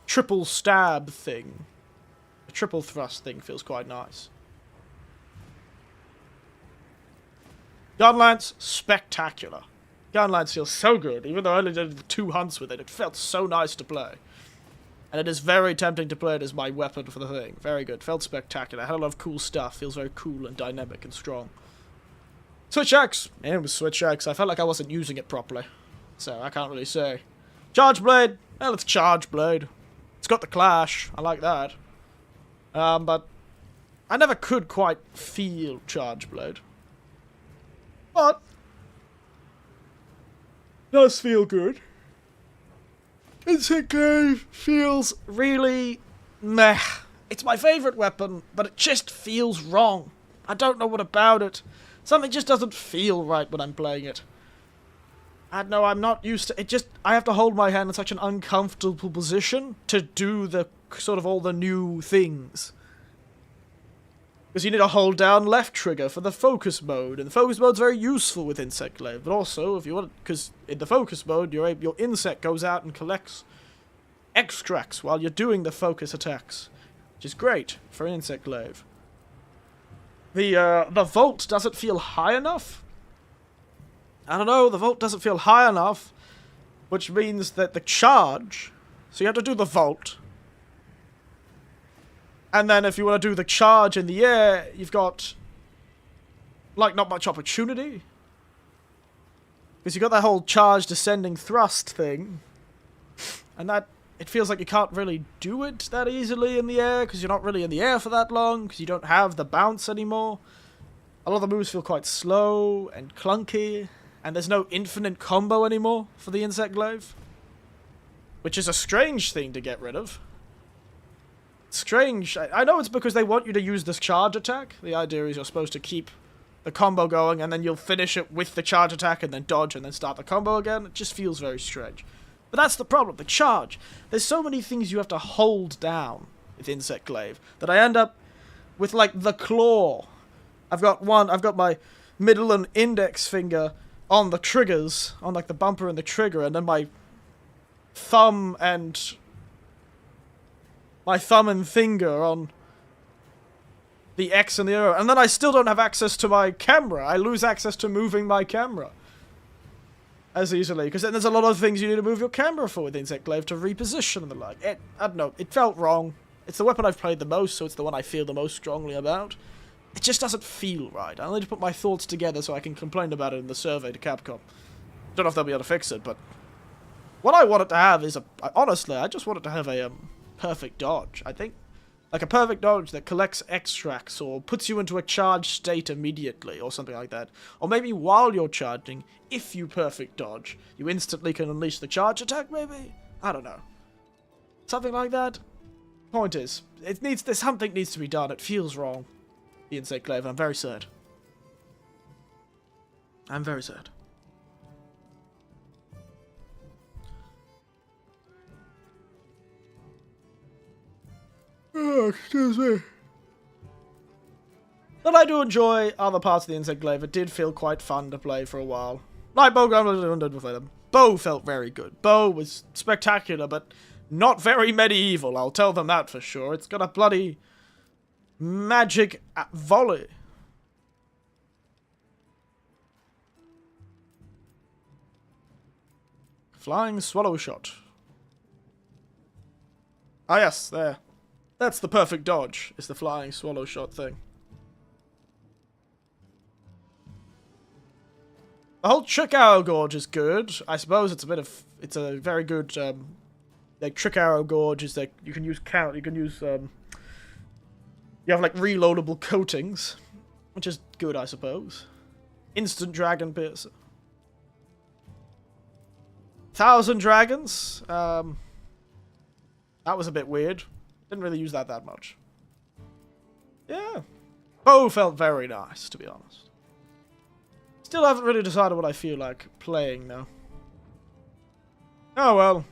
triple stab thing. The triple thrust thing feels quite nice. Gunlance, spectacular. Gunlance feels so good, even though I only did 2 hunts with it. It felt so nice to play. And it is very tempting to play it as my weapon for the thing. Very good. Felt spectacular. Had a lot of cool stuff. Feels very cool and dynamic and strong. Switch axe. Yeah, it was switch axe. I felt like I wasn't using it properly. So, I can't really say. Charge blade. Well, it's charge blade. It's got the clash. I like that. But I never could quite feel charge blade. But does feel good. Insect Glaive feels really meh. It's my favourite weapon, but it just feels wrong. I don't know what about it. Something just doesn't feel right when I'm playing it. I know I'm not used to it. Just I have to hold my hand in such an uncomfortable position to do the sort of all the new things. Because you need to hold down left trigger for the focus mode, and the focus mode's very useful with Insect Glaive. But also, if you want, because in the focus mode, your insect goes out and collects extracts while you're doing the focus attacks, which is great for an Insect Glaive. The volt doesn't feel high enough. I don't know. The volt doesn't feel high enough, which means that the charge. So you have to do the volt. And then if you want to do the charge in the air, you've got, like, not much opportunity. Because you've got that whole charge descending thrust thing. And that, it feels like you can't really do it that easily in the air, because you're not really in the air for that long, because you don't have the bounce anymore. A lot of the moves feel quite slow and clunky, and there's no infinite combo anymore for the Insect Glaive. Which is a strange thing to get rid of. Strange. I know it's because they want you to use this charge attack. The idea is you're supposed to keep the combo going, and then you'll finish it with the charge attack, and then dodge, and then start the combo again. It just feels very strange. But that's the problem, the charge. There's so many things you have to hold down with Insect Glaive, that I end up with, like, the claw. I've got my middle and index finger on the triggers, on, like, the bumper and the trigger, and then my thumb and finger on the X and the O. And then I still don't have access to my camera. I lose access to moving my camera as easily. Because then there's a lot of things you need to move your camera for with Insect Glaive to reposition and the like. I don't know. It felt wrong. It's the weapon I've played the most, so it's the one I feel the most strongly about. It just doesn't feel right. I need to put my thoughts together so I can complain about it in the survey to Capcom. Don't know if they'll be able to fix it, but what I want it to have is honestly, I just want it to have a perfect dodge, I think. Like a perfect dodge that collects extracts or puts you into a charged state immediately or something like that. Or maybe while you're charging, if you perfect dodge, you instantly can unleash the charge attack maybe? I don't know. Something like that. Point is, something needs to be done. It feels wrong. The Insect Glaive, I'm very sad. I'm very sad. Oh, excuse me. But I do enjoy other parts of the Insect Glaive. It did feel quite fun to play for a while. Like Bow Gun, Bow felt very good. Bow was spectacular, but not very medieval, I'll tell them that for sure. It's got a bloody magic volley. Flying swallow shot. Ah yes, there. That's the perfect dodge, is the flying swallow shot thing. The whole trick arrow gorge is good. I suppose it's a very good, like, trick arrow gorge is like, you have like reloadable coatings, which is good, I suppose. Instant dragon piercer. 1,000 dragons, that was a bit weird. Didn't really use that much. Yeah. Bow felt very nice, to be honest. Still haven't really decided what I feel like playing now. Oh well.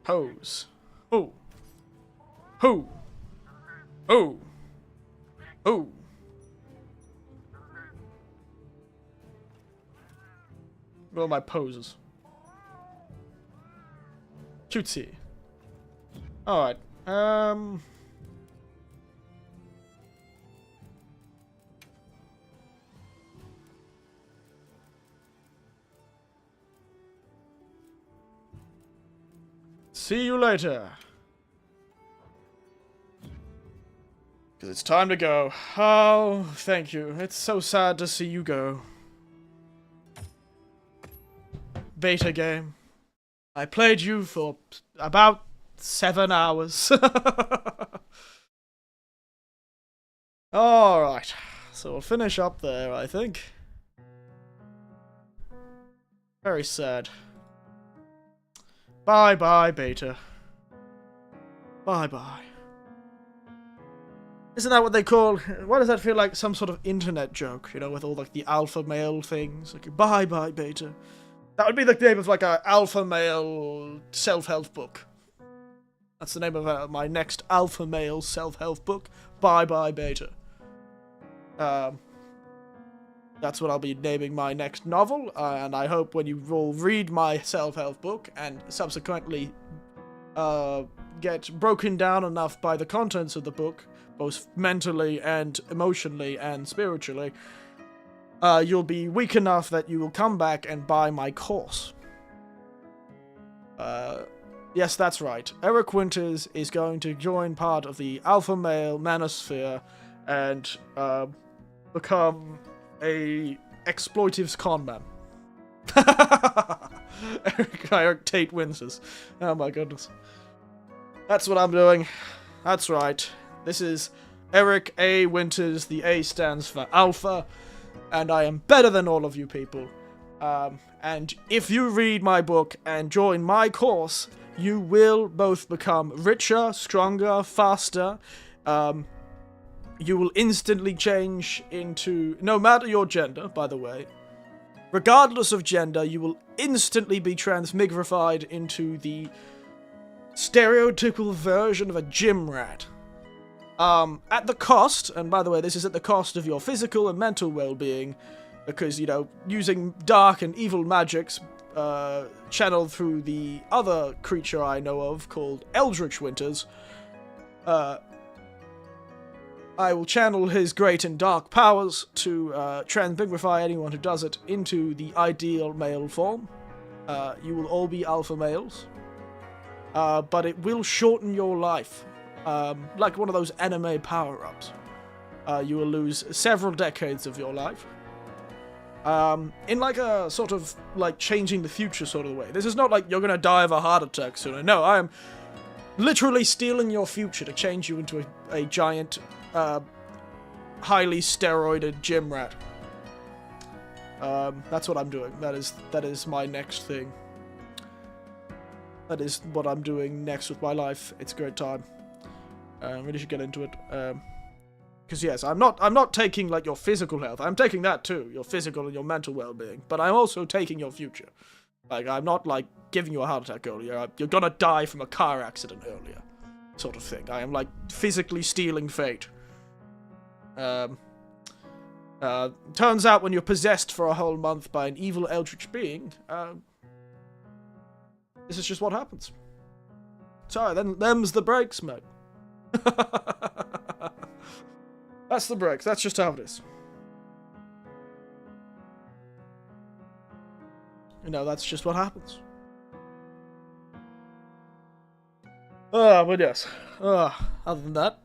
Pose. Who? Who? Oh. Oh. What are my poses? Cutesy. Alright. See you later. Because it's time to go. Oh, thank you. It's so sad to see you go. Beta game. I played you for about 7 hours. Alright. So we'll finish up there, I think. Very sad. Bye-bye, Beta. Bye-bye. Isn't that what they call... Why does that feel like some sort of internet joke, you know, with all, like, the alpha male things? Like, bye-bye, Beta. That would be the name of, like, a alpha male self-help book. That's the name of my next alpha male self-help book. Bye-bye, Beta. That's what I'll be naming my next novel, and I hope when you all read my self-help book and subsequently get broken down enough by the contents of the book, both mentally and emotionally and spiritually, you'll be weak enough that you will come back and buy my course. Yes, that's right. Eric Winters is going to join part of the alpha male manosphere and become a exploitives conman. Eric Tate Winters. Oh my goodness. That's what I'm doing. That's right. This is Eric A. Winters. The A stands for Alpha. And I am better than all of you people. And if you read my book and join my course, you will both become richer, stronger, faster. You will instantly change into, no matter your gender, by the way, regardless of gender, you will instantly be transmigrified into the stereotypical version of a gym rat. At the cost, and by the way, this is at the cost of your physical and mental well-being, because, you know, using dark and evil magics, channeled through the other creature I know of called Eldritch Winters, I will channel his great and dark powers to transmigrify anyone who does it into the ideal male form. You will all be alpha males, but it will shorten your life, like one of those anime power-ups. You will lose several decades of your life. In like a sort of like changing the future sort of way. This is not like you're gonna die of a heart attack sooner. No, I am literally stealing your future to change you into a giant, highly steroided gym rat. That's what I'm doing. That is my next thing. That is what I'm doing next with my life. It's a great time. Really should get into it. Because yes, I'm not taking like your physical health. I'm taking that too, your physical and your mental well-being. But I'm also taking your future. Like, I'm not like giving you a heart attack earlier. You're gonna die from a car accident earlier, sort of thing. I am like physically stealing fate. Turns out when you're possessed for a whole month by an evil eldritch being, this is just what happens. Sorry, them's the breaks, mate. That's the breaks. That's just how it is. You know, that's just what happens. But yes. Other than that,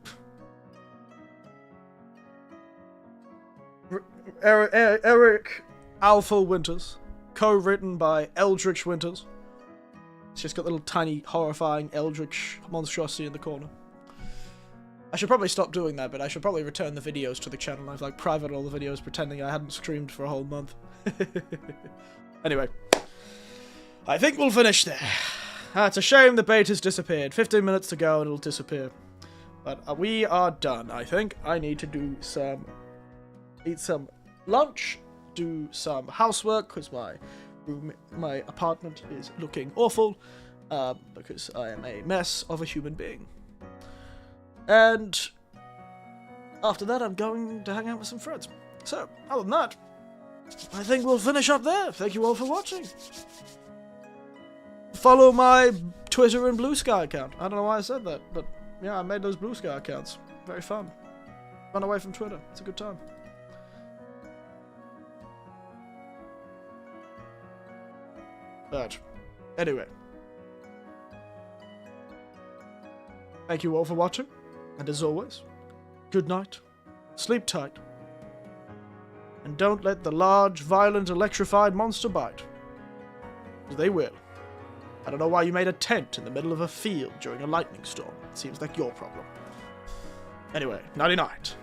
Eric Alpha Winters, co-written by Eldritch Winters. It's just got a little tiny, horrifying Eldritch monstrosity in the corner. I should probably stop doing that, but I should probably return the videos to the channel. I've like privated all the videos pretending I hadn't streamed for a whole month. Anyway, I think we'll finish there. It's a shame the bait has disappeared. 15 minutes to go and it'll disappear. But we are done, I think. I need to do eat some lunch, do some housework, because my apartment is looking awful, because I am a mess of a human being. And after that, I'm going to hang out with some friends. So, other than that, I think we'll finish up there. Thank you all for watching. Follow my Twitter and Blue Sky account. I don't know why I said that, but yeah, I made those Blue Sky accounts. Very fun. Run away from Twitter. It's a good time. But, anyway. Thank you all for watching. And as always, good night. Sleep tight. And don't let the large, violent, electrified monster bite. 'Cause they will. I don't know why you made a tent in the middle of a field during a lightning storm. It seems like your problem. Anyway, nighty-night.